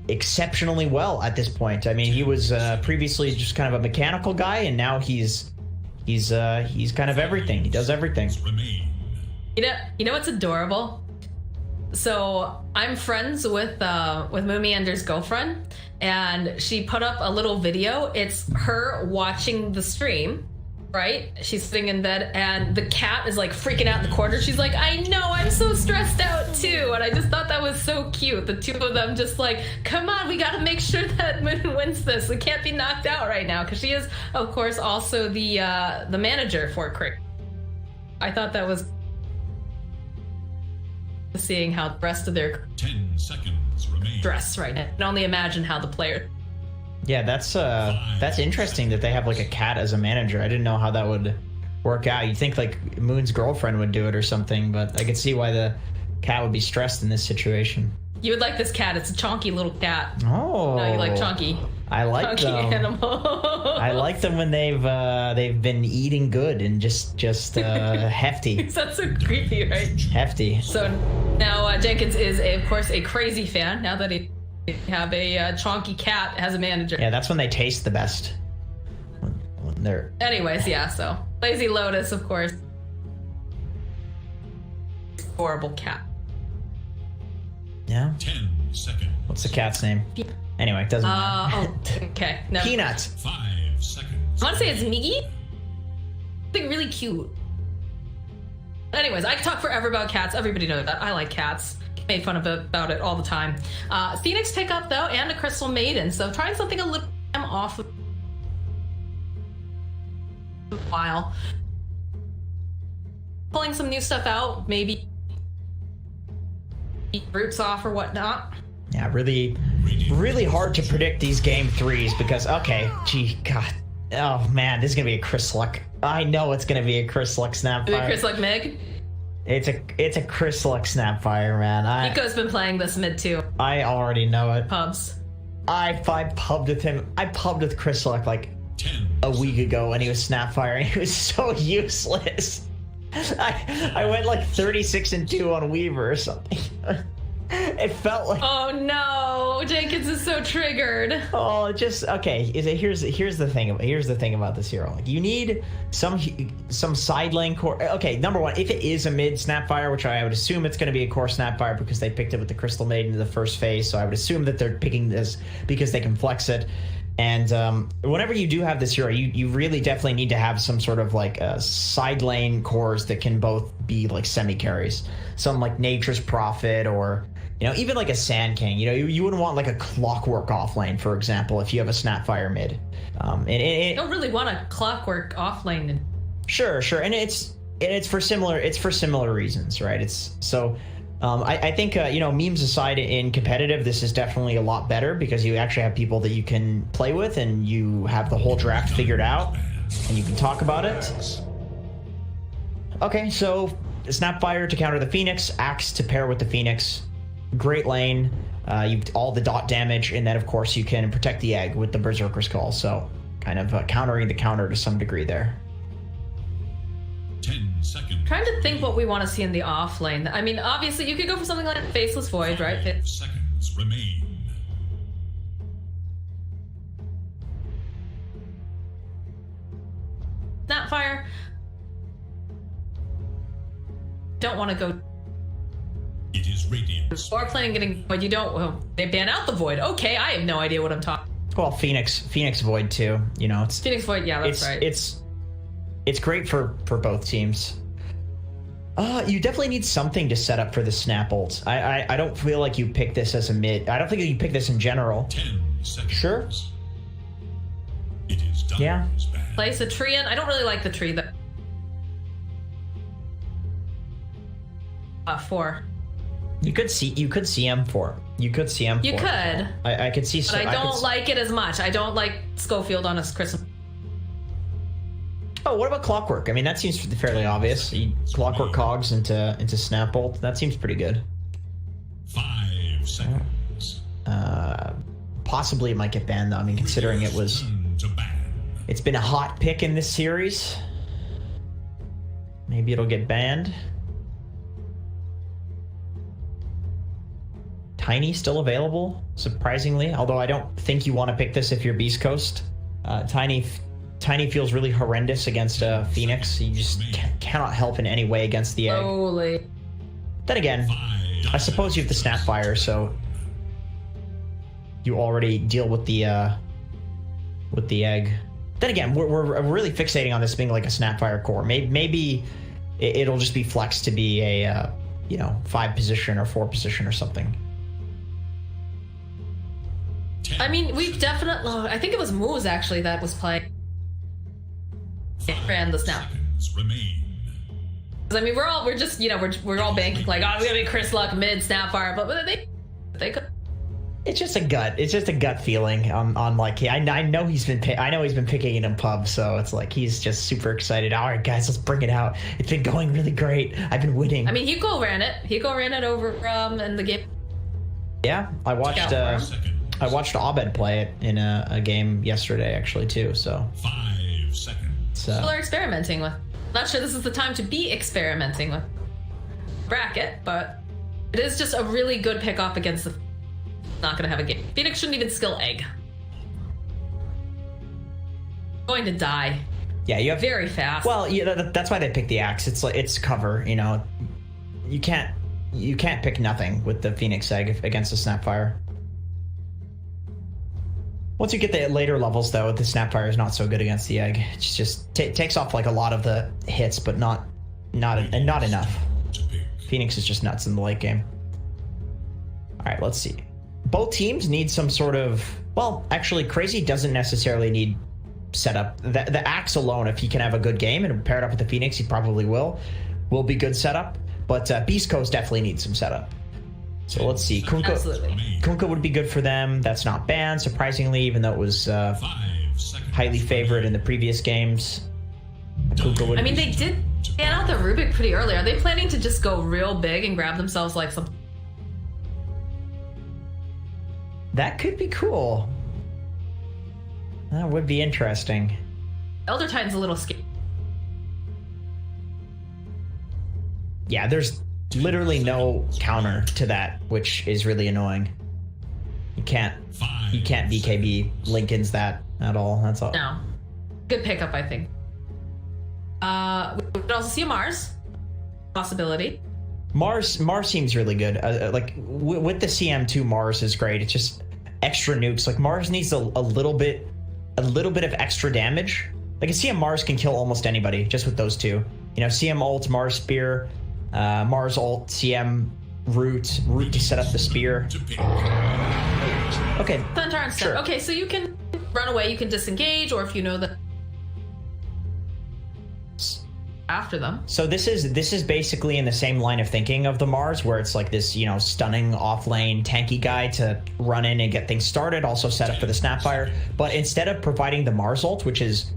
exceptionally well at this point. I mean, he was previously just kind of a mechanical guy, and now he's kind of everything. He does everything. You know what's adorable? So I'm friends with Moon Meander's girlfriend, and she put up a little video. It's her watching the stream, right? She's sitting in bed, and the cat is like freaking out in the corner. She's like, I know, I'm so stressed out too. And I just thought that was so cute. The two of them just like, come on, we gotta make sure that Moon wins this. We can't be knocked out right now, because she is, of course, also the manager for Crick. I thought that was seeing how the rest of their 10 seconds remain. Dress right now. I can only imagine how the player. Yeah, that's interesting that they have like a cat as a manager. I didn't know how that would work out. You'd think like Moon's girlfriend would do it or something, but I could see why the cat would be stressed in this situation. You would like this cat. It's a chonky little cat. Oh, no, you like chonky. I like chonky them. Animals. I like them when they've been eating good and just hefty. That's so creepy, right? Hefty. So now Jenkins is of course a crazy fan. Now that he have a chonky cat as a manager. Yeah, that's when they taste the best. When they're. Anyways, yeah. So Lazy Lotus, of course. Horrible cat. Yeah. 10 seconds. What's the cat's name? Anyway, it doesn't matter. Okay. No. Peanuts. 5 seconds. I want to say it's Miggy. Something really cute. Anyways, I can talk forever about cats. Everybody knows that. I like cats. Made fun of it, about it all the time. Phoenix pickup though, and a Crystal Maiden. So trying something a little off. While pulling some new stuff out, maybe roots off or whatnot. Yeah, really hard to predict these game threes because God, oh man, this is gonna be a Chris Luck. I know it's gonna be a Chris Luck Snapfire. Is it Chris Luck Meg? It's a Chris Luck Snapfire, man. Nico's been playing this mid too. I already know it. Pubs. I pubbed with him. I pubbed with Chris Luck like a week ago when he was Snapfire, and he was so useless. I went like 36-2 on Weaver or something. It felt like. Oh no, Jenkins is so triggered. Oh, just okay. Here's the thing about this hero. Like, you need some side lane core. Okay, number one, if it is a mid Snapfire, which I would assume it's going to be a core Snapfire because they picked it with the Crystal Maiden in the first phase, so I would assume that they're picking this because they can flex it. And whenever you do have this hero, you really definitely need to have some sort of like side lane cores that can both be like semi carries. Some like Nature's Prophet, or even like a Sand King. You wouldn't want like a Clockwork off lane, for example, if you have a Snapfire mid. You don't really want a Clockwork off lane. Sure, and it's for similar reasons, right? It's so. I think, memes aside, in competitive, this is definitely a lot better because you actually have people that you can play with and you have the whole draft figured out and you can talk about it. Okay, so Snapfire to counter the Phoenix, Axe to pair with the Phoenix. Great lane. You've all the dot damage, and then of course you can protect the egg with the Berserker's Call. So kind of countering the counter to some degree there. 10 seconds. Trying to think what we want to see in the off lane. I mean, obviously you could go for something like Faceless Void, right? 5 seconds remain. Snapfire. Don't want to go. It is radiant. Or playing getting Void. You don't. Well, they ban out the Void. Okay, I have no idea what I'm talking. Well, Phoenix Void too. You know, it's Phoenix Void. Yeah, that's right. It's great for both teams. You definitely need something to set up for the snap ult. I don't feel like you pick this as a mid. I don't think you pick this in general. 10 seconds. Sure. It is done. Yeah. Place a tree in. I don't really like the tree though. 4. You could see M4. You could see M4. You could. I could see. But I don't like it as much. I don't like Schofield on a Christmas. Oh, what about Clockwork? I mean, that seems fairly obvious. You Clockwork cogs into Snap ult. That seems pretty good. 5 seconds. Possibly it might get banned though. I mean, considering it's been a hot pick in this series. Maybe it'll get banned. Tiny still available, surprisingly. Although I don't think you want to pick this if you're Beastcoast. Tiny feels really horrendous against Phoenix. You just cannot help in any way against the egg. Holy. Then again, I suppose you have the Snapfire, so you already deal with the egg. Then again, we're really fixating on this being like a Snapfire core. Maybe it'll just be flexed to be a 5 position or 4 position or something. I mean, we've definitely. I think it was Moose actually that was playing. Ran the snap. I mean, we're just we're all banking like, oh, we're gonna be Chris Luck mid Snapfire, but they could. It's just a gut feeling on like I know he's been picking it in pub, so it's like he's just super excited. All right, guys, let's bring it out. It's been going really great. I've been winning. I mean, Hugo ran it over in the game. Yeah, I watched Abed play it in a game yesterday actually too. So 5 seconds. People are experimenting with. Not sure this is the time to be experimenting with bracket, but it is just a really good pick off against the. Not gonna have a game. Phoenix shouldn't even skill egg. Going to die. Yeah, you have very fast. Well, yeah, that's why they pick the axe. It's like it's cover. You know, you can't pick nothing with the Phoenix egg against the Snapfire. Once you get the later levels, though, the Snapfire is not so good against the egg. It's just takes off like a lot of the hits, but not enough. Phoenix is just nuts in the late game. All right, let's see. Both teams need some sort of. Well, actually, Crazy doesn't necessarily need setup. The Axe alone, if he can have a good game and pair it up with the Phoenix, he probably will be good setup. But Beastcoast definitely needs some setup. So let's see. Kunkka would be good for them. That's not banned, surprisingly, even though it was highly favored in the previous games. I mean, they did ban out the Rubik pretty early. Are they planning to just go real big and grab themselves like some? That could be cool. That would be interesting. Elder Titan's a little scary. Yeah, there's literally no counter to that, which is really annoying. You can't BKB Lincoln's that at all. That's all. No. Good pickup, I think. We could also see a Mars possibility. Mars seems really good. Like with the CM2, Mars is great. It's just extra nukes. Like Mars needs a little bit of extra damage. Like a CM Mars can kill almost anybody just with those two. You know, CM ult, Mars spear, Mars ult, CM root to set up the spear. Okay. Centaur and Sure. Okay, so you can run away, you can disengage, or if you know that after them. So this is basically in the same line of thinking of the Mars, where it's like this, stunning off-lane tanky guy to run in and get things started, also set up for the Snapfire. But instead of providing the Mars ult, which is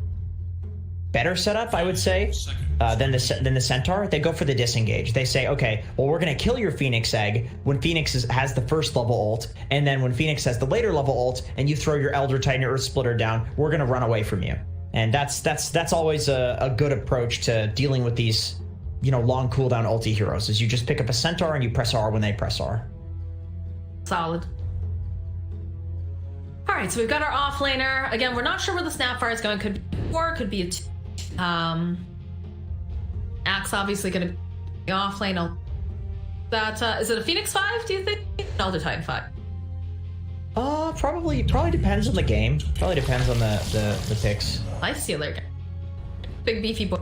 better setup, I would say, than the Centaur. They go for the disengage. They say, okay, well, we're going to kill your Phoenix Egg when Phoenix has the first level ult, and then when Phoenix has the later level ult, and you throw your Elder Titan or Earth Splitter down, we're going to run away from you. And that's always a good approach to dealing with these, long cooldown ulti heroes. Is you just pick up a Centaur and you press R when they press R. Solid. All right, so we've got our offlaner. Again, we're not sure where the Snapfire is going. Could be 4, could be a 2. Axe obviously going to be offlane. Is it a Phoenix 5, do you think? Elder Titan 5? Probably depends on the game. Probably depends on the picks. Lifestealer. Big beefy boy.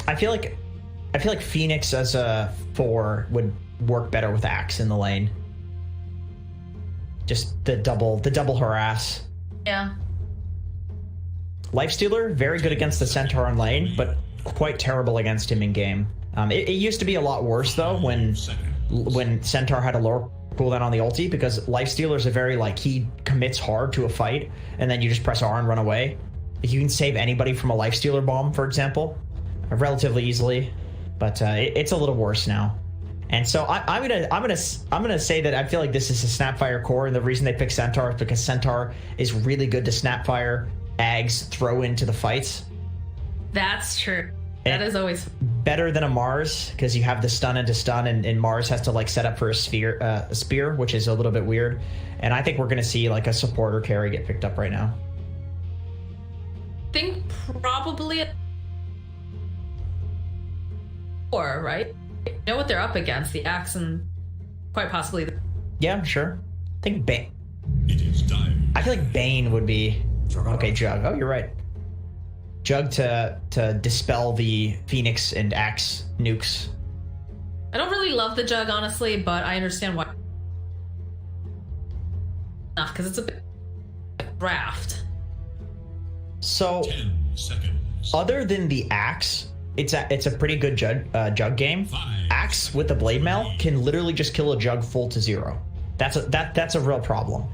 I feel like Phoenix as a 4 would work better with Axe in the lane. Just the double harass. Yeah. Lifestealer, very good against the Centaur in lane, but quite terrible against him in game. It used to be a lot worse though when Centaur had a lower cooldown on the ulti, because Lifestealer is a very he commits hard to a fight, and then you just press R and run away. You can save anybody from a Lifestealer bomb, for example, relatively easily, but it's a little worse now. And so I'm gonna say that I feel like this is a Snapfire core, and the reason they pick Centaur is because Centaur is really good to Snapfire, Ags, throw into the fights. That's true. That is always better than a Mars, because you have the stun into stun, and Mars has to set up for a spear, which is a little bit weird. And I think we're gonna see a supporter carry get picked up right now. I think probably a 4, right? You know what they're up against, the Axe and quite possibly Yeah, sure. I think Bane. I feel like Bane would be... Okay, Jug. Oh, you're right. Jug to dispel the Phoenix and Axe nukes. I don't really love the Jug, honestly, but I understand why. Enough, because it's a bit draft. So, other than the Axe, it's a pretty good Jug game. Axe with the Blade Mail can literally just kill a Jug full to 0. That's a real problem.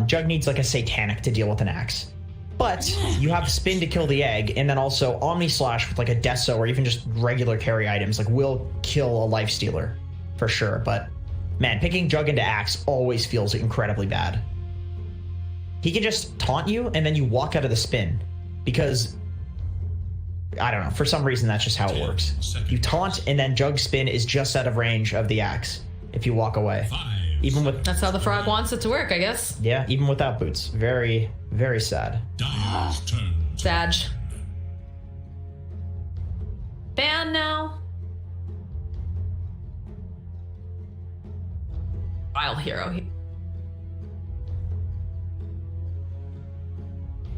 Jug needs a Satanic to deal with an Axe. But you have Spin to kill the egg, and then also Omni Slash with a Deso or even just regular carry items will kill a Lifestealer for sure. But man, picking Jug into Axe always feels incredibly bad. He can just taunt you and then you walk out of the spin, because I don't know, for some reason that's just how it works. You taunt and then Jug Spin is just out of range of the Axe if you walk away. Even with That's how the frog wants it to work, I guess. Yeah, even without boots. Very, very sad. Sad. Ban now. Wild hero.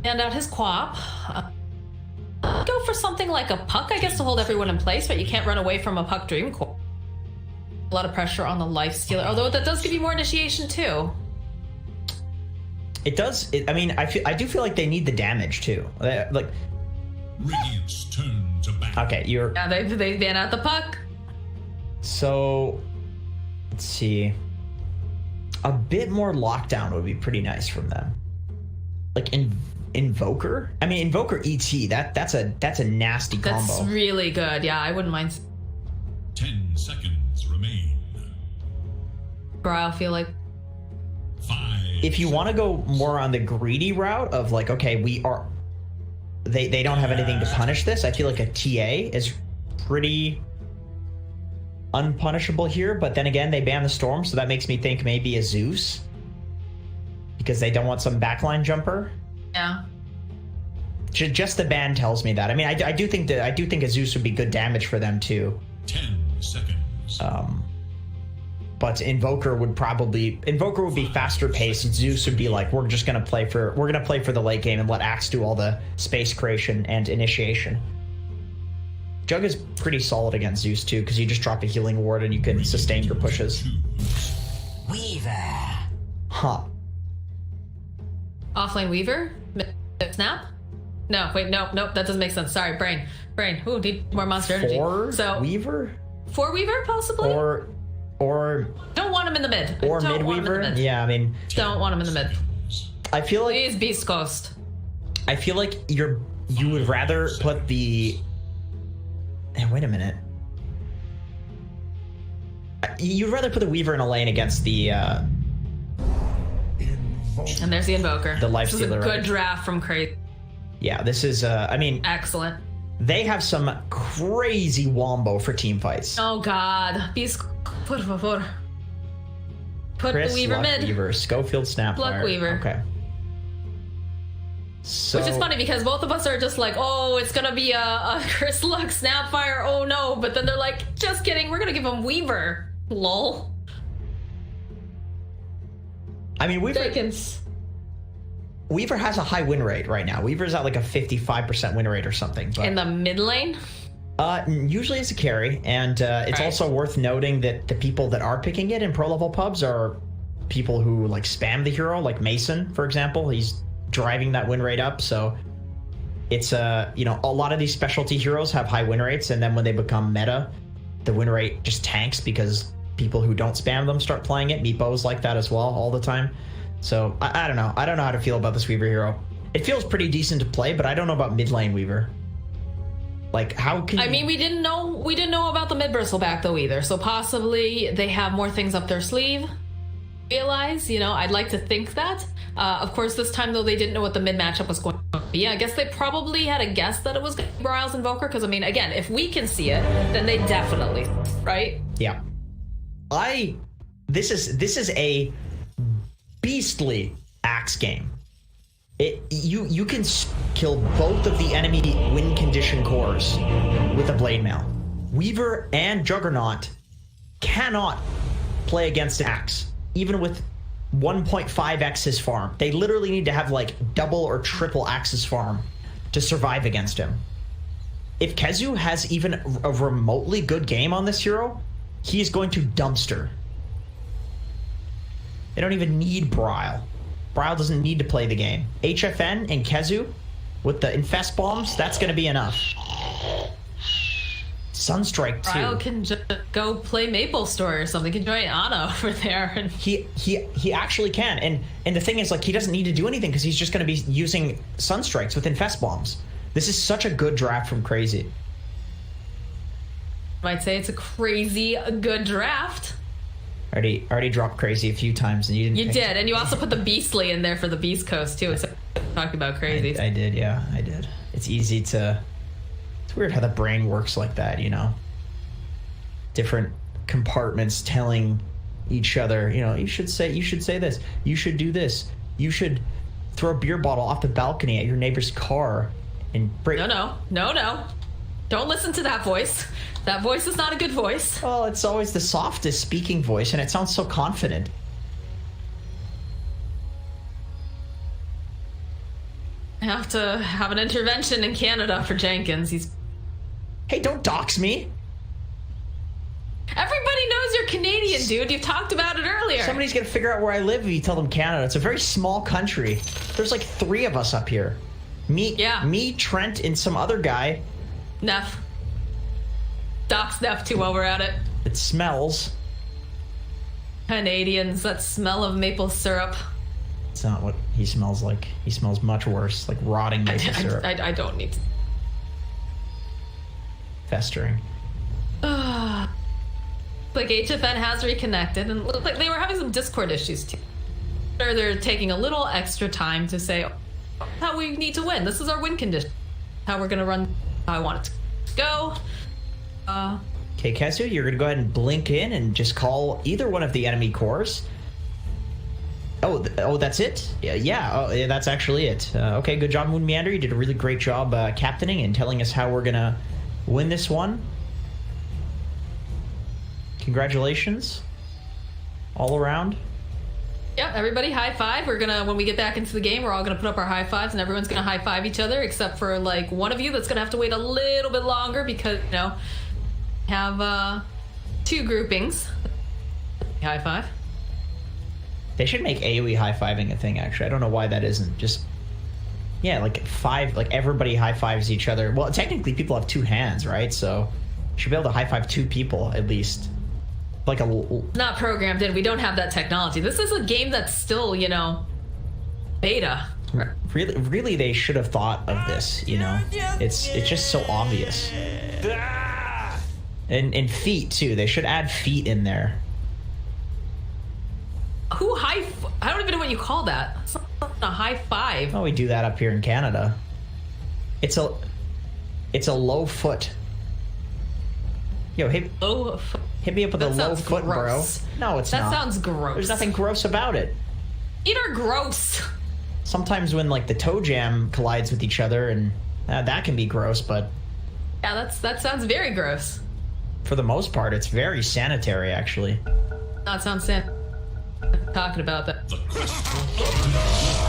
Hand out his quap. Go for something like a Puck, I guess, to hold everyone in place, but you can't run away from a Puck Dream Core. A lot of pressure on the Lifestealer, although that does give you more initiation too. It does. I do feel like they need the damage too. Radiant's turn to battle. Okay, you're. Yeah, they ban out the Puck. So, let's see. A bit more lockdown would be pretty nice from them. Invoker. Invoker ET. That's a nasty combo. That's really good. Yeah, I wouldn't mind. 10 seconds remain. Bro, I feel like. 5. If you want to go more on the greedy route of okay, they don't have anything to punish this, I feel like a TA is pretty unpunishable here, but then again, they ban the Storm, so that makes me think maybe a Zeus, because they don't want some backline jumper. Yeah. Just the ban tells me that. I do think a Zeus would be good damage for them too. 10 seconds. But Invoker would be faster paced. Zeus would be we're gonna play for the late game and let Axe do all the space creation and initiation. Jug is pretty solid against Zeus too, because you just drop a healing ward and you can sustain your pushes. Weaver. Huh. Offlane Weaver? Snap? No, wait, no, that doesn't make sense. Sorry, brain. Ooh, need more monster energy. Weaver? 4 Weaver, possibly? Or don't want him in the mid. Or mid Weaver? Yeah, don't want him in the mid. I feel like he's Beastcoast. I feel like you're you would rather put the... wait a minute. You'd rather put the Weaver in a lane against the... And there's the Invoker. The Lifestealer. This is a good draft from Crazy. Yeah, this is, I mean... Excellent. They have some crazy wombo for team fights. Oh, God. Por favor. Put Chris, the Weaver Luck mid. Weaver, Schofield, Snapfire. Luck Weaver. Okay. So, which is funny because both of us are just like, oh, it's gonna be a Chris Luck Snapfire, oh no, but then they're like, just kidding, we're gonna give him Weaver. Lol. I mean, Weaver has a high win rate right now. Weaver's at like a 55% win rate or something. But, in the mid lane? Usually it's a carry, and it's also worth noting that the people that are picking it in pro level pubs are people who like spam the hero, like Mason, for example. He's driving that win rate up, so it's you know, a lot of these specialty heroes have high win rates, and then when they become meta, the win rate just tanks because people who don't spam them start playing it. Meepo's like that as well all the time. So I don't know. I don't know how to feel about this Weaver hero. It feels pretty decent to play, but I don't know about mid lane Weaver. Like, how can I mean, we didn't know about the mid bristleback though either, so possibly they have more things up their sleeve. Realize, you know, I'd like to think that. Of course, this time though, they didn't know what the mid matchup was going to be. I guess they probably had a guess that it was going to be Bryles Invoker, because I mean, again, if we can see it, then they definitely, right? Yeah. This is a beastly axe game. You can kill both of the enemy win condition cores with a blade mail. Weaver and Juggernaut cannot play against axe, even with 1.5x his farm. They literally need to have like double or triple axe's farm to survive against him. If KheZu has even a remotely good game on this hero, he is going to dumpster. They don't even need Bryle. Bryle doesn't need to play the game. HFN and KheZu with the infest bombs, that's going to be enough. Sunstrike too. Bryle can just go play Maple Story or something. He can join Ana over there. And he actually can. And the thing is, like, he doesn't need to do anything because he's just going to be using Sunstrikes with infest bombs. This is such a good draft from Crazy. Might say it's a crazy good draft. Already dropped Crazy a few times, and you didn't. You did, and you also put the Beastly in there for the Beastcoast too. So talking about Crazy. I did, yeah, I did. It's easy to. It's weird how the brain works like that, you know. Different compartments telling each other, you know, you should say this, you should do this, you should throw a beer bottle off the balcony at your neighbor's car, and break. No. Don't listen to that voice. That voice is not a good voice. Well, it's always the softest speaking voice, and it sounds so confident. I have to have an intervention in Canada for Jenkins. Hey, don't dox me. Everybody knows you're Canadian, dude. You've talked about it earlier. Somebody's gonna figure out where I live if you tell them Canada. It's a very small country. There's like 3 of us up here. Me, Trent, and some other guy. Neff. Dox Neff too while we're at it. It smells. Canadians, that smell of maple syrup. It's not what he smells like. He smells much worse, like rotting maple syrup. I don't need to. Festering. Like HFN has reconnected, and looked like they were having some Discord issues too. Or they're taking a little extra time to say how we need to win. This is our win condition. How we're gonna run. How I want it to go. Okay, KheZu, you're gonna go ahead and blink in and just call either one of the enemy cores. Oh, that's it? Yeah, that's actually it. Okay, good job, Moon Meander. You did a really great job captaining and telling us how we're gonna win this one. Congratulations. All around. Yep, everybody high five. We're gonna, when we get back into the game, we're all gonna put up our high fives and everyone's gonna high five each other, except for like one of you that's gonna have to wait a little bit longer because, you know, have 2 groupings. High five. They should make AoE high-fiving a thing, actually. I don't know why that isn't. Just, yeah, like 5, like everybody high-fives each other. Well, technically people have 2 hands, right? So you should be able to high-five 2 people, at least. Like a... Not programmed in. We don't have that technology. This is a game that's still, you know, beta. Really, they should have thought of this. You know, it's just so obvious. And feet too. They should add feet in there. I don't even know what you call that. It's not a high five. Oh, we do that up here in Canada. It's a low foot. Yo, hit me up with a low foot, gross. bro. No, it's not. That sounds gross. There's nothing gross about it. Feet are gross. Sometimes when like the toe jam collides with each other, and that can be gross, but yeah, that sounds very gross. For the most part, it's very sanitary, actually. That sounds sanitary. Talking about that.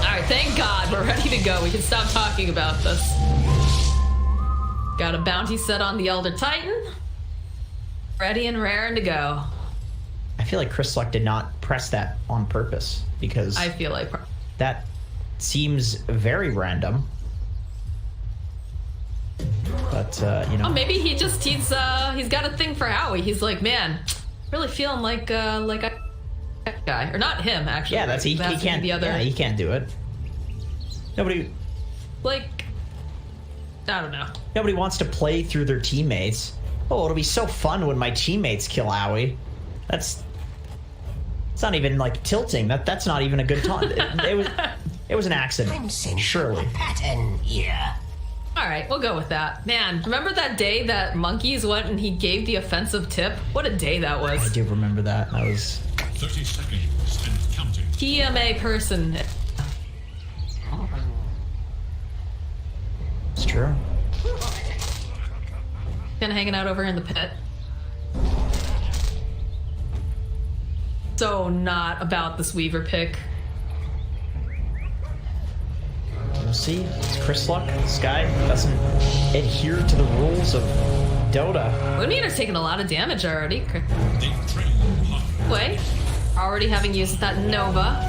Alright, thank God we're ready to go. We can stop talking about this. Got a bounty set on the Elder Titan. Ready and raring to go. I feel like Chris Luck did not press that on purpose, because I feel like that seems very random. But you know, oh, maybe he's got a thing for Howie. He's like, man, really feeling like a guy, or not him actually. Yeah, he can't. The other. Yeah, he can't do it. Nobody. Like, I don't know. Nobody wants to play through their teammates. Oh, it'll be so fun when my teammates kill Howie. It's not even like tilting. That's not even a good taunt. It was an accident. Surely. Pattern here. All right, we'll go with that. Man, remember that day that Monkeys went and he gave the offensive tip? What a day that was. I do remember that. That was 30 seconds and counting. TMA person. It's true. Kind of hanging out over in the pit. So not about this Weaver pick. We'll see. It's Chris Luck. This guy doesn't adhere to the rules of Dota. Moonmeter's taking a lot of damage already. Wait, already having used that Nova.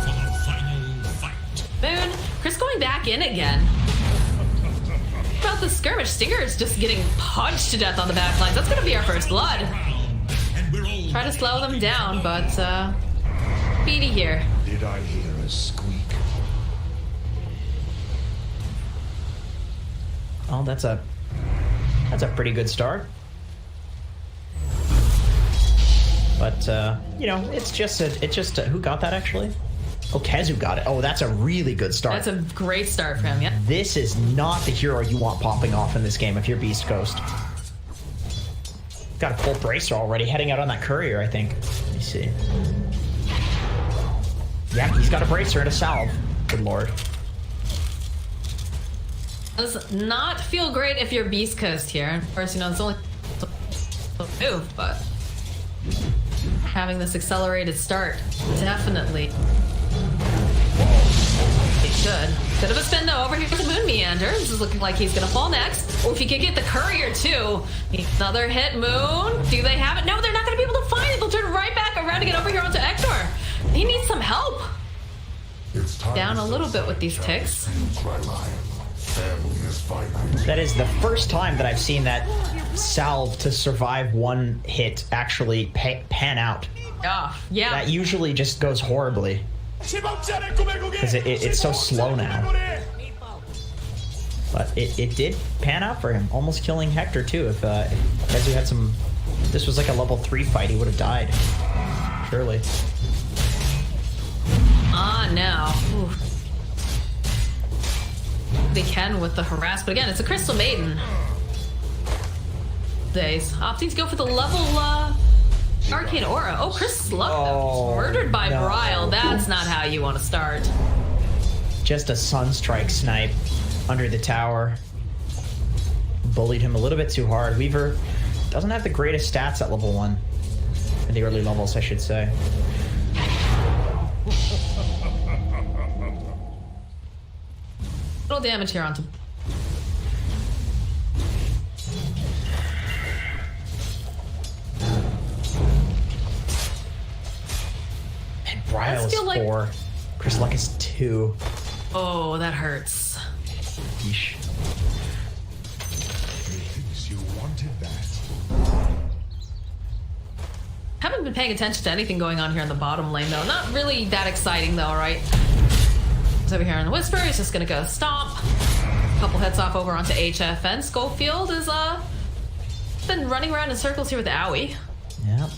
Moon, Chris going back in again. What about the skirmish? Stinger is just getting punched to death on the backlines. That's gonna be our first blood. Try to slow them down, but Beatty here. Did I hear a squeak? Oh, that's a pretty good start. But you know, it's just who got that actually? Oh, Kezu got it. Oh, that's a really good start. That's a great start for him, yeah. This is not the hero you want popping off in this game if you're Beastcoast. Got a full bracer already, heading out on that courier, I think. Let me see. Yeah, he's got a bracer and a salve. Good lord. Does not feel great if you're Beastcoast here. Of course, you know, it's only a move, but having this accelerated start, definitely. It should. Bit of a spin though over here with the Moon Meander. This is looking like he's gonna fall next. Or if he could get the courier too. Another hit, Moon. Do they have it? No, they're not gonna be able to find it. They'll turn right back around to get over here onto Ector. He needs some help. Down a little bit with these ticks. That is the first time that I've seen that salve to survive one hit actually pan out. Yeah. That usually just goes horribly. Because it's so slow now. But it did pan out for him. Almost killing Hector too. If Kezu had some... This was like a level 3 fight, he would have died. Surely. Now. Ooh. They can with the harass, but again, it's a Crystal Maiden. Days. Opting to go for the level Arcane Aura. Oh, Chris Luck though. Murdered by Brile. That's not how you want to start. Just a Sunstrike snipe under the tower. Bullied him a little bit too hard. Weaver doesn't have the greatest stats at level 1. In the early levels, I should say. Little damage here onto. And Brile is 4. Chris Luck is 2. Oh, that hurts. Yeesh. You wanted that. Haven't been paying attention to anything going on here in the bottom lane though. Not really that exciting though, right? over here on the Whisper. He's just gonna go stomp. A couple hits off over onto HFN. Schofield is been running around in circles here with Owie. Yeah.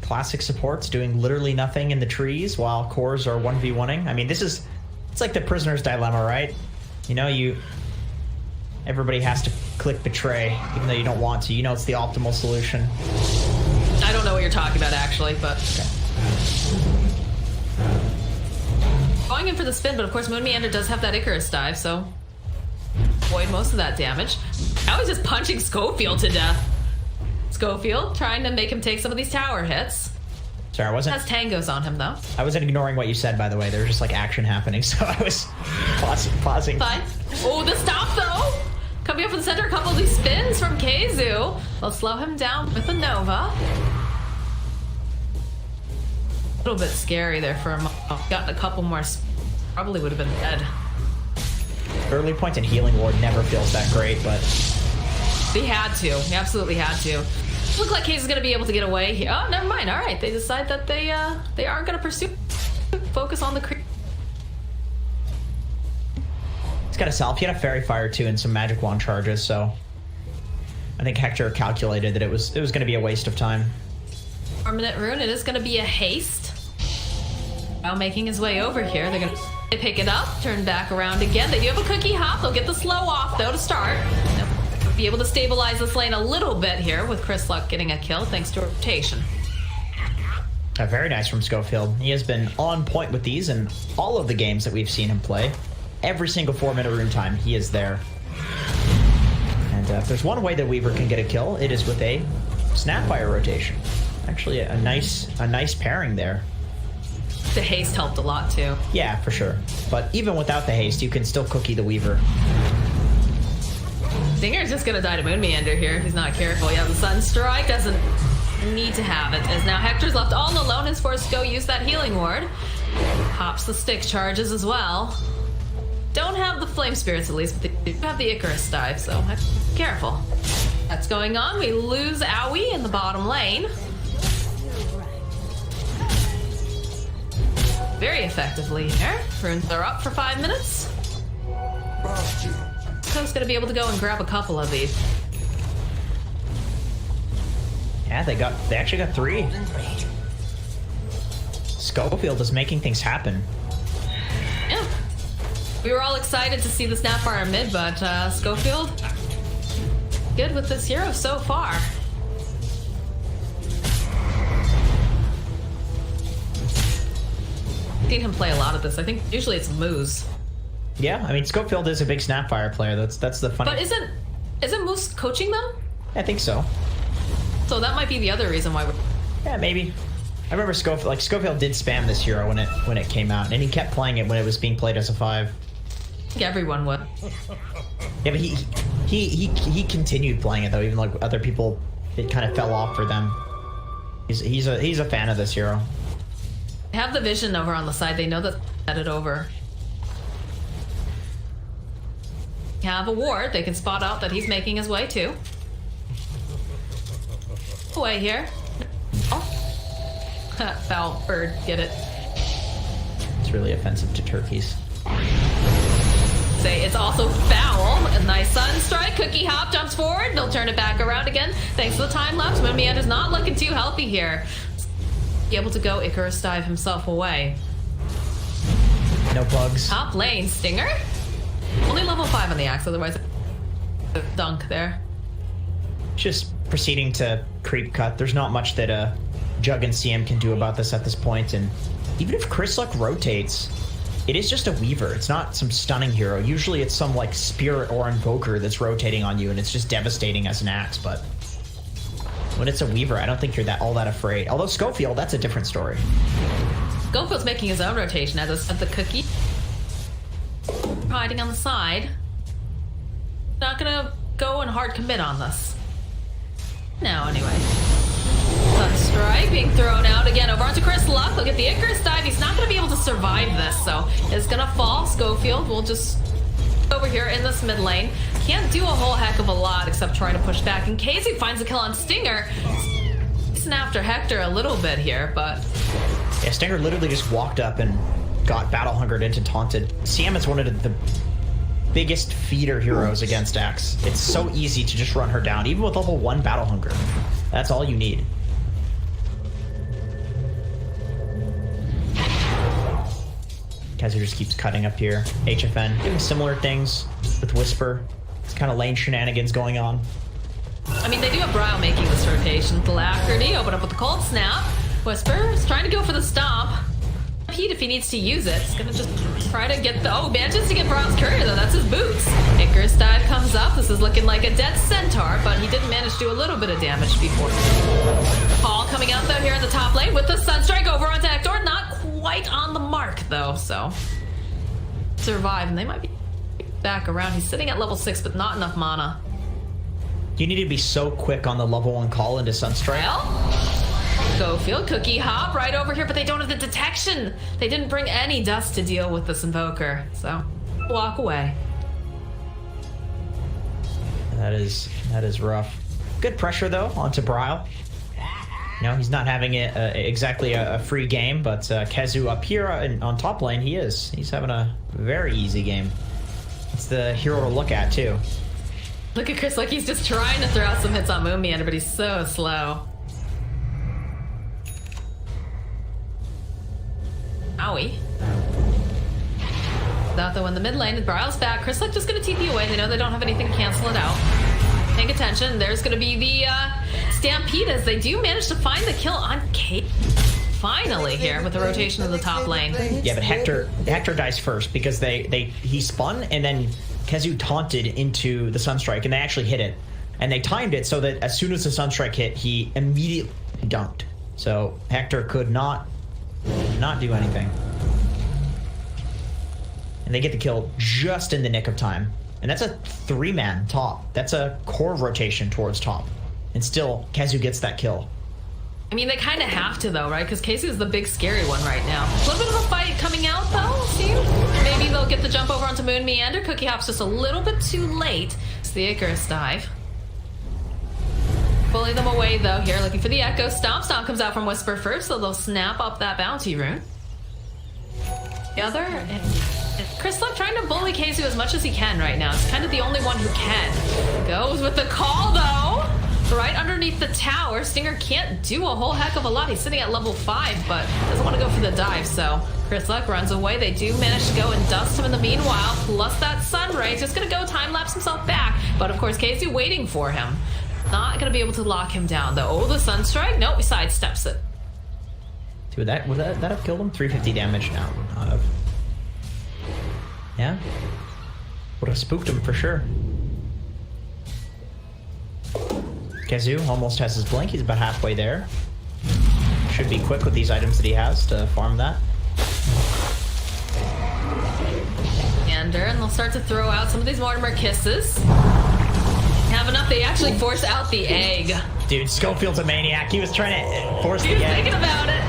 Classic supports doing literally nothing in the trees while cores are 1v1ing. I mean, it's like the prisoner's dilemma, right? You know, everybody has to click betray, even though you don't want to. You know it's the optimal solution. I don't know what you're talking about, actually, but... Okay. Going in for the spin, but of course Moon Meander does have that Icarus dive, so... avoid most of that damage. Now he's just punching Schofield to death. Schofield trying to make him take some of these tower hits. Sorry, I wasn't... Has tangos on him, though. I wasn't ignoring what you said, by the way. There was just, like, action happening, so I was pausing. Fine. Oh, the stop, though! Coming up in the center, a couple of these spins from KZU. They'll slow him down with the Nova. A little bit scary there for him. Gotten a couple more, probably would have been dead. Early point and healing ward never feels that great, but... He had to. He absolutely had to. Look like Case is going to be able to get away here. Oh, never mind. All right. They decide that they aren't going to pursue. Focus on the creep. He's got a self. He had a Fairy Fire, too, and some Magic Wand charges, so... I think Hector calculated that it was going to be a waste of time. 4-minute rune. It is going to be a haste. Now making his way over here. They're going to pick it up, turn back around again. They do have a cookie hop. They'll get the slow off, though, to start. They'll be able to stabilize this lane a little bit here with Chris Luck getting a kill thanks to rotation. Very nice from Schofield. He has been on point with these in all of the games that we've seen him play. Every single 4-minute rune time, he is there. And if there's one way that Weaver can get a kill, it is with a Snapfire rotation. Actually, a nice pairing there. The haste helped a lot, too. Yeah, for sure. But even without the haste, you can still cookie the Weaver. Stinger's just gonna die to Moon Meander here. He's not careful. Yeah, the Sunstrike doesn't need to have it. As now Hector's left all alone. Is forced to go use that healing ward. Pops the stick charges as well. Don't have the Flame Spirits at least, but they do have the Icarus dive, so careful. That's going on. We lose Owie in the bottom lane. Very effectively here. Runes are up for 5 minutes. Co's gonna be able to go and grab a couple of these. Yeah, they actually got 3. Schofield is making things happen. Yeah. We were all excited to see the Snapfire mid, but Schofield, good with this hero so far. I've seen him play a lot of this. I think usually it's Moose. Yeah, I mean Schofield is a big Snapfire player. That's the funny. But isn't Moose coaching them? I think so. So that might be the other reason why we're... Yeah, maybe. I remember Schofield did spam this hero when it came out, and he kept playing it when it was being played as a 5. I think everyone would. Yeah, but he continued playing it though, even like other people, it kind of fell off for them. He's a fan of this hero. They have the vision over on the side. They know that set it over. Have a ward. They can spot out that he's making his way too. Away here. Oh. Foul bird. Get it. It's really offensive to turkeys. Say it's also foul. A nice Sunstrike. Cookie hop jumps forward. They'll turn it back around again. Thanks to the time lapse. Moon Meander's not looking too healthy here. Be able to go Icarus dive himself away. No bugs. Top lane. Stinger. Only level 5 on the axe. Otherwise, dunk there. Just proceeding to creep cut. There's not much that Jug and CM can do about this at this point. And even if Chris Luck rotates, it is just a Weaver. It's not some stunning hero. Usually it's some like Spirit or Invoker that's rotating on you, and it's just devastating as an axe. But when it's a Weaver, I don't think you're all that afraid. Although Schofield, that's a different story. Schofield's making his own rotation as I said the cookie. Hiding on the side. Not gonna go and hard commit on this. No, anyway. Sunstrike being thrown out again over onto Chris Luck. Look at the Icarus dive. He's not gonna be able to survive this, so it's gonna fall. Schofield will just over here in this mid lane. Can't do a whole heck of a lot except trying to push back in case he finds a kill on Stinger. He's after Hector a little bit here, but... Yeah, Stinger literally just walked up and got battle hungered into taunted. CM is one of the biggest feeder heroes against X. It's so easy to just run her down, even with level 1 battle hunger. That's all you need. KheZu just keeps cutting up here. HFN doing similar things with Whisper. It's kind of lane shenanigans going on. I mean, they do have Brile making this rotation. Alacrity, open up with the cold snap. Whisper is trying to go for the stomp. Pete, if he needs to use it, he's gonna just try to get the... Oh, manages to get Brile's courier, though. That's his boots. Icarus dive comes up. This is looking like a dead centaur, but he did manage to do a little bit of damage before. Paul coming out, though, here in the top lane with the Sunstrike over onto Hector. Not quite on the mark, though, so... Survive, and they might be back around. He's sitting at level 6, but not enough mana. You need to be so quick on the level 1 call into Sunstrike. Well... Schofield, Cookie Hop right over here, but they don't have the detection. They didn't bring any dust to deal with this Invoker, so walk away. That is rough. Good pressure, though, onto Brile. No, he's not having it exactly a free game, but KheZu up here on top lane, he is. He's having a very easy game. It's the hero to look at, too. Look at Chris, like he's just trying to throw out some hits on Moon Meander, but he's so slow. Owie. That though in the mid lane, Brile's back. Chryslike just gonna TP away. They know they don't have anything to cancel it out. Paying attention. There's gonna be the Stampede as they do manage to find the kill on Kate. Finally here with the rotation of the top lane. Yeah, but Hector dies first because he spun and then KheZu taunted into the Sunstrike and they actually hit it. And they timed it so that as soon as the Sunstrike hit, he immediately dunked. So Hector could not do anything. And they get the kill just in the nick of time. And that's a 3-man top. That's a core rotation towards top. And still, KheZu gets that kill. I mean, they kind of have to, though, right? Because Casey is the big, scary one right now. A little bit of a fight coming out, though, see? Maybe they'll get the jump over onto Moon Meander. Cookie Hop's just a little bit too late. It's the Icarus dive. Pulling them away, though, here, looking for the Echo. Stomp comes out from Whisper first, so they'll snap up that bounty rune. The other... Chryslike trying to bully KheZu as much as he can right now. It's kind of the only one who can. Goes with the call, though. Right underneath the tower. Stinger can't do a whole heck of a lot. He's sitting at level 5, but doesn't want to go for the dive, so Chryslike runs away. They do manage to go and dust him in the meanwhile, plus that sun ray. Just going to go time-lapse himself back, but of course KheZu waiting for him. Not going to be able to lock him down, though. Oh, the Sunstrike? Nope, he sidesteps it. Dude, would that have killed him? 350 damage now. Would not have. Yeah? Would have spooked him for sure. KheZu almost has his blink. He's about halfway there. Should be quick with these items that he has to farm that. And they'll start to throw out some of these Mortimer kisses. Have enough, they actually force out the egg. Dude, Schofield's a maniac. He was trying to force the egg. He was thinking about it.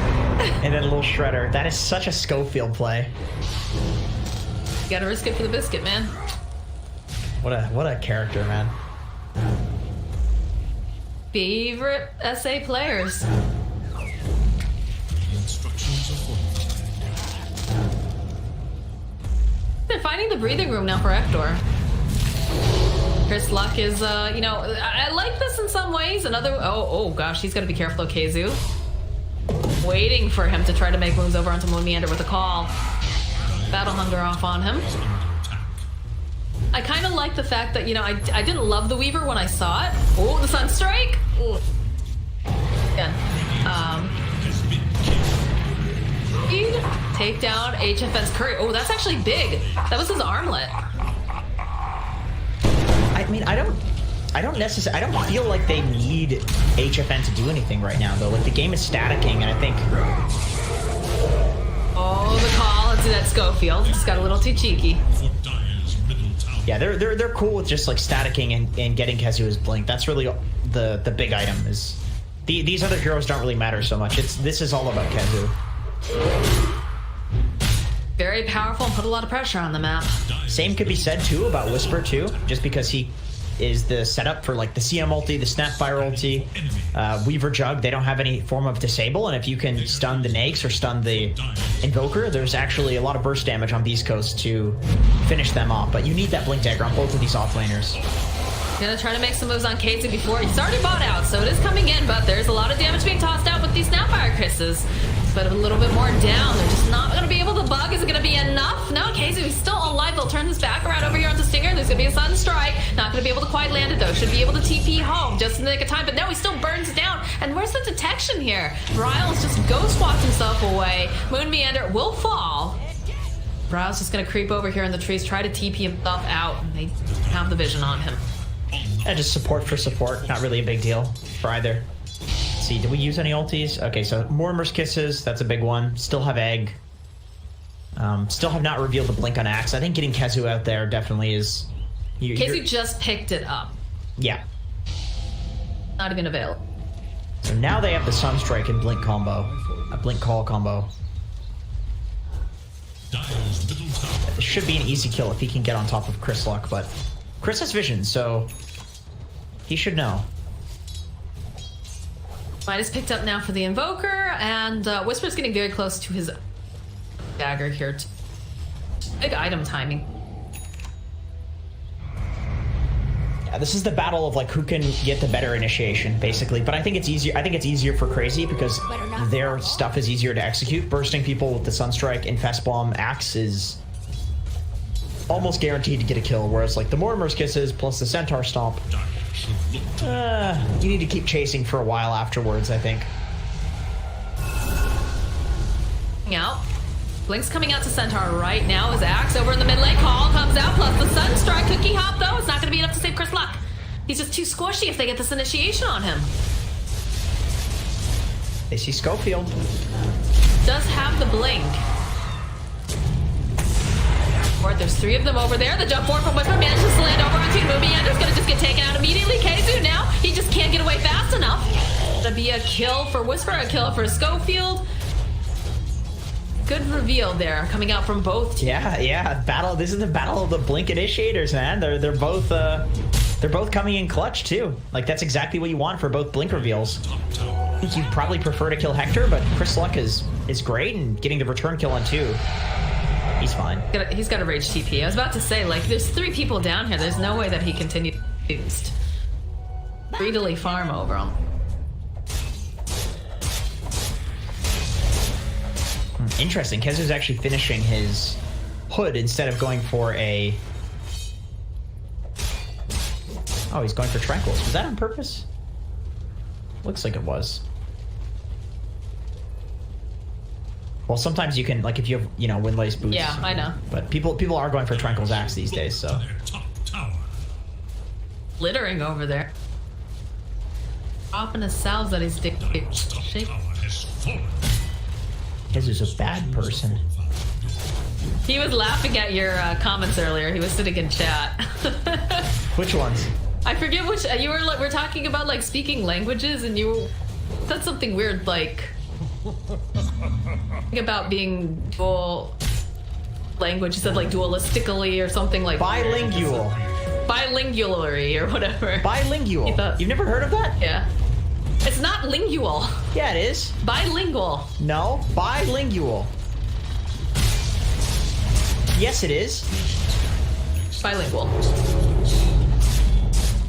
And then a little shredder. That is such a Schofield play. You gotta risk it for the biscuit, man. What a character, man. Favorite SA players. They're finding the breathing room now for Hector. Chris Luck is, you know, I like this in some ways. Another, oh gosh, he's gotta be careful though, KheZu. Waiting for him to try to make moves over onto Moon Meander with a call. Battle Hunger off on him. I kind of like the fact that, you know, I didn't love the Weaver when I saw it. Oh, the Sunstrike! Again. Take down HFN's Curry. Oh, that's actually big. That was his armlet. I mean, I don't feel like they need HFN to do anything right now, though. Like, the game is staticking, and I think... Oh, the call. Let's do that Schofield. Just got a little too cheeky. Yeah, they're cool with just, like, staticking and getting KheZu his blink. That's really the big item. Is these other heroes don't really matter so much. This is all about KheZu. Very powerful and put a lot of pressure on the map. Same could be said, too, about Whisper, too. Just because he is the setup for like the CM ulti, the Snapfire ulti, Weaver Jug. They don't have any form of disable, and if you can stun the Nakes or stun the Invoker, there's actually a lot of burst damage on Beastcoast to finish them off. But you need that Blink Dagger on both of these offlaners. Gonna try to make some moves on KZ before he's already bought out, so it is coming in, but there's a lot of damage being tossed out with these Snapfire Chris's. But a little bit more down. They're just not gonna be able to bug. Is it gonna be enough? No, KZ is still alive. They'll turn this back around over here onto Stinger. There's gonna be a sudden strike. Not gonna be able to quite land it though. Should be able to TP home just in the nick of time, but no, he still burns down. And where's the detection here? Ryle's just ghost walked himself away. Moon Meander will fall. Ryle's just gonna creep over here in the trees, try to TP himself out, and they have the vision on him. Yeah, just support for support. Not really a big deal for either. Let's see, did we use any ultis? Okay, so Mortimer's Kisses, that's a big one. Still have Egg. Still have not revealed the Blink on Axe. I think getting Kezu out there definitely is... Kezu just picked it up. Yeah. Not even available. So now they have the Sunstrike and Blink combo. A Blink Call combo. It should be an easy kill if he can get on top of Chris Luck, but Chris has vision, so he should know. Might is picked up now for the Invoker, and Whisper's getting very close to his dagger here. Big item timing. Yeah, this is the battle of like who can get the better initiation, basically. But I think it's easier. I think it's easier for Crazy because their stuff is easier to execute. Bursting people with the Sunstrike, Infest Bomb, Axe is almost guaranteed to get a kill. Whereas like the Mortimer's Kisses plus the Centaur Stomp, you need to keep chasing for a while afterwards, I think. Out. Blink's coming out to Centaur right now as Axe over in the mid lane. Call comes out, plus the Sunstrike. Cookie Hop, though, it's not going to be enough to save Chris Luck. He's just too squishy if they get this initiation on him. They see Schofield. Does have the Blink. There's three of them over there. The jump forward from Whisper manages to land over on Team Movie, and it's going to just get taken out immediately. KZ now, he just can't get away fast enough. That'd be a kill for Whisper, a kill for Schofield. Good reveal there, coming out from both teams. Yeah, battle. This is the battle of the Blink initiators, man. They're both coming in clutch too. Like that's exactly what you want for both Blink reveals. I think you'd probably prefer to kill Hector, but Chris Luck is great, and getting the return kill on 2. He's fine. He's got a rage TP. I was about to say, like, there's 3 people down here. There's no way that he continued to boost. Greedily farm over him. Interesting. Kezu's actually finishing his hood instead of going for a... Oh, he's going for Tranquils. Was that on purpose? Looks like it was. Well, sometimes you can, like, if you have, you know, Windlace boots. Yeah, I know. But people are going for Tranquil's Axe these days, so. Littering over there. Dropping his salves that he's dictating. Kezu's a bad person. He was laughing at your comments earlier. He was sitting in chat. Which ones? I forget which. You were talking about, like, speaking languages, and you said something weird, like... about being dual language. You said like dualistically or something like bilingual. Bilingually or whatever. Bilingual. You've never heard of that? Yeah. It's not lingual. Yeah, it is. Bilingual. No, bilingual. Yes, it is. Bilingual.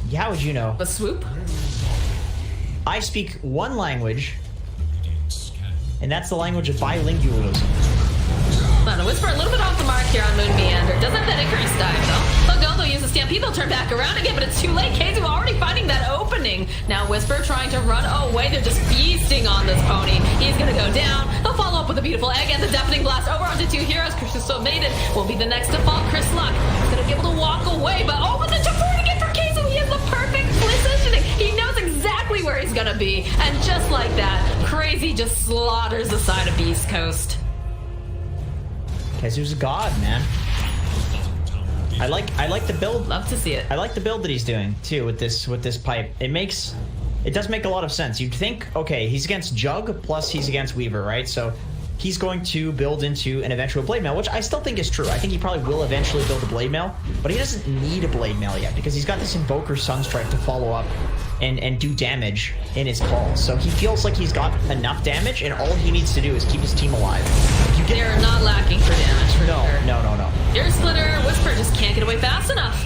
Yeah, how would you know? A swoop? I speak one language, and that's the language of bilingualism. Not a Whisper, a little bit off the mark here on Moon Meander. Doesn't have that Icarus dive, though. They'll go, they'll use the Stampede, they'll turn back around again, but it's too late. KZ already finding that opening. Now Whisper trying to run away. They're just feasting on this pony. He's gonna go down. They'll follow up with a beautiful egg and the Deafening Blast over onto 2 heroes. Crucial Maiden will be the next to fall. Chris Luck is gonna be able to walk away, but oh, but the jump forward again for KZ. He has the perfect positioning. He knows exactly where he's gonna be, and just like that, Crazy just slaughters the side of Beastcoast. Kezu's a god, man. I like the build. Love to see it. I like the build that he's doing too with this pipe. It does make a lot of sense. You'd think, okay, he's against Jug plus he's against Weaver, right? So he's going to build into an eventual blade mail, which I still think is true. I think he probably will eventually build a blade mail, but he doesn't need a blade mail yet because he's got this Invoker Sunstrike to follow up and do damage in his calls. So he feels like he's got enough damage, and all he needs to do is keep his team alive. They're not lacking for damage, for sure. No. Ear Splitter, Whisper just can't get away fast enough.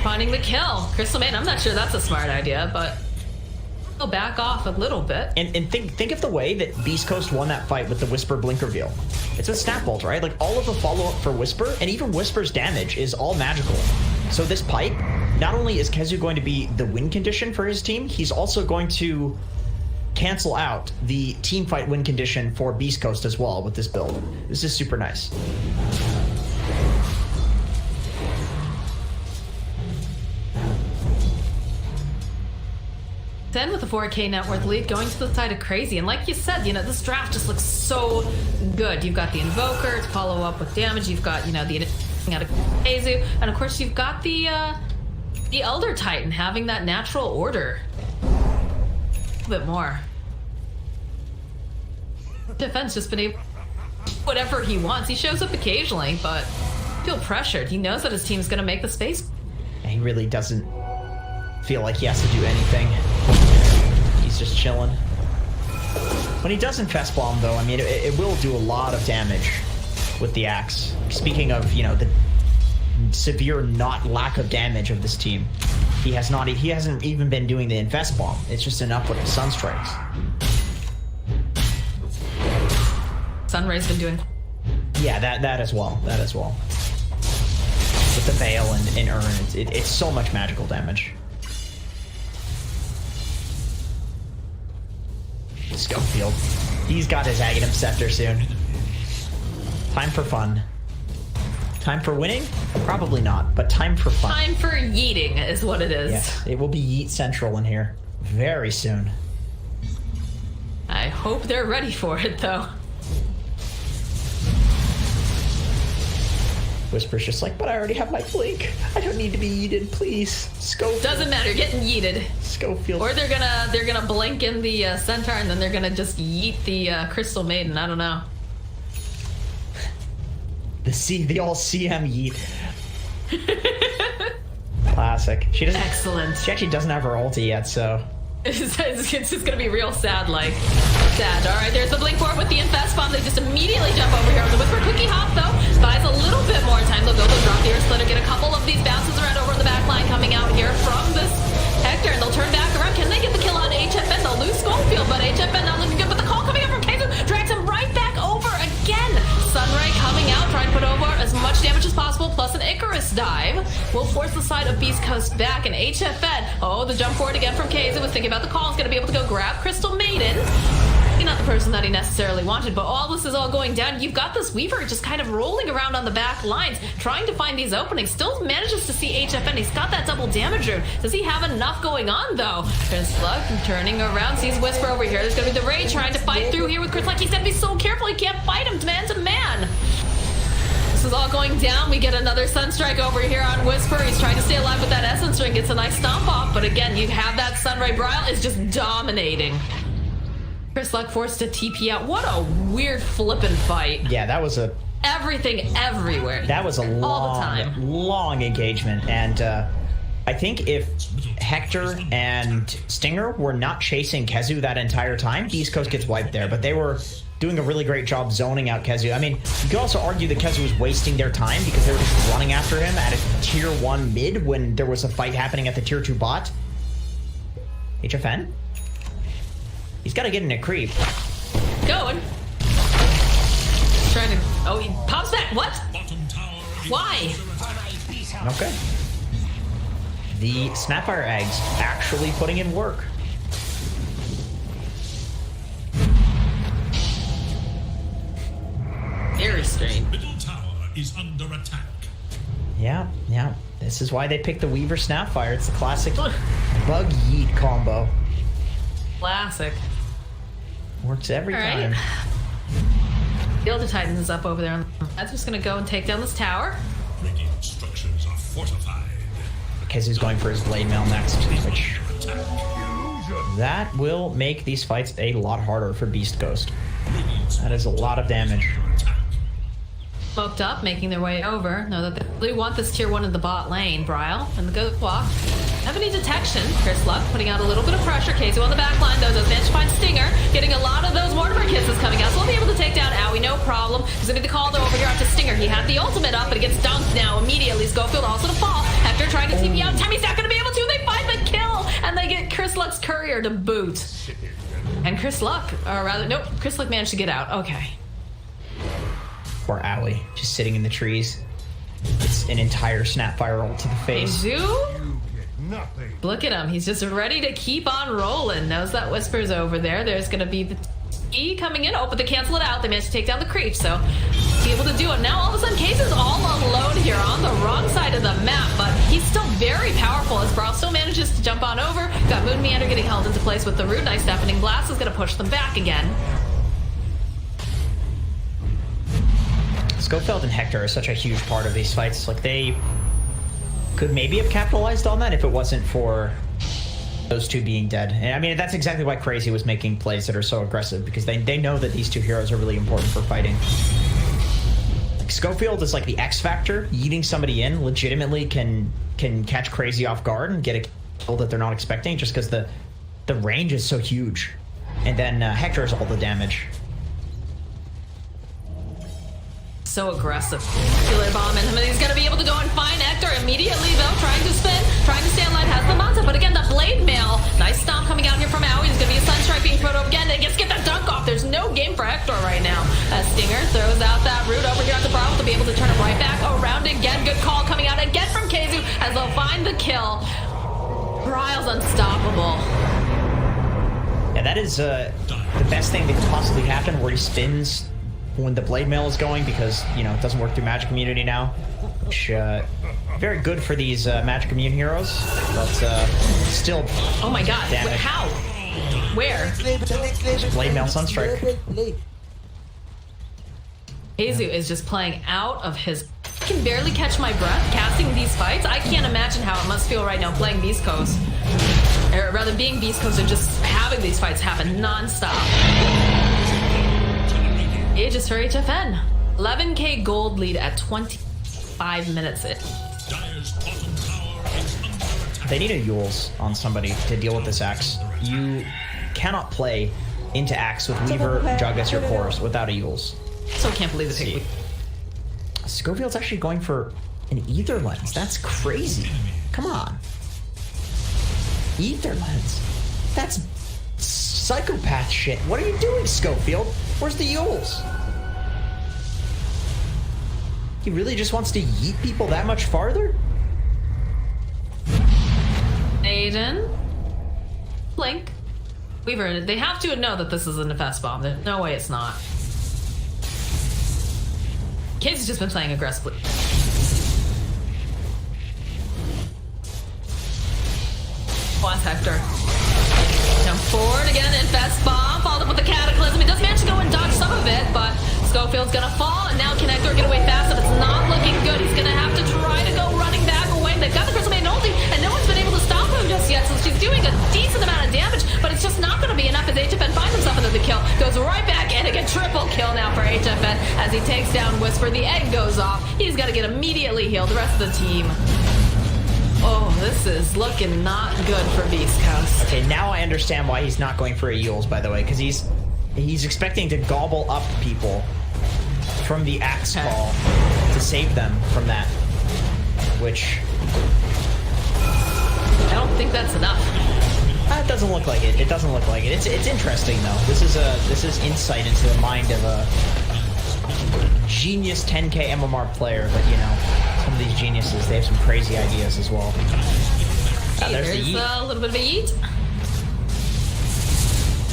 Finding the kill. Crystal Maiden, I'm not sure that's a smart idea, but he'll back off a little bit. And think of the way that Beastcoast won that fight with the Whisper Blink reveal. It's a Snap Bolt, right? Like, all of the follow-up for Whisper, and even Whisper's damage, is all magical. So this pipe, not only is KheZu going to be the win condition for his team, he's also going to cancel out the team fight win condition for Beastcoast as well with this build. This is super nice. Then with the 4K net worth lead going to the side of Crazy. And like you said, you know, this draft just looks so good. You've got the Invoker to follow up with damage. You've got, you know, the out of KheZu. And of course you've got the Elder Titan having that natural order. A bit more. Defense just been able whatever he wants. He shows up occasionally, but feel pressured. He knows that his team's gonna make the space. He really doesn't feel like he has to do anything. He's just chilling. When he does Infest Bomb, though, I mean, it will do a lot of damage with the axe. Speaking of, you know, the severe lack of damage of this team, he hasn't even been doing the Infest Bomb. It's just enough with the Sunstrikes. Sunray's been doing. Yeah, that as well. That as well. With the Veil and Urn, it's so much magical damage. Schofield. He's got his Aghanim Scepter soon. Time for fun. Time for winning? Probably not, but time for fun. Time for yeeting is what it is. Yes, it will be Yeet Central in here very soon. I hope they're ready for it, though. Whisper's just like, but I already have my blink. I don't need to be yeeted, please. Schofield. Doesn't matter, you're getting yeeted. Schofield. Or they're gonna blink in the centaur and then they're gonna just yeet the Crystal Maiden. I don't know. The all CM yeet. Classic. She doesn't. Excellent. She actually doesn't have her ulti yet, so. It's just gonna be real sad, like. Sad. Alright, there's the blink forward with the Infest Bomb. They just immediately jump over here on the Whisper. Cookie Hop, though, buys a little bit more time. They'll go, they'll drop the Ear Splitter, get a couple of these bounces around over the back line coming out here from this Hector, and they'll turn back around. Can they get the kill on HFN? They'll lose Schofield, but HFN not looking good. But the call coming up from KheZu drags him right back over again. Sunray coming out, trying to put over as much damage as possible, plus an Icarus dive will force the side of Beastcoast back, and HFN, oh, the jump forward again from KheZu, was thinking about the call, is going to be able to go grab Crystal Maiden. Not the person that he necessarily wanted, but all this is all going down. You've got this Weaver just kind of rolling around on the back lines, trying to find these openings. Still manages to see HFN. He's got that double damage rune. Does he have enough going on, though? There's Slug turning around, sees Whisper over here. There's going to be the Ray trying to fight through here with Chris. Like, he's got to be so careful. He can't fight him man to man. This is all going down. We get another Sunstrike over here on Whisper. He's trying to stay alive with that Essence Ring. Gets a nice stomp off, but again, you have that Sunray Brile is just dominating. Chris Luck forced to TP out. What a weird flippin' fight. Yeah, that was a... Everything everywhere. That was a long engagement. And I think if Hector and Stinger were not chasing KheZu that entire time, Beastcoast gets wiped there. But they were doing a really great job zoning out KheZu. I mean, you could also argue that KheZu was wasting their time because they were just running after him at a tier 1 mid when there was a fight happening at the tier 2 bot. HFN? He's got to get in a creep. Going. Trying to... Oh, he pops back. What? Why? Okay. The Snapfire eggs actually putting in work. Very strange. Middle tower is under attack. Yeah. This is why they picked the Weaver Snapfire. It's the classic bug yeet combo. Classic. Works every time. The Elder Titan is up over there. That's just gonna go and take down this tower. Radiant structures are fortified. Radiant's That is a lot of damage. Smoked up, making their way over. Know that they really want this tier 1 in the bot lane. Bryle and the goat walk. Have any detection. Chris Luck putting out a little bit of pressure. KZ on the back line, though, does manage to find Stinger. Getting a lot of those Mortimer kisses coming out, so we'll be able to take down Owie, no problem. He's gonna be the call, though, over here out to Stinger. He had the ultimate up, but it gets dunked now immediately. Schofield also to fall. Hector trying to TP out. Tammy's not gonna be able to. They find the kill, and they get Chris Luck's courier to boot. And Chris Luck, or rather, nope, Chris Luck managed to get out. Okay. Poor Owie, just sitting in the trees. It's an entire Snapfire ult to the face. Look at him. He's just ready to keep on rolling. Knows that Whisper's over there. There's going to be the E coming in. Oh, but they cancel it out. They managed to take down the creep, so be able to do it. Now, all of a sudden, Case is all alone here on the wrong side of the map, but he's still very powerful as Brawl still manages to jump on over. Got Moon Meander getting held into place with the root. Nice deafening blast is going to push them back again. Schofield and Hector are such a huge part of these fights. Like, they could maybe have capitalized on that if it wasn't for those two being dead. And I mean, that's exactly why CR4ZY was making plays that are so aggressive, because they know that these two heroes are really important for fighting. Like, Schofield is like the X factor. Yeeting somebody in legitimately can catch CR4ZY off guard and get a kill that they're not expecting, just because the range is so huge. And then Hector is all the damage. So aggressive. Killer bomb in him, and he's gonna be able to go and find Hector immediately, though, trying to spin, trying to stay alive, has the Manta, but again, the blade mail. Nice stomp coming out here from Owie. There's gonna be a Sunstrike being thrown over again, and gets get that dunk off. There's no game for Hector right now. Stinger throws out that root over here at the Bravo to be able to turn it right back around again. Good call coming out again from KZ as they'll find the kill. Bryle's unstoppable. Yeah, that is the best thing that could possibly happen, where he spins when the blade mail is going, because, you know, it doesn't work through Magic Immunity now, which very good for these Magic Immune heroes, but still. Oh my god, damage. How? Where? Blade mail Sunstrike. KZ is just playing out of his. I can barely catch my breath casting these fights. I can't imagine how it must feel right now playing Beastcoast, or rather being Beastcoast and just having these fights happen non-stop. Aegis for HFN. 11k gold lead at 25 minutes in. They need a Yules on somebody to deal with this Axe. You cannot play into Axe with Weaver, Jug as your cores without a Yules. Still can't believe the pick. Schofield's actually going for an Ether Lens. That's crazy. Come on. Ether Lens. That's psychopath shit. What are you doing, Schofield? Where's the Yules? He really just wants to yeet people that much farther? Aiden. Blink. Weaver, they have to know that this is a Nefest bomb. There's no way it's not. Kids has just been playing aggressively. Wants Hector. Jump forward again, Infest bomb, followed up with the Cataclysm. He does manage to go and dodge some of it, but Schofield's gonna fall, and now can Hector get away fast, and it's not looking good. He's gonna have to try to go running back away. They've got the Crystal Maiden ulti, and no one's been able to stop him just yet, so she's doing a decent amount of damage, but it's just not gonna be enough as HFN finds himself another kill. Goes right back in again, triple kill now for HFN as he takes down Whisper. The egg goes off. He's gotta get immediately healed. The rest of the team. Oh, this is looking not good for Beastcoast. Okay, now I understand why he's not going for a Yules, by the way, because he's expecting to gobble up people from the Axe call to save them from that, which I don't think that's enough. It doesn't look like it. It doesn't look like it. It's interesting though. This is insight into the mind of a genius 10k MMR player, but you know, some of these geniuses, they have some crazy ideas as well. There's the yeet. A little bit of a yeet.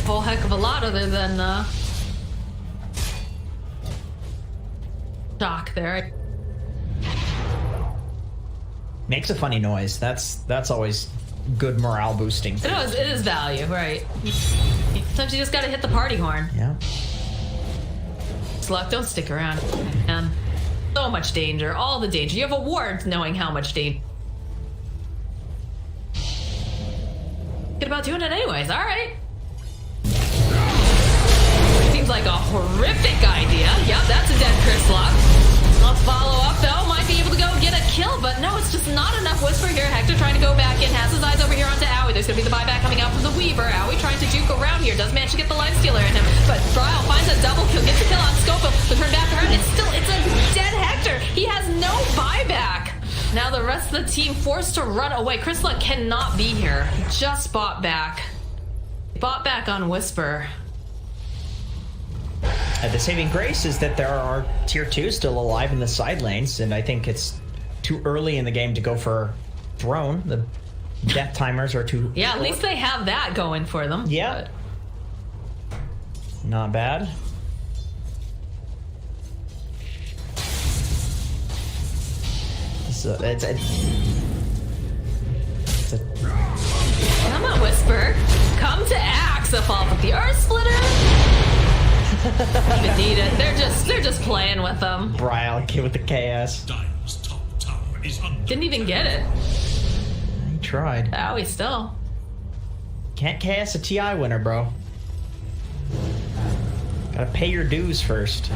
Whole heck of a lot other than shock there. Makes a funny noise. That's always good morale boosting. It is value, right? Sometimes you just gotta hit the party horn. Yeah. Luck, don't stick around. So much danger, all the danger. You have awards knowing how much danger. Get about doing it anyways, alright. Seems seems like a horrific idea. Yep, that's a dead Chrislock. I'll follow up though, might be able to go get a kill, but no, it's just not enough. Whisper here, Hector trying to go back in, has his eyes over here onto Owie. There's gonna be the buyback coming out from the Weaver. Owie trying to juke around here, does manage to get the lifestealer in him, but Bryle finds a double kill, gets the kill on Scopo, the turn back around, it's a dead Hector. He has no buyback. Now the rest of the team forced to run away. Chrislock cannot be here. Just bought back. Bought back on Whisper. The saving grace is that there are tier 2 still alive in the side lanes, and I think it's too early in the game to go for Throne. The death timers are too Yeah, short. at least they have that going for them. Yeah. Not bad. Come on, Whisper. Come to Axe. A fall with the Earth Splitter. Even need it. They're just playing with them. Bryle kid with the KS. Didn't even get it. He tried. Oh, he still. Can't KS a TI winner, bro. Gotta pay your dues first.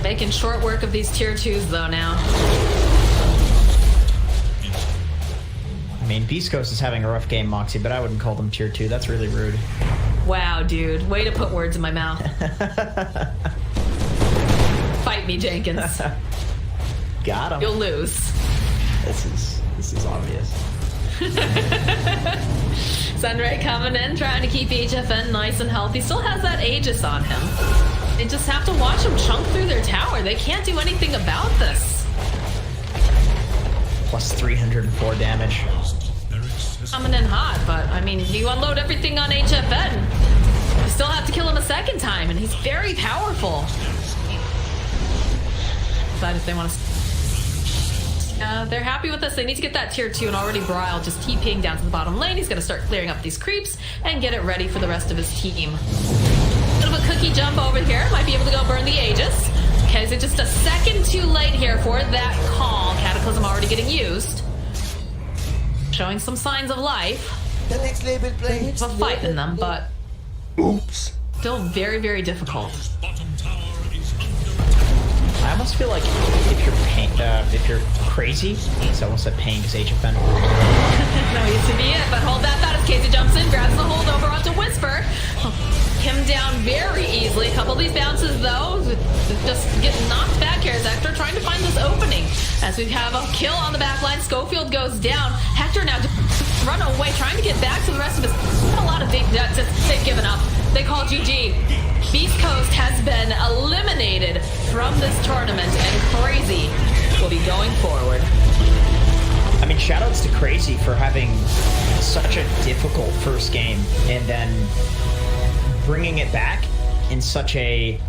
Making short work of these tier 2s though now. I mean, Beastcoast is having a rough game, Moxie, but I wouldn't call them tier 2. That's really rude. Wow, dude. Way to put words in my mouth. Fight me, Jenkins. Got him. You'll lose. This is obvious. Sunray coming in, trying to keep HFN nice and healthy. Still has that Aegis on him. They just have to watch him chunk through their tower. They can't do anything about this. Plus 304 damage. Coming in hot, but I mean, you unload everything on HFN. You still have to kill him a second time, and he's very powerful. Decide if they want to. They're happy with this. They need to get that tier 2, and already Bryle just TPing down to the bottom lane. He's going to start clearing up these creeps and get it ready for the rest of his team. Bit of a cookie jump over here. Might be able to go burn the Aegis. Okay, is it just a second too late here for that call? Cataclysm already getting used. Showing some signs of life. The next label play. It's a fight in them, but oops. Still very, very difficult. I almost feel like if you're crazy, it's almost a pain because HFN. No, used to be it, but hold that thought as Casey jumps in, grabs the hold over onto Whisper. Him down very easily. A couple of these bounces, though, just getting knocked back here as Hector trying to find this opening. As we have a kill on the back line, Schofield goes down. Hector now run away, trying to get back to the rest of his. A lot of they've given up. They call GG. Beastcoast has been eliminated from this tournament, and Crazy will be going forward. I mean, shoutouts to Crazy for having such a difficult first game and then bringing it back in such a